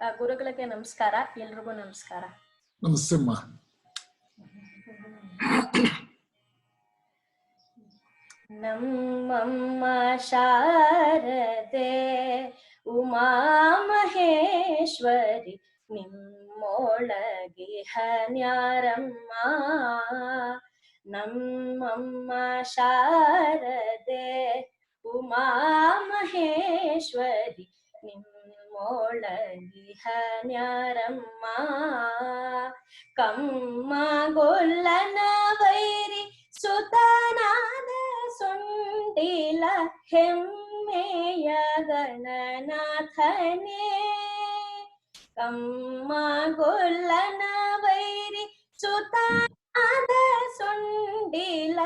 ಗುರುಗಳಿಗೆ ನಮಸ್ಕಾರ. ಎಲ್ರಿಗೂ ನಮಸ್ಕಾರ. ನಮಸ್ತೆ ಅಮ್ಮ. ನಮ್ಮಮ್ಮ ಶಾರದೆ ಉಮಾ ಮಹೇಶ್ವರಿ ನಿಮ್ಮೊಳಗೆ ಹನ್ಯಾರಮ್ಮ. ನಮ್ಮಮ್ಮ ಶಾರದೆ ಉಮಾ ಮಹೇಶ್ವರಿ ನಿಮ್ಮೊಳಗೆ ಹನ್ಯಾರಮ್ಮ. ಕಮ್ಮ ಗೊಲ್ಲನ ವೈರಿ ಸುತನಾದ ಸುಂಡಿಲ ಹೆಮ್ಮೆಯ ಗಣನಾಥನೇ. ಕಮ್ಮ ಗೊಲ್ಲನ ವೈರಿ ಸುತನಾದ ಸುಂಡಿಲ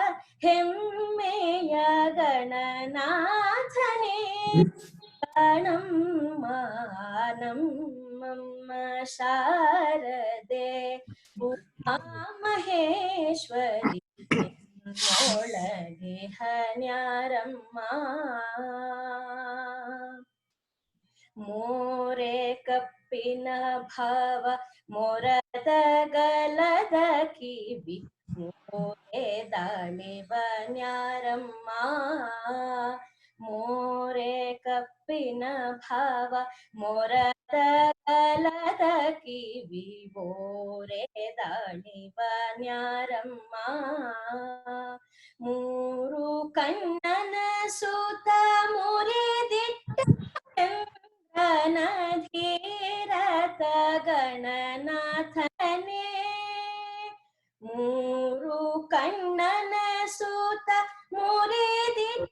ಹೆಮ್ಮೆಯ ಗಣನಾಥನೇ. ಗಣಮ್ಮ ನಮ್ಮಮ್ಮ ಶಾರದೆ ಉಮಾ ಮಹೇಶ್ವರಿ ನಿಮ್ಮೊಳಗೆ ಹನ್ಯಾರಮ್ಮ. ಮೋರೆ ಕಪ್ಪಿನ ಭಾವ ಮೊರದ ಗಲದ ಕಿವಿ ಮೋರೆ ದಾಳಿವ ನ್ಯಾರಮ್ಮ. ಮೋರೆ ಕಪ್ಪಿನ ಭಾವ ಮೊರದ ಗಲದ ಕಿವಿ ಬೋರೆ ದಾಳಿವ ನ್ಯಾರಮ್ಮ. ಮೂರು ಕಣ್ಣನ ಸೂತ ಮುರಿದಿಟ್ಟ ಧೀರತ ಗಣನಾಥನೇ. ಮೂರು ಕಣ್ಣನ ಸೂತ ಮುರಿದಿಟ್ಟ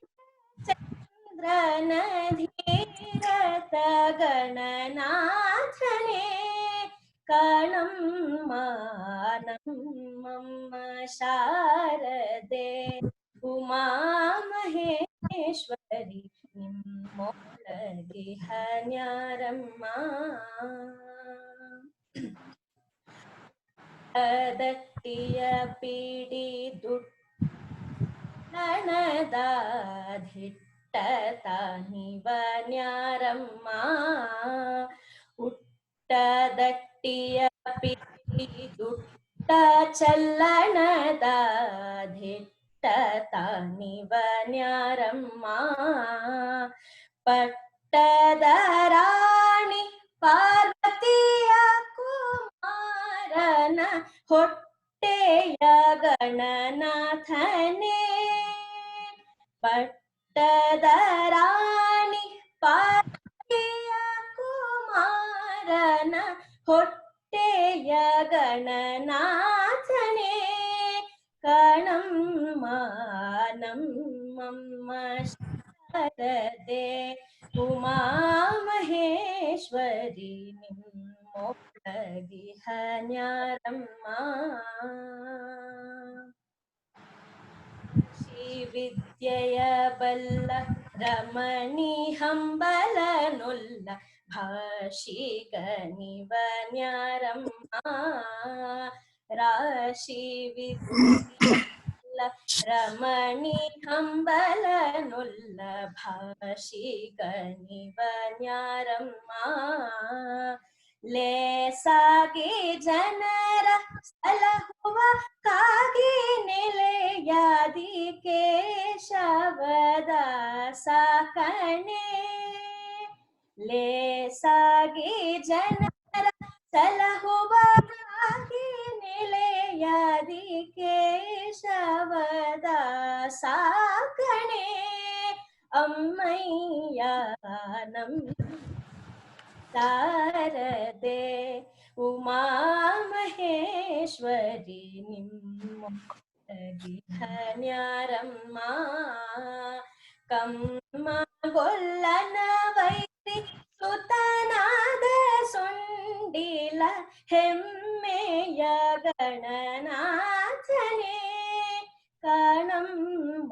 ಚಂದ್ರನ ಧೀರತ ಗಣನಾಥನೇ. ಕಣಮ್ಮ ನಮ್ಮಮ್ಮ ಶಾರದೆ ಉಮಾ ಮಹೇಶ್ವರಿ ನಿಮ್ಮೊಳಗೆ ಹನ್ಯಾರಮ್ಮ. ದಟ್ಟಿಯ ಪೀಡಿ ದುಟ್ಟಣದಾಧಿಟ್ಟ ತಾನಿವ ನ್ಯಾರಮ್ಮ. ಉಟ್ಟ ದಟ್ಟಿಯ ಪೀಡಿ ದುಟ್ಟ ಚಲ್ಲಣದಾಧಿಟ್ಟ ತಾನಿವ ನ್ಯಾರಮ್ಮ. ಪಟ್ಟದ ರಾಣಿ ಪಾರ್ವತಿಯ ಕುಮಾರನ ಹೊಟ್ಟೆಯ ಗಣನಾಥನೇ. ಪಟ್ಟದ ರಾಣಿ ಪಾರ್ವತಿಯ ಕುಮಾರನ ಹೊಟ್ಟೆಯ ಗಣನಾಥನೇ. ಕಣಮ್ಮ ನಮ್ಮಮ್ಮ ಶಾರದೆ ಉಮಾ ಮಹೇಶ್ವರಿ ನಿಮ್ಮೊಳಗೆ ಹನ್ಯಾರಮ್ಮ. ಶ್ರೀ ವಿದ್ಯೆಯ ಬಲ್ಲ ರಮಣಿ ಹಂಬಲನುಲ್ಲ ಭಾಷಿಗನಿವ ನ್ಯಾರಮ್ಮ. ರಾಶಿ ವಿದ್ಯೆಯ ರಮಣಿ ಹಂಬಲನುಲ್ಲ ಭಾಷಿಗನಿವ ನ್ಯಾರಮ್ಮ. ಲೇಸಾಗಿ ಜನರ ಸಲಹುವ ಕಾಗಿ ನೆಲೆಯಾದಿ ಕೇಶವದಾಸ ಕಣೆ. ಲೇಸಾಗಿ ಜನರ ಸಲಹುವ ಕಾಗಿ ನೆಲೆಯಾದಿ ಕೇಶವದಾಸ ಕಣೆ. ಅಮ್ಮಯ್ಯ ನಮ್ಮ ಶಾರದೆ ಉಮಾ ಮಹೇಶ್ವರಿ ನಿಮ್ಮೊಳಗೆ ಹನ್ಯಾರಮ್ಮ. ಕಮ್ಮ ಗೊಲ್ಲನ ವೈರಿ ಸುತನಾದ ಸುಂಡಿಲ ಹೆಮ್ಮೆಯ ಗಣನಾಥನೇ. ಕಣಮ್ಮ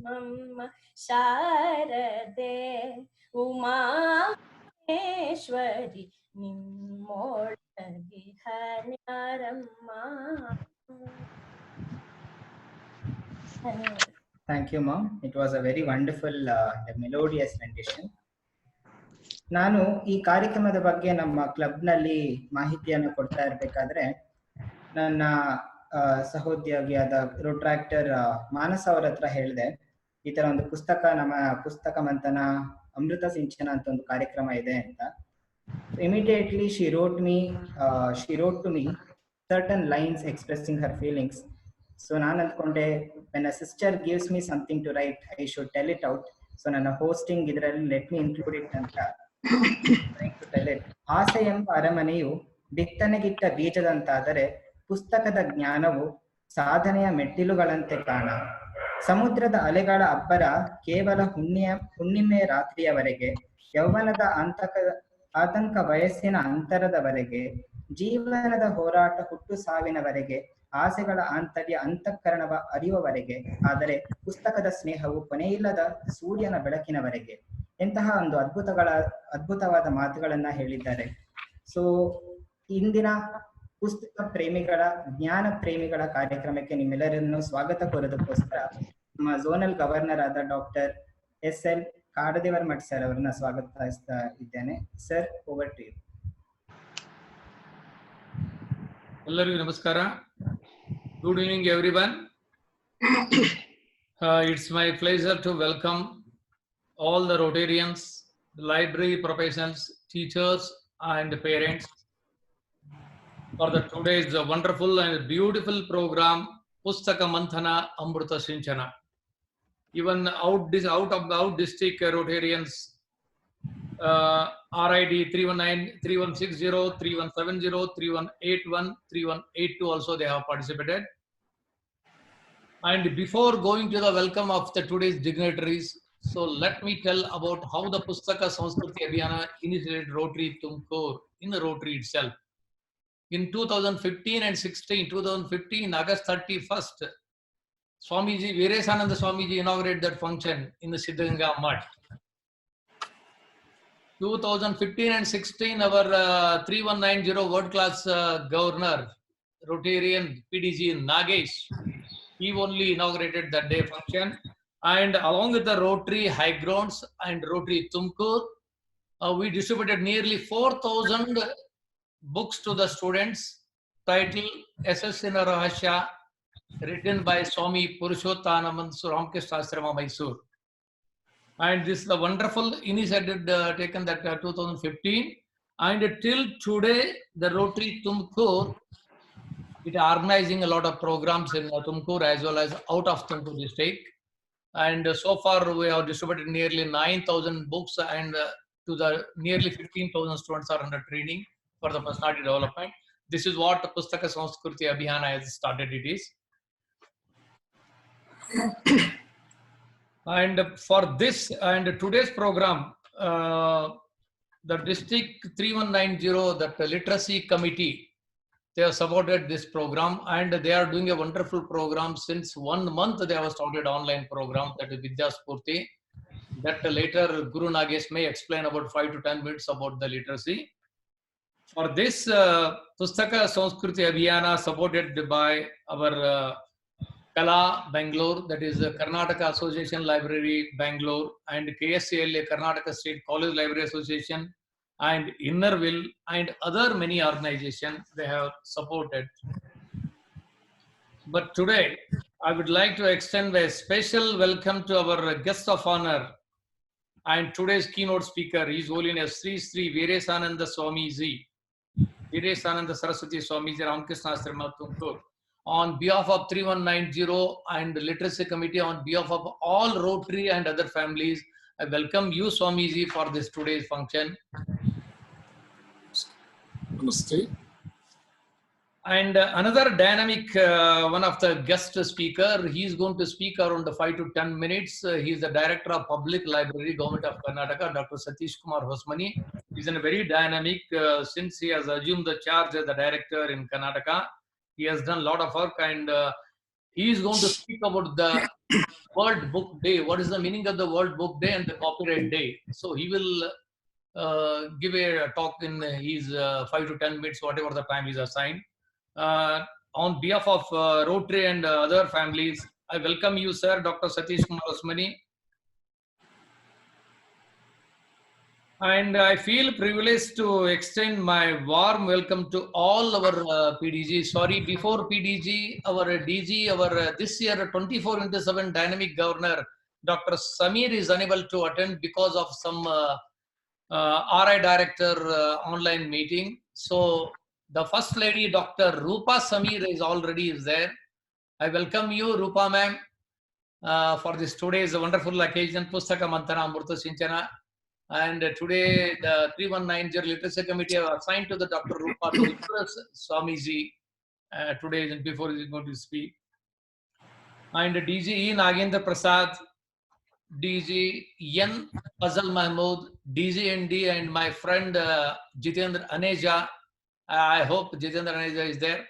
ನಮ್ಮಮ್ಮ ಶಾರದೆ ಉಮಾ ಮಹೇಶ್ವರಿ ನಿಮ್ಮೊಳಗೆ ಹನ್ಯಾರಮ್ಮ. Thank you, Mom. It was a very wonderful melodious rendition. ನಾನು ಈ ಕಾರ್ಯಕ್ರಮದ ಬಗ್ಗೆ ನಮ್ಮ ಕ್ಲಬ್ನಲ್ಲಿ ಮಾಹಿತಿಯನ್ನು ಕೊಡ್ತಾ ಇರಬೇಕಾದ್ರೆ ನನ್ನ ಸಹೋದ್ಯೋಗಿಯಾದ ರೋಟ್ರಾಕ್ಟರ್ ಮಾನಸ ಅವ್ರ ಹತ್ರ ಹೇಳಿದೆ, ಈ ತರ ಒಂದು ಪುಸ್ತಕ, ನಮ್ಮ ಪುಸ್ತಕ ಮಂಥನ ಅಮೃತ ಸಿಂಚನ ಅಂತ ಒಂದು ಕಾರ್ಯಕ್ರಮ ಇದೆ ಅಂತ. Immediately she wrote to me certain lines expressing her feelings. So ನಾನು ಅಂದ್ಕೊಂಡೆ, when a sister gives me something to write, I should tell it out. So ನನ್ನ ಹೋಸ್ಟಿಂಗ್ ಇದರಲ್ಲಿ ಲೆಟ್ ಮಿ ಇನ್ಕ್ಲೂಡ್ ಇಟ್ ಅಂತ tell it. ಆಸೆ ಎಂಬ ಅರಮನೆಯು ಬಿತ್ತನೆಗಿಟ್ಟ ಬೀಜದಂತಾದರೆ ಪುಸ್ತಕದ ಜ್ಞಾನವು ಸಾಧನೆಯ ಮೆಟ್ಟಿಲುಗಳಂತೆ ಕಾಣ. ಸಮುದ್ರದ ಅಲೆಗಳ ಅಬ್ಬರ ಕೇವಲ ಹುಣ್ಣಿಮೆ ರಾತ್ರಿಯವರೆಗೆ, ಯೌವನದ ಆತಂಕ ವಯಸ್ಸಿನ ಅಂತರದವರೆಗೆ, ಜೀವನದ ಹೋರಾಟ ಹುಟ್ಟು ಸಾವಿನವರೆಗೆ, ಆಸೆಗಳ ಆಂತರ್ಯ ಅಂತಃಕರಣವ ಅರಿಯುವವರೆಗೆ, ಆದರೆ ಪುಸ್ತಕದ ಸ್ನೇಹವು ಕೊನೆಯಿಲ್ಲದ ಸೂರ್ಯನ ಬೆಳಕಿನವರೆಗೆ. ಎಂತಹ ಒಂದು ಅದ್ಭುತವಾದ ಮಾತುಗಳನ್ನ ಹೇಳಿದ್ದಾರೆ. ಸೊ ಇಂದಿನ ಪುಸ್ತಕ ಪ್ರೇಮಿಗಳ, ಜ್ಞಾನ ಪ್ರೇಮಿಗಳ ಕಾರ್ಯಕ್ರಮಕ್ಕೆ ನಿಮ್ಮೆಲ್ಲರನ್ನು ಸ್ವಾಗತ ಕೋರೋದಕ್ಕೋಸ್ಕರ ನಮ್ಮ ಝೋನಲ್ ಗವರ್ನರ್ ಆದ doctor SL Kadadevaramath sir ಅವರನ್ನ ಸ್ವಾಗತಿಸ್ತಾ ಇದ್ದೇನೆ. Sir, over to you. ಎಲ್ಲರಿಗೂ ನಮಸ್ಕಾರ. Good evening everyone. It's my pleasure to welcome all the Rotarians, the library professionals, teachers and parents for the today's wonderful and beautiful program Pustaka Manthana Amruta Sinchana. Even out district Rotarians, RID 319, 3160, 3170, 3181, 3182 also they have participated. And before going to the welcome of the today's dignitaries, so let me tell about how the Pustaka Sanskriti Abhiyana initiated Rotary Tumkur in the Rotary itself. In 2015 and 16, 2015, August 31st, Swamiji, Veeresananda Swamiji inaugurated that function in the Siddhaganga Mutt. 2015 and 16, our 3190 world-class governor, Rotarian PDG Nagesh, he only inaugurated that day function. And along with the Rotary High Grounds and Rotary Tumkur, we distributed nearly 4,000 books to the students, titled SS in Rahasya, written by Swami Purushottanamand Ramkrishna Ashrama, Mysore. And this is a wonderful initiative taken that 2015. And till today, the Rotary Tumkur, it is organizing a lot of programs in Tumkur as well as out of Tumkur district. And so far, we have distributed nearly 9,000 books, and to the nearly 15,000 students are under training for the personality development. This is what Pustaka Sanskriti Abhiyana has started. It is. And for this and today's program, the district 3190, that literacy committee, they have supported this program, and they are doing a wonderful program. Since 1 month, they have started online program, that is Vidya Spurti. That later Guru Nagesh may explain about 5 to 10 minutes about the literacy. For this Pustaka Sanskriti Abhiyana, supported by our Kala Bangalore, that is Karnataka Association Library Bangalore, and KSCLA Karnataka State College Library Association, and Innerville, and other many organizations they have supported. But today, I would like to extend a special welcome to our guest of honor and today's keynote speaker, His Holiness Sri Veeresananda Swamiji, Veeresananda Saraswati Swamiji, Ramkrishna Ashrama, Tumkur. On behalf of 3190 and the Literacy Committee, on behalf of all Rotary and other families, I welcome you, Swamiji, for this today's function. Namaste. And another dynamic, one of the guest speaker, he is going to speak around 5 to 10 minutes. He is the Director of Public Library, Government of Karnataka, Dr. Satish Kumar Hosmani. He is a very dynamic, since he has assumed the charge as the Director in Karnataka. He has done a lot of work, and he is going to speak about the World Book Day. What is the meaning of the World Book Day and the Copyright Day? So he will give a talk in his 5 to 10 minutes, whatever the time is assigned. On behalf of Rotary and other families, I welcome you, sir, Dr. Satish Kumar Hosmani. And I feel privileged to extend my warm welcome to all our PDG. Sorry, before PDG, our DG, our this year 24/7 dynamic governor, Dr. Samir is unable to attend because of some RI director online meeting. So the first lady, Dr. Rupa Samir, is there. I welcome you, Rupa ma'am, for this today's wonderful occasion, Pustaka Mantana Amrita Sinchana. And today the 3190 Literacy Committee have assigned to the Dr. Rupa to impress Swamiji today and before he is going to speak. And DG E. Nagendra Prasad, DG N. Fazal Mahmood, DG ND, and my friend Jitendra Aneja. I hope Jitendra Aneja is there.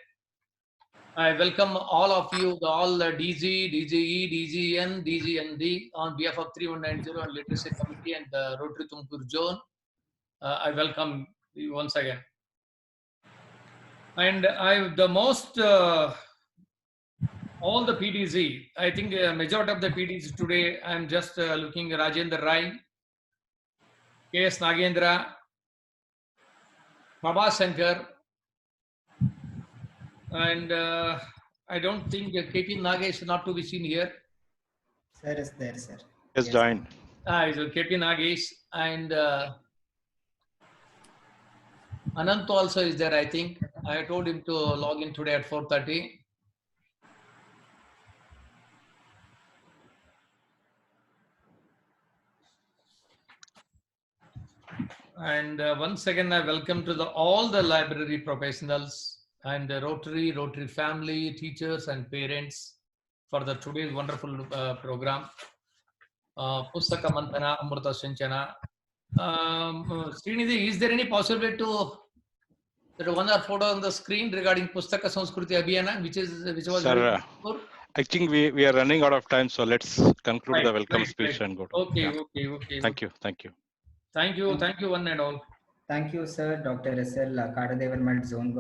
I welcome all of you, all the DG, DGE, DGN, DGND on behalf of 3190 and Literacy Committee and the Rotary Tumkur Zone. I welcome you once again. And all the PDZ, I think majority of the PDZ today, I'm just looking Rajendra Rai, KS Nagendra, Baba Shankar, and I don't think KP Nagesh is not to be seen here. Sir is there, sir. Yes, joined. KP Nagesh, and Anant also is there, I think. I told him to log in today at 4:30. And once again, I welcome to all the library professionals and the Rotary family, teachers and parents for the today's wonderful program. Pustaka Mantana Amrita Sinchana. Srinidhi, is there any possibility to there one or photo on the screen regarding Pustaka Sanskriti Abhiyana, which was Sir, I think we are running out of time, so let's conclude the welcome speech and go to. Okay, yeah. okay. Thank you. Thank you, one and all. Thank you, sir. Dr. S.L. Kadadevarmat Zone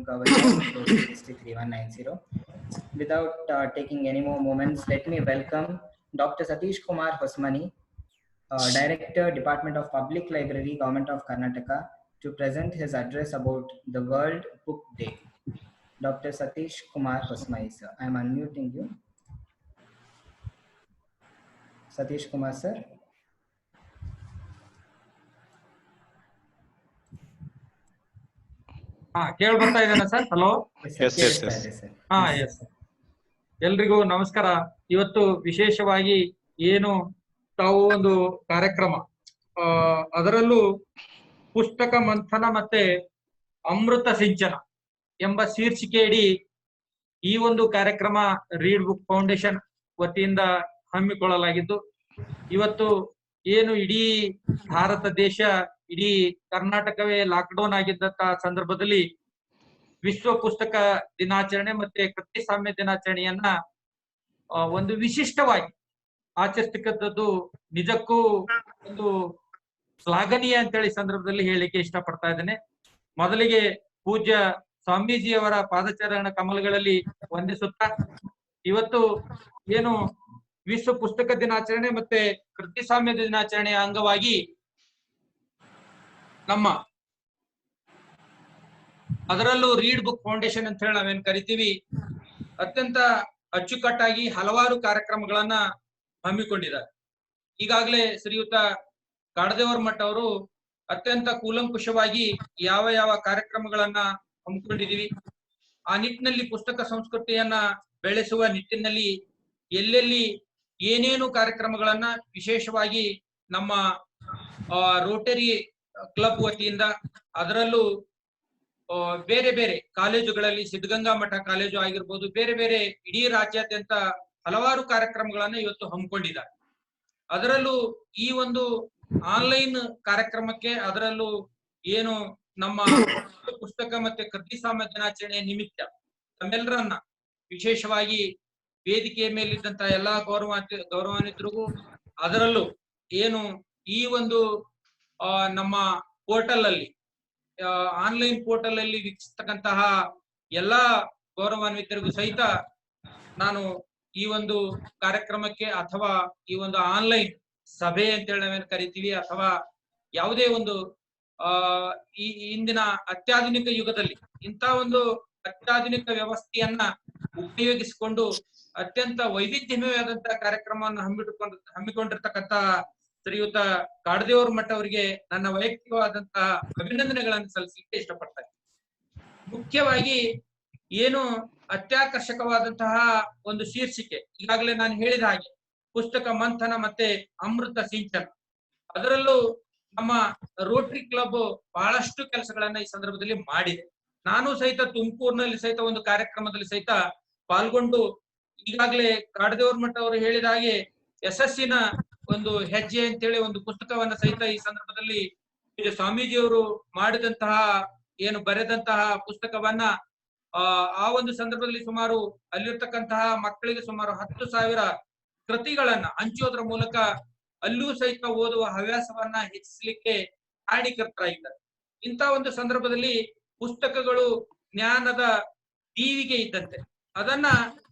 Governor, District 3190. Without taking any more moments, let me welcome Dr. Satish Kumar Hosmani, Director, Department of Public Library, Government of Karnataka, to present his address about the World Book Day. Dr. Satish Kumar Hosmani, sir. I am unmuting you. Satish Kumar, sir. ಕೇಳಿ ಬರ್ತಾ ಇದ್ದಾನೆ sir? Hello. S. ಎಲ್ರಿಗೂ ನಮಸ್ಕಾರ. ಇವತ್ತು ವಿಶೇಷವಾಗಿ ಏನು ತಾವು ಒಂದು ಕಾರ್ಯಕ್ರಮ, ಅದರಲ್ಲೂ ಪುಸ್ತಕ ಮಂಥನ ಮತ್ತೆ ಅಮೃತ ಸಿಂಚನ ಎಂಬ ಶೀರ್ಷಿಕೆಯಡಿ ಈ ಒಂದು ಕಾರ್ಯಕ್ರಮ ರೀಡ್ ಬುಕ್ ಫೌಂಡೇಶನ್ ವತಿಯಿಂದ ಹಮ್ಮಿಕೊಳ್ಳಲಾಗಿದ್ದು, ಇವತ್ತು ಏನು ಇಡೀ ಭಾರತ ದೇಶ, ಇಡೀ ಕರ್ನಾಟಕವೇ ಲಾಕ್ಡೌನ್ ಆಗಿದ್ದಂತ ಸಂದರ್ಭದಲ್ಲಿ ವಿಶ್ವ ಪುಸ್ತಕ ದಿನಾಚರಣೆ ಮತ್ತೆ ಕೃತಿಸಾಮ್ಯ ದಿನಾಚರಣೆಯನ್ನ ಒಂದು ವಿಶಿಷ್ಟವಾಗಿ ಆಚರಿಸ್ತಕ್ಕಂಥದ್ದು ನಿಜಕ್ಕೂ ಒಂದು ಶ್ಲಾಘನೀಯ ಅಂತೇಳಿ ಸಂದರ್ಭದಲ್ಲಿ ಹೇಳಲಿಕ್ಕೆ ಇಷ್ಟಪಡ್ತಾ ಇದ್ದೇನೆ. ಮೊದಲಿಗೆ ಪೂಜ್ಯ ಸ್ವಾಮೀಜಿಯವರ ಪಾದಚರಣ ಕಮಲಗಳಲ್ಲಿ ವಂದಿಸುತ್ತಾ, ಇವತ್ತು ಏನು ವಿಶ್ವ ಪುಸ್ತಕ ದಿನಾಚರಣೆ ಮತ್ತೆ ಕೃತಿಸಾಮ್ಯ ದಿನಾಚರಣೆಯ ಅಂಗವಾಗಿ ನಮ್ಮ ಅದರಲ್ಲೂ ರೀಡ್ ಬುಕ್ ಫೌಂಡೇಶನ್ ಅಂತ ಹೇಳಿ ನಾವೇನ್ ಕರಿತೀವಿ, ಅತ್ಯಂತ ಅಚ್ಚುಕಟ್ಟಾಗಿ ಹಲವಾರು ಕಾರ್ಯಕ್ರಮಗಳನ್ನ ಹಮ್ಮಿಕೊಂಡಿದ್ದಾರೆ. ಈಗಾಗಲೇ ಶ್ರೀಯುತ ಕಾಡದೇವರ ಮಠ ಅವರು ಅತ್ಯಂತ ಕೂಲಂಕುಷವಾಗಿ ಯಾವ ಕಾರ್ಯಕ್ರಮಗಳನ್ನ ಹಮ್ಮಿಕೊಂಡಿದೀವಿ, ಆ ನಿಟ್ಟಿನಲ್ಲಿ ಪುಸ್ತಕ ಸಂಸ್ಕೃತಿಯನ್ನ ಬೆಳೆಸುವ ನಿಟ್ಟಿನಲ್ಲಿ ಎಲ್ಲೆಲ್ಲಿ ಏನೇನು ಕಾರ್ಯಕ್ರಮಗಳನ್ನ ವಿಶೇಷವಾಗಿ ನಮ್ಮ ರೋಟರಿ ಕ್ಲಬ್ ವತಿಯಿಂದ, ಅದರಲ್ಲೂ ಬೇರೆ ಬೇರೆ ಕಾಲೇಜುಗಳಲ್ಲಿ, ಸಿದ್ಧಗಂಗಾ ಮಠ ಕಾಲೇಜು ಆಗಿರ್ಬೋದು, ಬೇರೆ ಬೇರೆ ಇಡೀ ರಾಜ್ಯಾದ್ಯಂತ ಹಲವಾರು ಕಾರ್ಯಕ್ರಮಗಳನ್ನ ಇವತ್ತು ಹಮ್ಮಿಕೊಂಡಿದ್ದಾರೆ. ಅದರಲ್ಲೂ ಈ ಒಂದು ಆನ್ಲೈನ್ ಕಾರ್ಯಕ್ರಮಕ್ಕೆ, ಅದರಲ್ಲೂ ಏನು ನಮ್ಮ ಪುಸ್ತಕ ಮತ್ತೆ ಕೃತಿಸಾಮ್ಯ ದಿನಾಚರಣೆಯ ನಿಮಿತ್ತ ತಮ್ಮೆಲ್ಲರನ್ನ ವಿಶೇಷವಾಗಿ ವೇದಿಕೆಯ ಮೇಲಿದ್ದಂತ ಎಲ್ಲಾ ಗೌರವಾನ್ವಿತರಿಗೂ, ಅದರಲ್ಲೂ ಏನು ಈ ಒಂದು ನಮ್ಮ ಪೋರ್ಟಲ್ ಅಲ್ಲಿ, ಆನ್ಲೈನ್ ಪೋರ್ಟಲ್ ಅಲ್ಲಿ ವೀಕ್ಷಿಸ್ತಕ್ಕಂತಹ ಎಲ್ಲಾ ಗೌರವಾನ್ವಿತರಿಗೂ ಸಹಿತ ನಾನು ಈ ಒಂದು ಕಾರ್ಯಕ್ರಮಕ್ಕೆ ಅಥವಾ ಈ ಒಂದು ಆನ್ಲೈನ್ ಸಭೆ ಅಂತೇಳಿ ನಾವೇನು ಕರಿತೀವಿ, ಅಥವಾ ಯಾವುದೇ ಒಂದು ಈ ಇಂದಿನ ಅತ್ಯಾಧುನಿಕ ಯುಗದಲ್ಲಿ ಇಂಥ ಒಂದು ಅತ್ಯಾಧುನಿಕ ವ್ಯವಸ್ಥೆಯನ್ನ ಉಪಯೋಗಿಸಿಕೊಂಡು ಅತ್ಯಂತ ವೈವಿಧ್ಯಮಯವಾದಂತಹ ಕಾರ್ಯಕ್ರಮವನ್ನು ಹಮ್ಮಿಕೊಂಡಿರ್ತಕ್ಕಂತ ಶ್ರೀಯುತ ಕಾಡದೇವರ ಮಠ ಅವರಿಗೆ ನನ್ನ ವೈಯಕ್ತಿಕವಾದಂತಹ ಅಭಿನಂದನೆಗಳನ್ನು ಸಲ್ಲಿಸಲಿಕ್ಕೆ ಇಷ್ಟಪಡ್ತಾರೆ. ಮುಖ್ಯವಾಗಿ ಏನು ಅತ್ಯಾಕರ್ಷಕವಾದಂತಹ ಒಂದು ಶೀರ್ಷಿಕೆ, ಈಗಾಗಲೇ ನಾನು ಹೇಳಿದ ಹಾಗೆ ಪುಸ್ತಕ ಮಂಥನ ಮತ್ತೆ ಅಮೃತ ಸಿಂಚನ. ಅದರಲ್ಲೂ ನಮ್ಮ ರೋಟರಿ ಕ್ಲಬ್ ಬಹಳಷ್ಟು ಕೆಲಸಗಳನ್ನ ಈ ಸಂದರ್ಭದಲ್ಲಿ ಮಾಡಿದೆ. ನಾನು ಸಹಿತ ತುಮಕೂರಿನಲ್ಲಿ ಸಹಿತ ಒಂದು ಕಾರ್ಯಕ್ರಮದಲ್ಲಿ ಸಹಿತ ಪಾಲ್ಗೊಂಡು ಈಗಾಗಲೇ ಕಾಡದೇವರ ಮಠ ಅವರು ಹೇಳಿದ ಹಾಗೆ ಯಶಸ್ಸಿನ ಒಂದು ಹೆಜ್ಜೆ ಅಂತೇಳಿ ಒಂದು ಪುಸ್ತಕವನ್ನ ಸಹಿತ ಈ ಸಂದರ್ಭದಲ್ಲಿ ಸ್ವಾಮೀಜಿಯವರು ಮಾಡಿದಂತಹ ಏನು ಬರೆದಂತಹ ಪುಸ್ತಕವನ್ನ ಆ ಒಂದು ಸಂದರ್ಭದಲ್ಲಿ ಸುಮಾರು ಅಲ್ಲಿರ್ತಕ್ಕಂತಹ ಮಕ್ಕಳಿಗೆ ಸುಮಾರು 10,000 ಕೃತಿಗಳನ್ನ ಹಂಚೋದ್ರ ಮೂಲಕ ಅಲ್ಲೂ ಸಹಿತ ಓದುವ ಹವ್ಯಾಸವನ್ನ ಹೆಚ್ಚಿಸಲಿಕ್ಕೆ ಕಾರಣೀಕರ್ತರಾಗಿದ್ದಾರೆ. ಇಂಥ ಒಂದು ಸಂದರ್ಭದಲ್ಲಿ ಪುಸ್ತಕಗಳು ಜ್ಞಾನದ ದೀವಿಗೆ ಇದ್ದಂತೆ. ಅದನ್ನ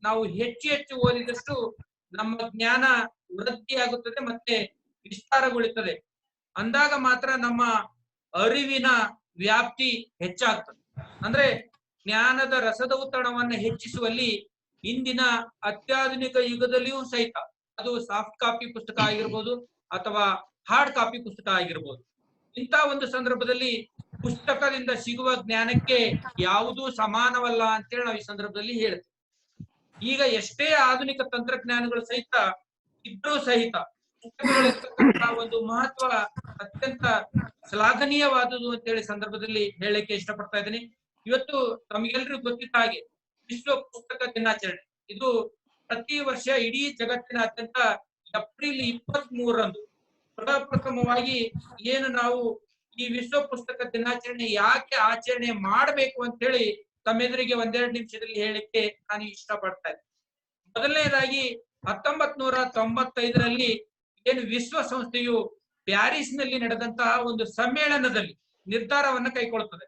ನಾವು ಹೆಚ್ಚು ಹೆಚ್ಚು ಓದಿದಷ್ಟು ನಮ್ಮ ಜ್ಞಾನ ವೃದ್ಧಿಯಾಗುತ್ತದೆ ಮತ್ತೆ ವಿಸ್ತಾರಗೊಳ್ಳುತ್ತದೆ. ಅಂದಾಗ ಮಾತ್ರ ನಮ್ಮ ಅರಿವಿನ ವ್ಯಾಪ್ತಿ ಹೆಚ್ಚಾಗ್ತದೆ. ಅಂದ್ರೆ ಜ್ಞಾನದ ರಸದೌತಣವನ್ನ ಹೆಚ್ಚಿಸುವಲ್ಲಿ ಇಂದಿನ ಅತ್ಯಾಧುನಿಕ ಯುಗದಲ್ಲಿಯೂ ಸಹಿತ ಅದು ಸಾಫ್ಟ್ ಕಾಪಿ ಪುಸ್ತಕ ಆಗಿರ್ಬೋದು ಅಥವಾ ಹಾರ್ಡ್ ಕಾಪಿ ಪುಸ್ತಕ ಆಗಿರ್ಬೋದು, ಇಂಥ ಒಂದು ಸಂದರ್ಭದಲ್ಲಿ ಪುಸ್ತಕದಿಂದ ಸಿಗುವ ಜ್ಞಾನಕ್ಕೆ ಯಾವುದೂ ಸಮಾನವಲ್ಲ ಅಂತೇಳಿ ನಾವು ಈ ಸಂದರ್ಭದಲ್ಲಿ ಹೇಳ್ತೇವೆ. ಈಗ ಎಷ್ಟೇ ಆಧುನಿಕ ತಂತ್ರಜ್ಞಾನಗಳು ಸಹಿತ ಇದ್ರೂ ಸಹಿತ ಪುಸ್ತಕಗಳಿರ್ತಕ್ಕಂತಹ ಒಂದು ಮಹತ್ವ ಅತ್ಯಂತ ಶ್ಲಾಘನೀಯವಾದುದು ಅಂತೇಳಿ ಸಂದರ್ಭದಲ್ಲಿ ಹೇಳಲಿಕ್ಕೆ ಇಷ್ಟಪಡ್ತಾ ಇದ್ದೀನಿ. ಇವತ್ತು ತಮಗೆಲ್ಲರಿಗೂ ಗೊತ್ತಿದ್ದ ಹಾಗೆ ವಿಶ್ವ ಪುಸ್ತಕ ದಿನಾಚರಣೆ ಇದು ಪ್ರತಿ ವರ್ಷ ಇಡೀ ಜಗತ್ತಿನಾದ್ಯಂತ ಏಪ್ರಿಲ್ 23ರಂದು ಪ್ರಪ್ರಥಮವಾಗಿ ಏನು ನಾವು ಈ ವಿಶ್ವ ಪುಸ್ತಕ ದಿನಾಚರಣೆ ಯಾಕೆ ಆಚರಣೆ ಮಾಡಬೇಕು ಅಂತ ಹೇಳಿ ತಮ್ಮೆದುರಿಗೆ 1-2 ನಿಮಿಷದಲ್ಲಿ ಹೇಳಲಿಕ್ಕೆ ನಾನು ಇಷ್ಟಪಡ್ತಾ ಇದ್ದೆ. ಮೊದಲನೇದಾಗಿ 1995ರಲ್ಲಿ ಏನು ವಿಶ್ವಸಂಸ್ಥೆಯು ಪ್ಯಾರಿಸ್ ನಲ್ಲಿ ನಡೆದಂತಹ ಒಂದು ಸಮ್ಮೇಳನದಲ್ಲಿ ನಿರ್ಧಾರವನ್ನ ಕೈಗೊಳ್ಳುತ್ತದೆ.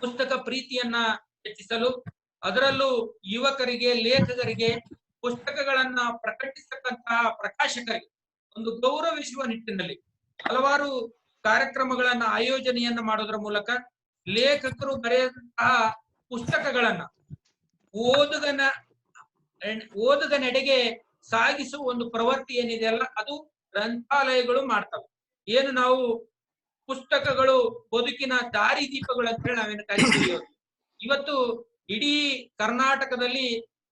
ಪುಸ್ತಕ ಪ್ರೀತಿಯನ್ನ ಹೆಚ್ಚಿಸಲು, ಅದರಲ್ಲೂ ಯುವಕರಿಗೆ, ಲೇಖಕರಿಗೆ, ಪುಸ್ತಕಗಳನ್ನ ಪ್ರಕಟಿಸತಕ್ಕಂತಹ ಪ್ರಕಾಶಕರಿಗೆ ಒಂದು ಗೌರವಿಸುವ ನಿಟ್ಟಿನಲ್ಲಿ ಹಲವಾರು ಕಾರ್ಯಕ್ರಮಗಳನ್ನ ಆಯೋಜನೆಯನ್ನ ಮಾಡೋದ್ರ ಮೂಲಕ ಲೇಖಕರು ಬರೆದಂತಹ ಪುಸ್ತಕಗಳನ್ನ ಓದುಗನೆಡೆಗೆ ಸಾಗಿಸುವ ಒಂದು ಪ್ರವೃತ್ತಿ ಏನಿದೆಯಲ್ಲ ಅದು ಗ್ರಂಥಾಲಯಗಳು ಮಾಡ್ತವೆ. ಏನು ನಾವು ಪುಸ್ತಕಗಳು ಬದುಕಿನ ದಾರಿ ದೀಪಗಳು ಅಂತ ಹೇಳಿ ನಾವೇನು ಕರಿತೀವಿ. ಇವತ್ತು ಇಡೀ ಕರ್ನಾಟಕದಲ್ಲಿ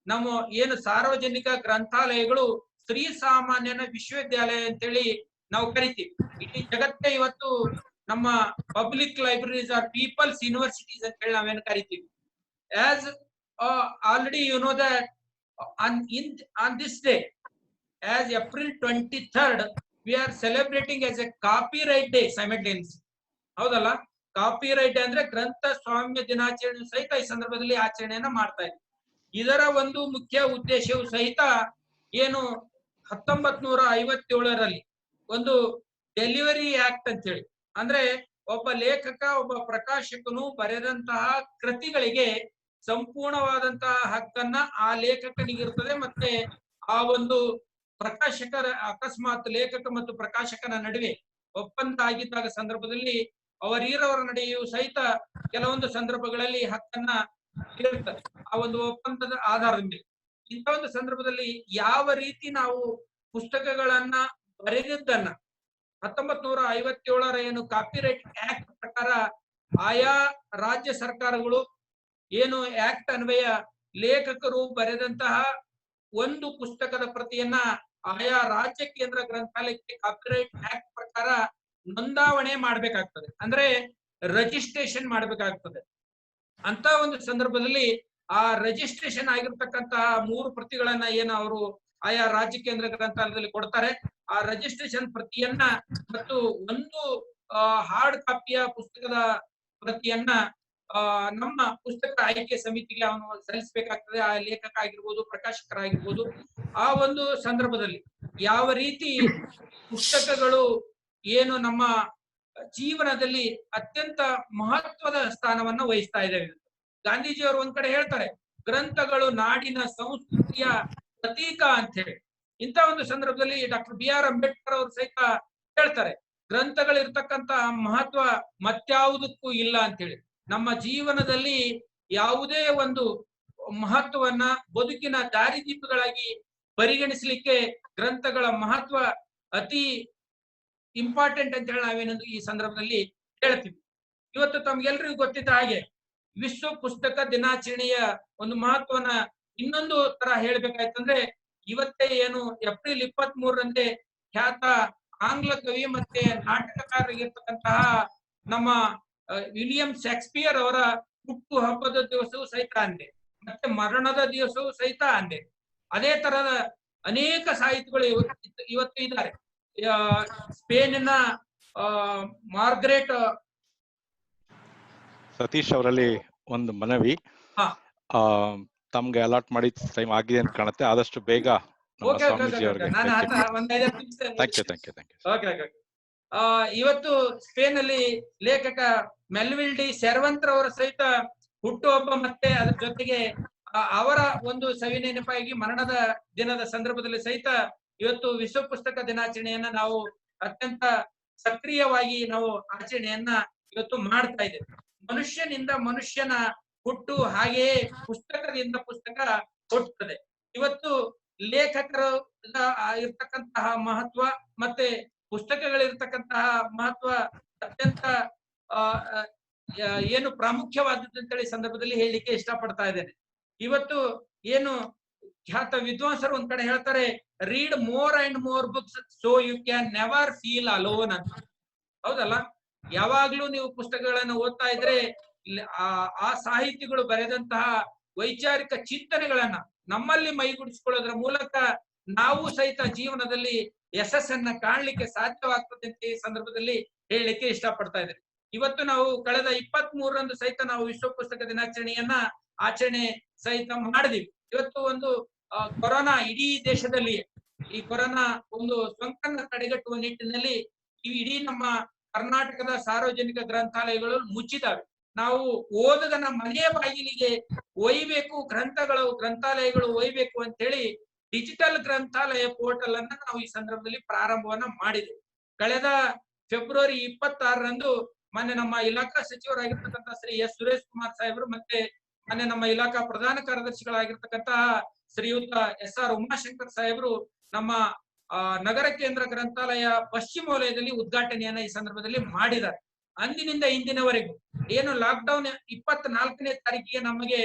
ನಮ್ಮ ಏನು ಸಾರ್ವಜನಿಕ ಗ್ರಂಥಾಲಯಗಳು ಶ್ರೀ ಸಾಮಾನ್ಯನ ವಿಶ್ವವಿದ್ಯಾಲಯ ಅಂತೇಳಿ ನಾವು ಕರಿತೀವಿ. ಇಡೀ ಜಗತ್ತೇ ಇವತ್ತು ನಮ್ಮ public libraries are peoples universities ಅಂತ ಹೇಳಿ ನಾವೇನು ಕರಿತೀವಿ. As already you know that on this day, as April 23rd, we are celebrating as a copyright day simultaneously. ಹೌದಲ್ಲ, ಕಾಪಿರೈಟ್ ಅಂದ್ರೆ ಗ್ರಂಥ ಸ್ವಾಮ್ಯ ದಿನಾಚರಣೆ ಸಹಿತ ಈ ಸಂದರ್ಭದಲ್ಲಿ ಆಚರಣೆಯನ್ನ ಮಾಡ್ತಾ ಇದ್ದೀವಿ. ಇದರ ಒಂದು ಮುಖ್ಯ ಉದ್ದೇಶವು ಸಹಿತ ಏನು 1957ರಲ್ಲಿ ಒಂದು ಡೆಲಿವರಿ ಆಕ್ಟ್ ಅಂತ ಹೇಳಿ, ಅಂದ್ರೆ ಒಬ್ಬ ಲೇಖಕ, ಒಬ್ಬ ಪ್ರಕಾಶಕನು ಬರೆದಂತಹ ಕೃತಿಗಳಿಗೆ ಸಂಪೂರ್ಣವಾದಂತಹ ಹಕ್ಕನ್ನ ಆ ಲೇಖಕನಿಗಿರ್ತದೆ. ಮತ್ತೆ ಆ ಒಂದು ಪ್ರಕಾಶಕರ ಅಕಸ್ಮಾತ್ ಲೇಖಕ ಮತ್ತು ಪ್ರಕಾಶಕನ ನಡುವೆ ಒಪ್ಪಂದ ಆಗಿದ್ದಾಗ ಸಂದರ್ಭದಲ್ಲಿ ಅವರೀರವರ ನಡೆಯೂ ಸಹಿತ ಕೆಲವೊಂದು ಸಂದರ್ಭಗಳಲ್ಲಿ ಹಕ್ಕನ್ನ ಇರುತ್ತದೆ ಆ ಒಂದು ಒಪ್ಪಂದದ ಆಧಾರದ ಮೇಲೆ. ಇಂಥ ಒಂದು ಸಂದರ್ಭದಲ್ಲಿ ಯಾವ ರೀತಿ ನಾವು ಪುಸ್ತಕಗಳನ್ನ ಬರೆದಿದ್ದನ್ನ 1957ರ ಏನು ಕಾಪಿರೈಟ್ ಆಕ್ಟ್ ಪ್ರಕಾರ ಆಯಾ ರಾಜ್ಯ ಸರ್ಕಾರಗಳು ಏನು ಆಕ್ಟ್ ಅನ್ವಯ ಲೇಖಕರು ಬರೆದಂತಹ ಒಂದು ಪುಸ್ತಕದ ಪ್ರತಿಯನ್ನ ಆಯಾ ರಾಜ್ಯ ಕೇಂದ್ರ ಗ್ರಂಥಾಲಯಕ್ಕೆ ಕಾಪಿರೈಟ್ ಆಕ್ಟ್ ಪ್ರಕಾರ ನೋಂದಾವಣೆ ಮಾಡ್ಬೇಕಾಗ್ತದೆ, ಅಂದ್ರೆ ರಿಜಿಸ್ಟ್ರೇಷನ್ ಮಾಡ್ಬೇಕಾಗ್ತದೆ. ಅಂತ ಒಂದು ಸಂದರ್ಭದಲ್ಲಿ ಆ ರಿಜಿಸ್ಟ್ರೇಷನ್ ಆಗಿರ್ತಕ್ಕಂತಹ 3 ಪ್ರತಿಗಳನ್ನ ಏನು ಅವರು ಆಯಾ ರಾಜ್ಯ ಕೇಂದ್ರ ಗ್ರಂಥಾಲಯದಲ್ಲಿ ಕೊಡ್ತಾರೆ, ಆ ರಿಜಿಸ್ಟ್ರೇಷನ್ ಪ್ರತಿಯನ್ನ ಮತ್ತು ಒಂದು ಹಾರ್ಡ್ ಕಾಪಿಯ ಪುಸ್ತಕದ ಪ್ರತಿಯನ್ನ ನಮ್ಮ ಪುಸ್ತಕ ಆಯ್ಕೆ ಸಮಿತಿಗೆ ಅವನು ಸಲ್ಲಿಸಬೇಕಾಗ್ತದೆ. ಆ ಲೇಖಕ ಆಗಿರ್ಬೋದು, ಪ್ರಕಾಶಕರಾಗಿರ್ಬೋದು. ಆ ಒಂದು ಸಂದರ್ಭದಲ್ಲಿ ಯಾವ ರೀತಿ ಪುಸ್ತಕಗಳು ಏನು ನಮ್ಮ ಜೀವನದಲ್ಲಿ ಅತ್ಯಂತ ಮಹತ್ವದ ಸ್ಥಾನವನ್ನ ವಹಿಸ್ತಾ ಇದ್ದೇವೆ. ಗಾಂಧೀಜಿಯವರು ಒಂದ್ ಕಡೆ ಹೇಳ್ತಾರೆ, ಗ್ರಂಥಗಳು ನಾಡಿನ ಸಂಸ್ಕೃತಿಯ ಪ್ರತೀಕ ಅಂತ ಹೇಳಿ. ಇಂಥ ಒಂದು ಸಂದರ್ಭದಲ್ಲಿ ಡಾಕ್ಟರ್ BR ಅಂಬೇಡ್ಕರ್ ಅವರು ಸಹಿತ ಹೇಳ್ತಾರೆ, ಗ್ರಂಥಗಳಿರ್ತಕ್ಕಂತಹ ಮಹತ್ವ ಮತ್ಯಾವುದಕ್ಕೂ ಇಲ್ಲ ಅಂತೇಳಿ. ನಮ್ಮ ಜೀವನದಲ್ಲಿ ಯಾವುದೇ ಒಂದು ಮಹತ್ವವನ್ನ ಬದುಕಿನ ದಾರಿದೀಪಗಳಾಗಿ ಪರಿಗಣಿಸಲಿಕ್ಕೆ ಗ್ರಂಥಗಳ ಮಹತ್ವ ಅತಿ ಇಂಪಾರ್ಟೆಂಟ್ ಅಂತ ಹೇಳಿ ನಾವೇನೊಂದು ಈ ಸಂದರ್ಭದಲ್ಲಿ ಹೇಳ್ತೀವಿ. ಇವತ್ತು ತಮ್ಗೆಲ್ರಿಗೂ ಗೊತ್ತಿದ್ದ ಹಾಗೆ ವಿಶ್ವ ಪುಸ್ತಕ ದಿನಾಚರಣೆಯ ಒಂದು ಮಹತ್ವನ ಇನ್ನೊಂದು ತರ ಹೇಳ್ಬೇಕಾಯ್ತಂದ್ರೆ, ಇವತ್ತೇ ಏನು ಏಪ್ರಿಲ್ 23ರಂದೇ ಖ್ಯಾತ ಆಂಗ್ಲ ಕವಿ ಮತ್ತೆ ನಾಟಕಕಾರರಾಗಿರ್ತಕ್ಕಂತಹ ನಮ್ಮ ವಿಲಿಯಂ ಶೇಕ್ಸ್ಪಿಯರ್ ಅವರ ಹುಟ್ಟು ಹಬ್ಬದ ದಿವಸವೂ ಸಹಿತ ಅಂದೆ, ಮತ್ತೆ ಮರಣದ ದಿವಸವೂ ಸಹಿತ ಅಂದೆ. ಅದೇ ತರದ ಅನೇಕ ಸಾಹಿತಿಗಳು ಇವತ್ತು ಇದ್ದಾರೆ. ಸ್ಪೇನಿನ ಮಾರ್ಗರೆಟ್ ಸತೀಶ್ ಅವರಲ್ಲಿ ಒಂದು ಮನವಿ, ತಮ್ಗೆ ಅಲಾಟ್ ಮಾಡಿ ಟೈಮ್ ಆಗಿದೆ ಅಂತ ಕಾಣುತ್ತೆ, ಆದಷ್ಟು ಬೇಗ ಸ್ವಾಮೀಜಿ ಅವರಿಗೆ. ಇವತ್ತು ಸ್ಪೇನ್ ಅಲ್ಲಿ ಲೇಖಕ ಮೆಲ್ವಿಲ್ ಡಿ ಸೆರ್ವಂತ್ ಅವರ ಸಹಿತ ಹುಟ್ಟುಹಬ್ಬ, ಮತ್ತೆ ಅದ್ರ ಜೊತೆಗೆ ಅವರ ಒಂದು ಸವಿನೆನಪಾಗಿ ಮರಣದ ದಿನದ ಸಂದರ್ಭದಲ್ಲಿ ಸಹಿತ ಇವತ್ತು ವಿಶ್ವ ಪುಸ್ತಕ ದಿನಾಚರಣೆಯನ್ನ ನಾವು ಅತ್ಯಂತ ಸಕ್ರಿಯವಾಗಿ ನಾವು ಆಚರಣೆಯನ್ನ ಇವತ್ತು ಮಾಡ್ತಾ ಇದ್ದೇವೆ. ಮನುಷ್ಯನಿಂದ ಮನುಷ್ಯನ ಹುಟ್ಟು, ಹಾಗೆಯೇ ಪುಸ್ತಕದಿಂದ ಪುಸ್ತಕ ಹುಟ್ಟುತ್ತದೆ. ಇವತ್ತು ಲೇಖಕರು ಇರ್ತಕ್ಕಂತಹ ಮಹತ್ವ ಮತ್ತೆ ಪುಸ್ತಕಗಳಿರ್ತಕ್ಕಂತಹ ಮಹತ್ವ ಅತ್ಯಂತ ಏನು ಪ್ರಾಮುಖ್ಯವಾದದ್ದು ಅಂತೇಳಿ ಸಂದರ್ಭದಲ್ಲಿ ಹೇಳಲಿಕ್ಕೆ ಇಷ್ಟಪಡ್ತಾ ಇದ್ದೇನೆ. ಇವತ್ತು ಏನು ಖ್ಯಾತ ವಿದ್ವಾಂಸರು ಒಂದ್ ಕಡೆ ಹೇಳ್ತಾರೆ, read more and more books so you can never feel alone ಅಂತ. ಹೌದಲ್ಲ? ಯಾವಾಗ್ಲೂ ನೀವು ಪುಸ್ತಕಗಳನ್ನು ಓದ್ತಾ ಇದ್ರೆ ಆ ಸಾಹಿತಿಗಳು ಬರೆದಂತಹ ವೈಚಾರಿಕ ಚಿಂತನೆಗಳನ್ನ ನಮ್ಮಲ್ಲಿ ಮೈಗೂಡಿಸಿಕೊಳ್ಳೋದ್ರ ಮೂಲಕ ನಾವು ಸಹಿತ ಜೀವನದಲ್ಲಿ ಯಶಸ್ಸನ್ನ ಕಾಣ್ಲಿಕ್ಕೆ ಸಾಧ್ಯವಾಗ್ತದೆ ಅಂತ ಈ ಸಂದರ್ಭದಲ್ಲಿ ಹೇಳಲಿಕ್ಕೆ ಇಷ್ಟಪಡ್ತಾ ಇದ್ದೇನೆ. ಇವತ್ತು ನಾವು ಕಳೆದ 23ರಂದು ಸಹಿತ ನಾವು ವಿಶ್ವ ಪುಸ್ತಕ ದಿನಾಚರಣೆಯನ್ನ ಆಚರಣೆ ಸಹಿತ ಮಾಡಿದೀವಿ. ಇವತ್ತು ಒಂದು ಕೊರೋನಾ ಇಡೀ ದೇಶದಲ್ಲಿ ಈ ಕೊರೋನಾ ಒಂದು ಸೋಂಕನ್ನ ತಡೆಗಟ್ಟುವ ನಿಟ್ಟಿನಲ್ಲಿ ಈ ಇಡೀ ನಮ್ಮ ಕರ್ನಾಟಕದ ಸಾರ್ವಜನಿಕ ಗ್ರಂಥಾಲಯಗಳು ಮುಚ್ಚಿದಾವೆ. ನಾವು ಓದದನ್ನ ಮನೆಯ ಬಾಗಿಲಿಗೆ ಒಯ್ಬೇಕು, ಗ್ರಂಥಾಲಯಗಳು ಒಯ್ಬೇಕು ಅಂತ ಹೇಳಿ ಡಿಜಿಟಲ್ ಗ್ರಂಥಾಲಯ ಪೋರ್ಟಲ್ ಅನ್ನ ನಾವು ಈ ಸಂದರ್ಭದಲ್ಲಿ ಪ್ರಾರಂಭವನ್ನ ಮಾಡಿದೆವು. ಕಳೆದ ಫೆಬ್ರವರಿ 26ರಂದು ಮೊನ್ನೆ ನಮ್ಮ ಇಲಾಖಾ ಸಚಿವರಾಗಿರ್ತಕ್ಕಂಥ ಶ್ರೀ ಎಸ್ ಸುರೇಶ್ ಕುಮಾರ್ ಸಾಹೇಬರು ಮತ್ತೆ ಮೊನ್ನೆ ನಮ್ಮ ಇಲಾಖಾ ಪ್ರಧಾನ ಕಾರ್ಯದರ್ಶಿಗಳಾಗಿರ್ತಕ್ಕಂತಹ ಶ್ರೀಯುತ SR ಉಮಾಶಂಕರ್ ಸಾಹೇಬರು ನಮ್ಮ ನಗರ ಕೇಂದ್ರ ಗ್ರಂಥಾಲಯ ಪಶ್ಚಿಮ ವಲಯದಲ್ಲಿ ಉದ್ಘಾಟನೆಯನ್ನ ಈ ಸಂದರ್ಭದಲ್ಲಿ ಮಾಡಿದ್ದಾರೆ. ಅಂದಿನಿಂದ ಇಂದಿನವರೆಗೂ ಏನು ಲಾಕ್ಡೌನ್ 24ನೇ ತಾರೀಕಿಗೆ ನಮಗೆ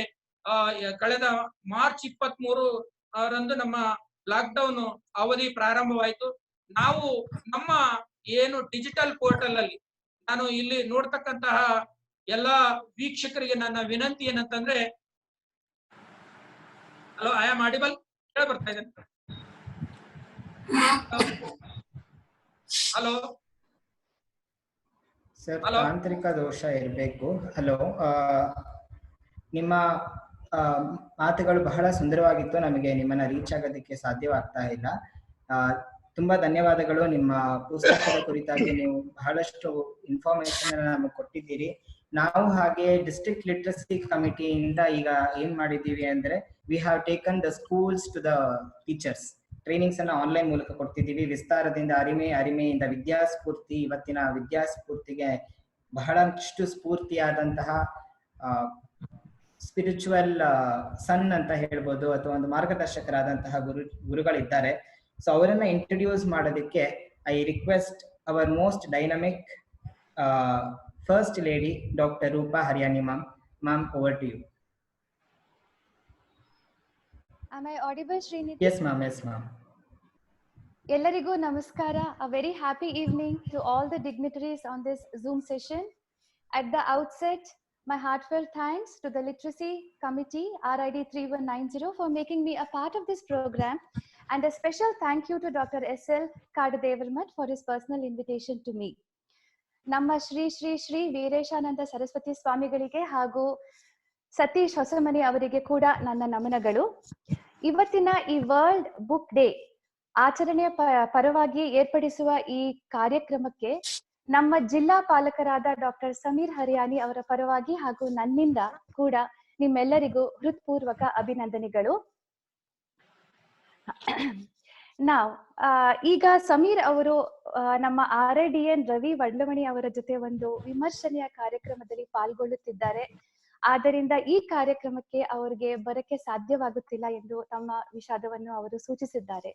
ಕಳೆದ ಮಾರ್ಚ್ 23ರಂದು ನಮ್ಮ ಲಾಕ್ಡೌನ್ ಅವಧಿ ಪ್ರಾರಂಭವಾಯಿತು. ನಾವು ನಮ್ಮ ಏನು ಡಿಜಿಟಲ್ ಪೋರ್ಟಲ್ ಅಲ್ಲಿ, ನಾನು ಇಲ್ಲಿ ನೋಡ್ತಕ್ಕಂತಹ ಎಲ್ಲಾ ವೀಕ್ಷಕರಿಗೆ ನನ್ನ ವಿನಂತಿ ಏನಂತಂದ್ರೆ, ಹಲೋ, ಐ ಆಮ್ ಆಡಿಬಲ್? ಕೇಳ ಬರ್ತಾ ಇದೆ? ಹಲೋ ಸರ್, ತಾಂತ್ರಿಕ ದೋಷ ಇರಬೇಕು. ಹಲೋ, ನಿಮ್ಮ ಮಾತುಗಳು ಬಹಳ ಸುಂದರವಾಗಿತ್ತು. ನಮಗೆ ನಿಮ್ಮನ್ನ ರೀಚ್ ಆಗೋದಕ್ಕೆ ಸಾಧ್ಯವಾಗ್ತಾ ಇಲ್ಲ. ತುಂಬಾ ಧನ್ಯವಾದಗಳು. ನಿಮ್ಮ ಪುಸ್ತಕದ ಕುರಿತಾಗಿ ನೀವು ಬಹಳಷ್ಟು ಇನ್ಫಾರ್ಮೇಶನ್ ನಮಗೆ ಕೊಟ್ಟಿದ್ದೀರಿ. ನಾವು ಹಾಗೆ ಡಿಸ್ಟ್ರಿಕ್ಟ್ ಲಿಟ್ರಸಿ ಕಮಿಟಿಯಿಂದ ಈಗ ಏನ್ ಮಾಡಿದ್ದೀವಿ ಅಂದ್ರೆ, we have taken the schools to the teachers. Trainings ಅನ್ನ ಆನ್ಲೈನ್ ಮೂಲಕ ಕೊಡ್ತಿದ್ದೀವಿ. ವಿಸ್ತಾರದಿಂದ ಅರಿಮೆಯಿಂದ ವಿದ್ಯಾಸ್ಫೂರ್ತಿ, ಇವತ್ತಿನ ವಿದ್ಯಾಸ್ಫೂರ್ತಿಗೆ ಬಹಳಷ್ಟು ಸ್ಫೂರ್ತಿಯಾದಂತಹ ಸ್ಪಿರಿಚುವಲ್ ಸನ್ ಅಂತ ಹೇಳ್ಬೋದು, ಅಥವಾ ಒಂದು ಮಾರ್ಗದರ್ಶಕರಾದಂತಹ ಗುರುಗಳಿದ್ದಾರೆ. ಸೊ ಅವರನ್ನ ಇಂಟ್ರೊಡ್ಯೂಸ್ ಮಾಡೋದಕ್ಕೆ I request our most dynamic first lady doctor Roopa Hariyani ma'am. Ma'am, over to you. Am I audible, Srinidhi? Yes, ma'am. Yes, ma'am. Ellarigu namaskara. A very happy evening to all the dignitaries on this Zoom session. At the outset, my heartfelt thanks to the Literacy Committee, RID 3190, for making me a part of this program, and a special thank you to Dr. S.L. Kadadevarmat for his personal invitation to me. Namma Shri Shri Shri Veereshananda Saraswati Swamigalige ಹಾಗೂ ಸತೀಶ್ ಹೊಸಮನಿ ಅವರಿಗೆ ಕೂಡ ನನ್ನ ನಮನಗಳು. ಇವತ್ತಿನ ಈ world book day ಆಚರಣೆಯ ಪರವಾಗಿ ಏರ್ಪಡಿಸುವ ಈ ಕಾರ್ಯಕ್ರಮಕ್ಕೆ ನಮ್ಮ ಜಿಲ್ಲಾ ಪಾಲಕರಾದ ಡಾಕ್ಟರ್ ಸಮೀರ್ ಹರಿಯಾನಿ ಅವರ ಪರವಾಗಿ ಹಾಗೂ ನನ್ನಿಂದ ಕೂಡ ನಿಮ್ಮೆಲ್ಲರಿಗೂ ಹೃತ್ಪೂರ್ವಕ ಅಭಿನಂದನೆಗಳು. ನಾವು ಈಗ ಸಮೀರ್ ಅವರು ನಮ್ಮ RIDN ರವಿ ವಡ್ಲಮಣಿ ಅವರ ಜೊತೆ ಒಂದು ವಿಮರ್ಶನೆಯ ಕಾರ್ಯಕ್ರಮದಲ್ಲಿ ಪಾಲ್ಗೊಳ್ಳುತ್ತಿದ್ದಾರೆ. ಆದ್ದರಿಂದ ಈ ಕಾರ್ಯಕ್ರಮಕ್ಕೆ ಅವರಿಗೆ ಬರಕ್ಕೆ ಸಾಧ್ಯವಾಗುತ್ತಿಲ್ಲ ಎಂದು ತಮ್ಮ ವಿಷಾದವನ್ನು ಅವರು ಸೂಚಿಸಿದ್ದಾರೆ.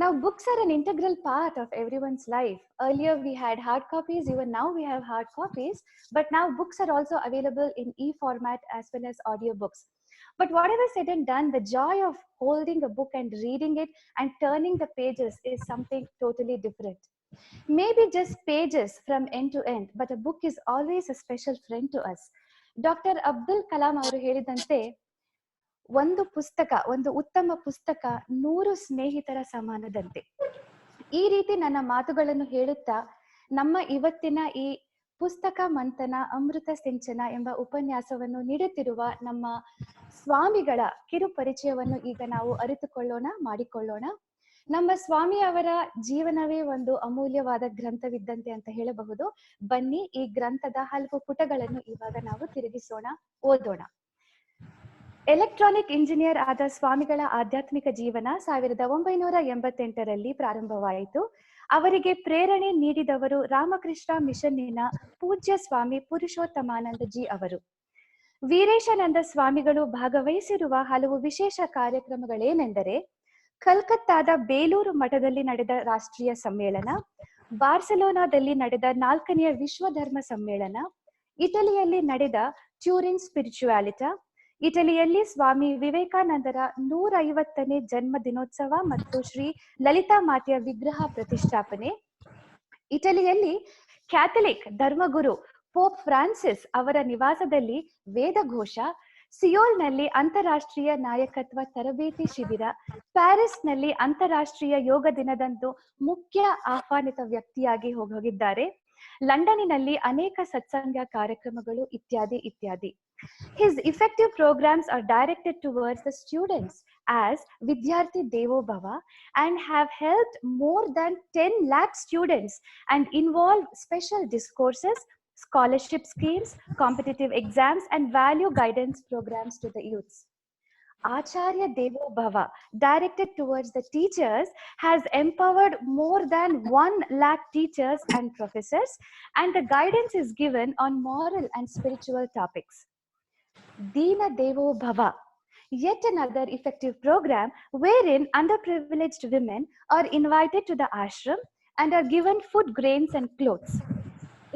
Now books are an integral part of everyone's life. Earlier we had hard copies, even now we have hard copies, but now books are also available in e-format as well as audiobooks. But whatever said and done, the joy of holding a book and reading it and turning the pages is something totally different. Maybe just pages from end to end, but a book is always a special friend to us. Dr. Abdul Kalam ಅವರು ಹೇಳಿದಂತೆ ಒಂದು ಪುಸ್ತಕ, ಒಂದು ಉತ್ತಮ ಪುಸ್ತಕ 100 ಸ್ನೇಹಿತರ ಸಮಾನದಂತೆ. ಈ ರೀತಿ ನನ್ನ ಮಾತುಗಳನ್ನು ಹೇಳುತ್ತಾ ನಮ್ಮ ಇವತ್ತಿನ ಈ ಪುಸ್ತಕ ಮಂಥನ ಅಮೃತ ಸಿಂಚನ ಎಂಬ ಉಪನ್ಯಾಸವನ್ನು ನೀಡುತ್ತಿರುವ ನಮ್ಮ ಸ್ವಾಮಿಗಳ ಕಿರು ಪರಿಚಯವನ್ನು ಈಗ ನಾವು ಅರಿತುಕೊಳ್ಳೋಣ, ಮಾಡಿಕೊಳ್ಳೋಣ. ನಮ್ಮ ಸ್ವಾಮಿಯವರ ಜೀವನವೇ ಒಂದು ಅಮೂಲ್ಯವಾದ ಗ್ರಂಥವಿದ್ದಂತೆ ಅಂತ ಹೇಳಬಹುದು. ಬನ್ನಿ ಈ ಗ್ರಂಥದ ಹಲವು ಪುಟಗಳನ್ನು ಇವಾಗ ನಾವು ತಿರುಗಿಸೋಣ, ಓದೋಣ. ಎಲೆಕ್ಟ್ರಾನಿಕ್ ಇಂಜಿನಿಯರ್ ಆದ ಸ್ವಾಮಿಗಳ ಆಧ್ಯಾತ್ಮಿಕ ಜೀವನ 1988ರಲ್ಲಿ ಪ್ರಾರಂಭವಾಯಿತು. ಅವರಿಗೆ ಪ್ರೇರಣೆ ನೀಡಿದವರು ರಾಮಕೃಷ್ಣ ಮಿಷನ್ನಿನ ಪೂಜ್ಯ ಸ್ವಾಮಿ ಪುರುಷೋತ್ತಮಾನಂದ ಜಿ ಅವರು. ವೀರೇಶಾನಂದ ಸ್ವಾಮಿಗಳು ಭಾಗವಹಿಸಿರುವ ಹಲವು ವಿಶೇಷ ಕಾರ್ಯಕ್ರಮಗಳೇನೆಂದರೆ ಕಲ್ಕತ್ತಾದ ಬೇಲೂರು ಮಠದಲ್ಲಿ ನಡೆದ ರಾಷ್ಟ್ರೀಯ ಸಮ್ಮೇಳನ, ಬಾರ್ಸೆಲೋನಾದಲ್ಲಿ ನಡೆದ 4ನೇ ವಿಶ್ವ ಧರ್ಮ ಸಮ್ಮೇಳನ, ಇಟಲಿಯಲ್ಲಿ ನಡೆದ ಟ್ಯೂರಿನ್ ಸ್ಪಿರಿಚುಯಾಲಿಟಾ, ಇಟಲಿಯಲ್ಲಿ ಸ್ವಾಮಿ ವಿವೇಕಾನಂದರ 150ನೇ ಜನ್ಮ ದಿನೋತ್ಸವ ಮತ್ತು ಶ್ರೀ ಲಲಿತಾ ಮಾತೆಯ ವಿಗ್ರಹ ಪ್ರತಿಷ್ಠಾಪನೆ, ಇಟಲಿಯಲ್ಲಿ ಕ್ಯಾಥಲಿಕ್ ಧರ್ಮಗುರು ಪೋಪ್ ಫ್ರಾನ್ಸಿಸ್ ಅವರ ನಿವಾಸದಲ್ಲಿ ವೇದಘೋಷ, ಸಿಯೋಲ್ನಲ್ಲಿ ಅಂತಾರಾಷ್ಟ್ರೀಯ ನಾಯಕತ್ವ ತರಬೇತಿ ಶಿಬಿರ, ಪ್ಯಾರಿಸ್ನಲ್ಲಿ ಅಂತಾರಾಷ್ಟ್ರೀಯ ಯೋಗ ದಿನದಂದು ಮುಖ್ಯ ಆಹ್ವಾನಿತ ವ್ಯಕ್ತಿಯಾಗಿ ಹೋಗಿದ್ದಾರೆ, ಲಂಡನ್ನಿನಲ್ಲಿ ಅನೇಕ ಸತ್ಸಂಗ ಕಾರ್ಯಕ್ರಮಗಳು ಇತ್ಯಾದಿ ಇತ್ಯಾದಿ. His effective programs are directed towards the students as Vidyarthi Devo Bhava and have helped more than 10 lakh students and involve special discourses, scholarship schemes, competitive exams and value guidance programs to the youths. Acharya Devo Bhava, directed towards the teachers, has empowered more than 1 lakh teachers and professors, and the guidance is given on moral and spiritual topics. Deena Devo Bhava, yet another effective program wherein underprivileged women are invited to the ashram and are given food, grains and clothes.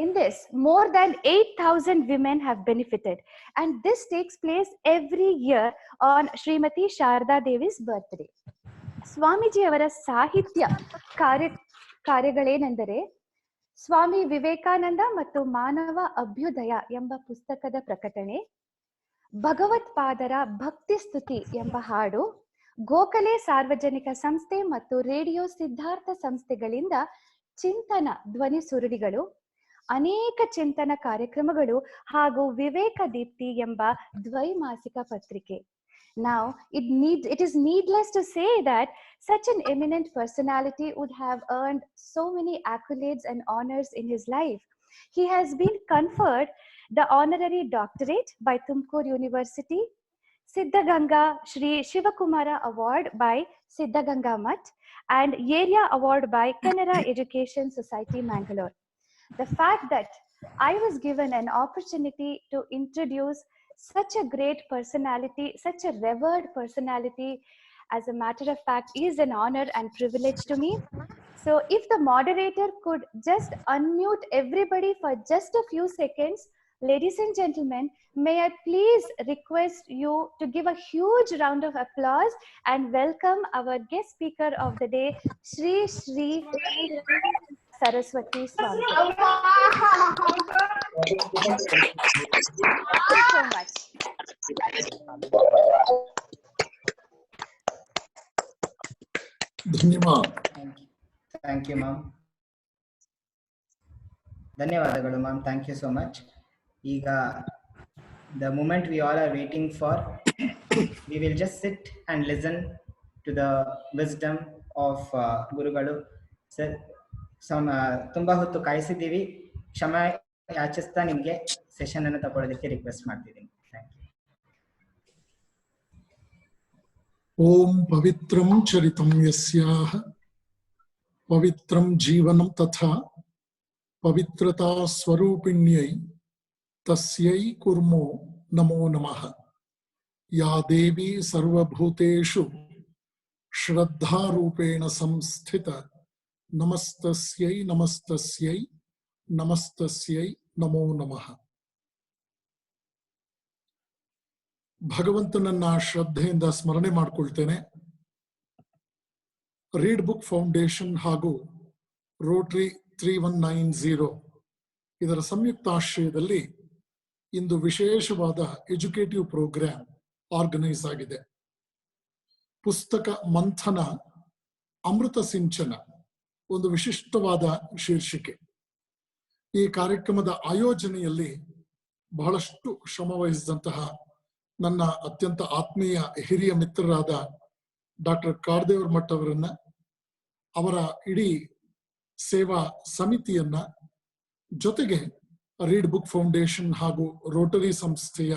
In this, more than 8,000 women have benefited, and this takes place every year on Srimati Sharda Devi's birthday. Swamiji avara sahitya ಕಾರ್ಯಗಳೇನೆಂದರೆ Swami Vivekananda ಮತ್ತು ಮಾನವ ಅಭ್ಯುದಯ ಎಂಬ ಪುಸ್ತಕದ ಪ್ರಕಟಣೆ, ಭಗವತ್ಪಾದರ ಭಕ್ತಿ ಸ್ತುತಿ ಎಂಬ ಹಾಡು, ಗೋಖಲೆ ಸಾರ್ವಜನಿಕ ಸಂಸ್ಥೆ ಮತ್ತು ರೇಡಿಯೋ ಸಿದ್ಧಾರ್ಥ ಸಂಸ್ಥೆಗಳಿಂದ ಚಿಂತನ ಧ್ವನಿ ಸುರುಳಿಗಳು, ಅನೇಕ ಚಿಂತನ ಕಾರ್ಯಕ್ರಮಗಳು ಹಾಗೂ ವಿವೇಕ ದೀಪ್ತಿ ಎಂಬ ದ್ವೈಮಾಸಿಕ ಪತ್ರಿಕೆ. Now, it is needless to say that such an eminent personality would have earned so many accolades and honors in his life. He has been conferred the honorary doctorate by Tumkur University, Siddhaganga Shri Shivakumara Award by Siddhaganga Mutt, and Area Award by Kannada Education Society, Mangalore. The fact that I was given an opportunity to introduce such a great personality, such a revered personality, as a matter of fact, is an honor and privilege to me. So if the moderator could just unmute everybody for just a few seconds, ladies and gentlemen, may I please request you to give a huge round of applause and welcome our guest speaker of the day, Shri Saraswati Swami. Thank you so much. Thank you, ma'am. ಧನ್ಯವಾದಗಳು ma'am, thank you so much. ಈಗ the moment we all are waiting for, we will just sit and listen to the wisdom of ಗುರುಗಳು. Sir, ತುಂಬಾ ಹೊತ್ತು ಕಾಯಿಸಿದ್ದೀವಿ, ಕ್ಷಮ ಯಾಚಿಸ್ತಾ ನಿಮ್ಗೆ session ಅನ್ನು ತಗೊಳ್ಳೋದಕ್ಕೆ request ಮಾಡ್ತಿದ್ದೀನಿ. Thank you. ओम पवित्रं चरितं यस्याः पवित्रं जीवनं तथा पवित्रता स्वरूपिण्यै तस्यै कुर्मो नमो नमः। या देवी सर्वभूतेषु श्रद्धारूपेण संस्थित नमस्तस्यै नमस्तस्यै नमस्तस्यै नमो नमः। ಭಗವಂತನನ್ನ ಶ್ರದ್ಧೆಯಿಂದ ಸ್ಮರಣೆ ಮಾಡಿಕೊಳ್ತೇನೆ. ರೀಡ್ ಬುಕ್ ಫೌಂಡೇಶನ್ ಹಾಗೂ ರೋಟರಿ 3190 ಇದರ ಸಂಯುಕ್ತಾಶ್ರಯದಲ್ಲಿ ಇಂದು ವಿಶೇಷವಾದ ಎಜುಕೇಟಿವ್ ಪ್ರೋಗ್ರಾಂ ಆರ್ಗನೈಸ್ ಆಗಿದೆ. ಪುಸ್ತಕ ಮಂಥನ ಅಮೃತ ಸಿಂಚನ ಒಂದು ವಿಶಿಷ್ಟವಾದ ಶೀರ್ಷಿಕೆ. ಈ ಕಾರ್ಯಕ್ರಮದ ಆಯೋಜನೆಯಲ್ಲಿ ಬಹಳಷ್ಟು ಶ್ರಮ ವಹಿಸಿದಂತಹ ನನ್ನ ಅತ್ಯಂತ ಆತ್ಮೀಯ ಹಿರಿಯ ಮಿತ್ರರಾದ ಡಾಕ್ಟರ್ ಕಾಡದೇವರ ಮಠ್ ಅವರನ್ನ, ಅವರ ಇಡೀ ಸೇವಾ ಸಮಿತಿಯನ್ನ, ಜೊತೆಗೆ ರೀಡ್ ಬುಕ್ ಫೌಂಡೇಶನ್ ಹಾಗೂ ರೋಟರಿ ಸಂಸ್ಥೆಯ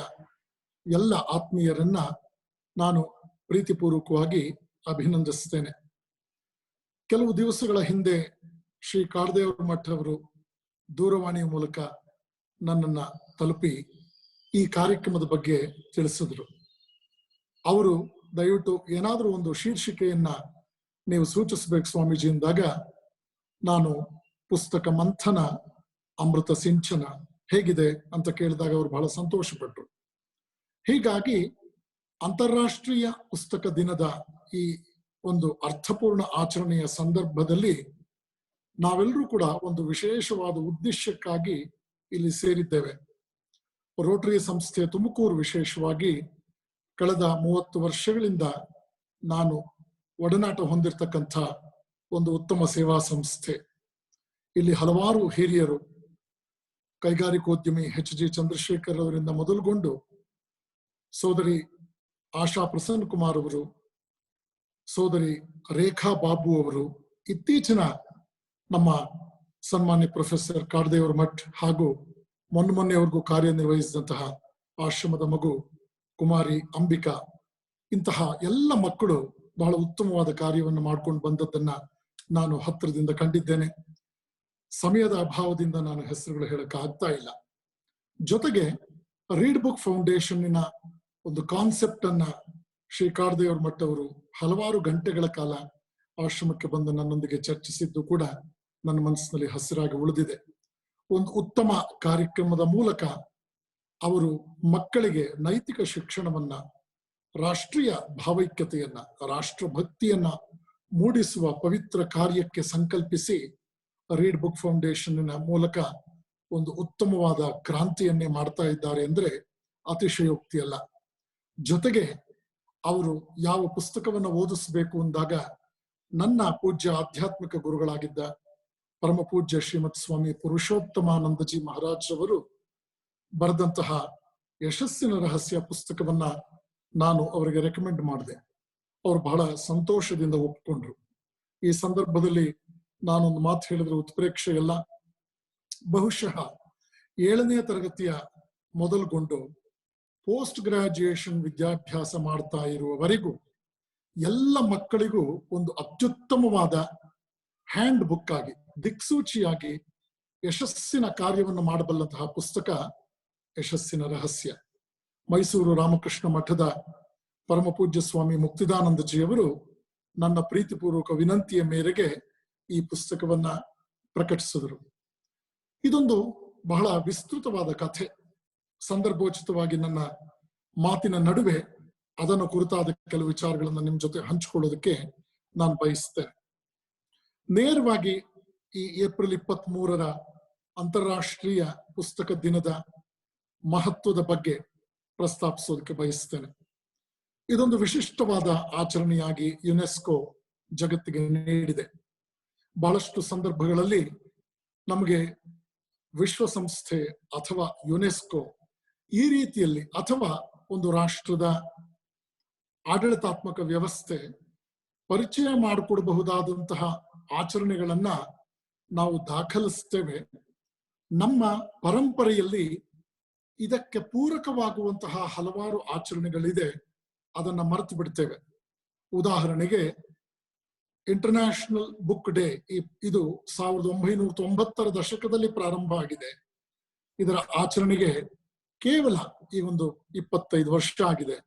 ಎಲ್ಲ ಆತ್ಮೀಯರನ್ನ ನಾನು ಪ್ರೀತಿಪೂರ್ವಕವಾಗಿ ಅಭಿನಂದಿಸ್ತೇನೆ. ಕೆಲವು ದಿವಸಗಳ ಹಿಂದೆ ಶ್ರೀ ಕಾಡದೇವರ ಮಠ್ ಅವರು ದೂರವಾಣಿಯ ಮೂಲಕ ನನ್ನನ್ನ ತಲುಪಿ ಈ ಕಾರ್ಯಕ್ರಮದ ಬಗ್ಗೆ ತಿಳಿಸಿದ್ರು. ಅವರು ದಯವಿಟ್ಟು ಏನಾದರೂ ಒಂದು ಶೀರ್ಷಿಕೆಯನ್ನ ನೀವು ಸೂಚಿಸಬೇಕು ಸ್ವಾಮೀಜಿ ಎಂದಾಗ ನಾನು ಪುಸ್ತಕ ಮಂಥನ ಅಮೃತ ಸಿಂಚನ ಹೇಗಿದೆ ಅಂತ ಕೇಳಿದಾಗ ಅವರು ಬಹಳ ಸಂತೋಷಪಟ್ಟರು. ಹೀಗಾಗಿ ಅಂತಾರಾಷ್ಟ್ರೀಯ ಪುಸ್ತಕ ದಿನದ ಈ ಒಂದು ಅರ್ಥಪೂರ್ಣ ಆಚರಣೆಯ ಸಂದರ್ಭದಲ್ಲಿ ನಾವೆಲ್ಲರೂ ಕೂಡ ಒಂದು ವಿಶೇಷವಾದ ಉದ್ದೇಶಕ್ಕಾಗಿ ಇಲ್ಲಿ ಸೇರಿದ್ದೇವೆ. ರೋಟರಿ ಸಂಸ್ಥೆ ತುಮಕೂರು ವಿಶೇಷವಾಗಿ ಕಳೆದ 30 ವರ್ಷಗಳಿಂದ ನಾನು ಒಡನಾಟ ಹೊಂದಿರತಕ್ಕಂಥ ಒಂದು ಉತ್ತಮ ಸೇವಾ ಸಂಸ್ಥೆ. ಇಲ್ಲಿ ಹಲವಾರು ಹಿರಿಯರು, ಕೈಗಾರಿಕೋದ್ಯಮಿ HG ಚಂದ್ರಶೇಖರ್ ಅವರಿಂದ ಮೊದಲುಗೊಂಡು ಸೋದರಿ ಆಶಾ ಪ್ರಸನ್ನ ಕುಮಾರ್ ಅವರು, ಸೋದರಿ ರೇಖಾ ಬಾಬು ಅವರು, ಇತ್ತೀಚಿನ ನಮ್ಮ ಸನ್ಮಾನ್ಯ ಪ್ರೊಫೆಸರ್ ಕಾಡದೇವರ ಮಠ್ ಹಾಗೂ ಮೊನ್ನೆವರೆಗೂ ಕಾರ್ಯನಿರ್ವಹಿಸಿದಂತಹ ಆಶ್ರಮದ ಮಗು ಕುಮಾರಿ ಅಂಬಿಕಾ, ಇಂತಹ ಎಲ್ಲ ಮಕ್ಕಳು ಬಹಳ ಉತ್ತಮವಾದ ಕಾರ್ಯವನ್ನು ಮಾಡ್ಕೊಂಡು ಬಂದದ್ದನ್ನ ನಾನು ಹತ್ತಿರದಿಂದ ಕಂಡಿದ್ದೇನೆ. ಸಮಯದ ಅಭಾವದಿಂದ ನಾನು ಹೆಸರುಗಳು ಹೇಳಕ್ ಆಗ್ತಾ ಇಲ್ಲ. ಜೊತೆಗೆ ರೀಡ್ ಬುಕ್ ಫೌಂಡೇಶನ್ನಿನ ಒಂದು ಕಾನ್ಸೆಪ್ಟ್ ಅನ್ನ ಶ್ರೀ ಕಾಡದೇವರ ಮಠ್ ಅವರು ಹಲವಾರು ಗಂಟೆಗಳ ಕಾಲ ಆಶ್ರಮಕ್ಕೆ ಬಂದು ನನ್ನೊಂದಿಗೆ ಚರ್ಚಿಸಿದ್ದು ಕೂಡ ನನ್ನ ಮನಸ್ಸಿನಲ್ಲಿ ಹಸಿರಾಗಿ ಉಳಿದಿದೆ. ಒಂದು ಉತ್ತಮ ಕಾರ್ಯಕ್ರಮದ ಮೂಲಕ ಅವರು ಮಕ್ಕಳಿಗೆ ನೈತಿಕ ಶಿಕ್ಷಣವನ್ನ, ರಾಷ್ಟ್ರೀಯ ಭಾವೈಕ್ಯತೆಯನ್ನ, ರಾಷ್ಟ್ರಭಕ್ತಿಯನ್ನ ಮೂಡಿಸುವ ಪವಿತ್ರ ಕಾರ್ಯಕ್ಕೆ ಸಂಕಲ್ಪಿಸಿ ರೀಡ್ ಬುಕ್ ಫೌಂಡೇಶನ್ನ ಮೂಲಕ ಒಂದು ಉತ್ತಮವಾದ ಕ್ರಾಂತಿಯನ್ನೇ ಮಾಡ್ತಾ ಇದ್ದಾರೆ ಅಂದ್ರೆ ಅತಿಶಯೋಕ್ತಿ ಅಲ್ಲ. ಜೊತೆಗೆ ಅವರು ಯಾವ ಪುಸ್ತಕವನ್ನು ಓದಿಸ್ಬೇಕು ಅಂದಾಗ ನನ್ನ ಪೂಜ್ಯ ಆಧ್ಯಾತ್ಮಿಕ ಗುರುಗಳಾಗಿದ್ದ ಪರಮ ಪೂಜ್ಯ ಶ್ರೀಮತ್ ಸ್ವಾಮಿ ಪುರುಷೋತ್ತಮಾನಂದಜಿ ಮಹಾರಾಜ್ ಅವರು ಬರೆದಂತಹ ಯಶಸ್ಸಿನ ರಹಸ್ಯ ಪುಸ್ತಕವನ್ನ ನಾನು ಅವರಿಗೆ ರೆಕಮೆಂಡ್ ಮಾಡಿದೆ. ಅವರು ಬಹಳ ಸಂತೋಷದಿಂದ ಒಪ್ಕೊಂಡ್ರು. ಈ ಸಂದರ್ಭದಲ್ಲಿ ನಾನೊಂದು ಮಾತು ಹೇಳಿದ್ರೆ ಉತ್ಪ್ರೇಕ್ಷೆ ಇಲ್ಲ. ಬಹುಶಃ 7ನೇ ತರಗತಿಯ ಮೊದಲುಗೊಂಡು ಪೋಸ್ಟ್ ಗ್ರಾಜ್ಯುಯೇಷನ್ ವಿದ್ಯಾಭ್ಯಾಸ ಮಾಡ್ತಾ ಇರುವವರೆಗೂ ಎಲ್ಲ ಮಕ್ಕಳಿಗೂ ಒಂದು ಅತ್ಯುತ್ತಮವಾದ ಹ್ಯಾಂಡ್ ಬುಕ್ ಆಗಿ, ದಿಕ್ಸೂಚಿಯಾಗಿ ಯಶಸ್ಸಿನ ಕಾರ್ಯವನ್ನು ಮಾಡಬಲ್ಲಂತಹ ಪುಸ್ತಕ ಯಶಸ್ಸಿನ ರಹಸ್ಯ. ಮೈಸೂರು ರಾಮಕೃಷ್ಣ ಮಠದ ಪರಮ ಪೂಜ್ಯ ಸ್ವಾಮಿ ಮುಕ್ತಿದಾನಂದಜಿಯವರು ನನ್ನ ಪ್ರೀತಿಪೂರ್ವಕ ವಿನಂತಿಯ ಮೇರೆಗೆ ಈ ಪುಸ್ತಕವನ್ನ ಪ್ರಕಟಿಸಿದರು. ಇದೊಂದು ಬಹಳ ವಿಸ್ತೃತವಾದ ಕಥೆ. ಸಂದರ್ಭೋಚಿತವಾಗಿ ನನ್ನ ಮಾತಿನ ನಡುವೆ ಅದನ್ನು ಕುರಿತಾದ ಕೆಲವು ವಿಚಾರಗಳನ್ನು ನಿಮ್ ಜೊತೆ ಹಂಚಿಕೊಳ್ಳೋದಕ್ಕೆ ನಾನು ಬಯಸ್ತೇನೆ. ನೇರವಾಗಿ ಈ ಏಪ್ರಿಲ್ 23ರ ಅಂತಾರಾಷ್ಟ್ರೀಯ ಪುಸ್ತಕ ದಿನದ ಮಹತ್ವದ ಬಗ್ಗೆ ಪ್ರಸ್ತಾಪಿಸೋದಕ್ಕೆ ಬಯಸ್ತೇನೆ. ಇದೊಂದು ವಿಶಿಷ್ಟವಾದ ಆಚರಣೆಯಾಗಿ ಯುನೆಸ್ಕೋ ಜಗತ್ತಿಗೆ ನೀಡಿದೆ. ಬಹಳಷ್ಟು ಸಂದರ್ಭಗಳಲ್ಲಿ ನಮಗೆ ವಿಶ್ವಸಂಸ್ಥೆ ಅಥವಾ ಯುನೆಸ್ಕೋ ಈ ರೀತಿಯಲ್ಲಿ ಅಥವಾ ಒಂದು ರಾಷ್ಟ್ರದ ಆಡಳಿತಾತ್ಮಕ ವ್ಯವಸ್ಥೆ ಪರಿಚಯ ಮಾಡಿಕೊಡಬಹುದಾದಂತಹ ಆಚರಣೆಗಳನ್ನ ನಾವು ದಾಖಲಿಸ್ತೇವೆ. ನಮ್ಮ ಪರಂಪರೆಯಲ್ಲಿ ಇದಕ್ಕೆ ಪೂರಕವಾಗುವಂತಹ ಹಲವಾರು ಆಚರಣೆಗಳಿದೆ, ಅದನ್ನ ಮರೆತು ಬಿಡ್ತೇವೆ. ಉದಾಹರಣೆಗೆ ಇಂಟರ್ನ್ಯಾಷನಲ್ ಬುಕ್ ಡೇ ಇದು 1990ರ ದಶಕದಲ್ಲಿ ಪ್ರಾರಂಭ ಆಗಿದೆ. ಇದರ ಆಚರಣೆಗೆ ಕೇವಲ ಈ ಒಂದು 25 ವರ್ಷ ಆಗಿದೆ.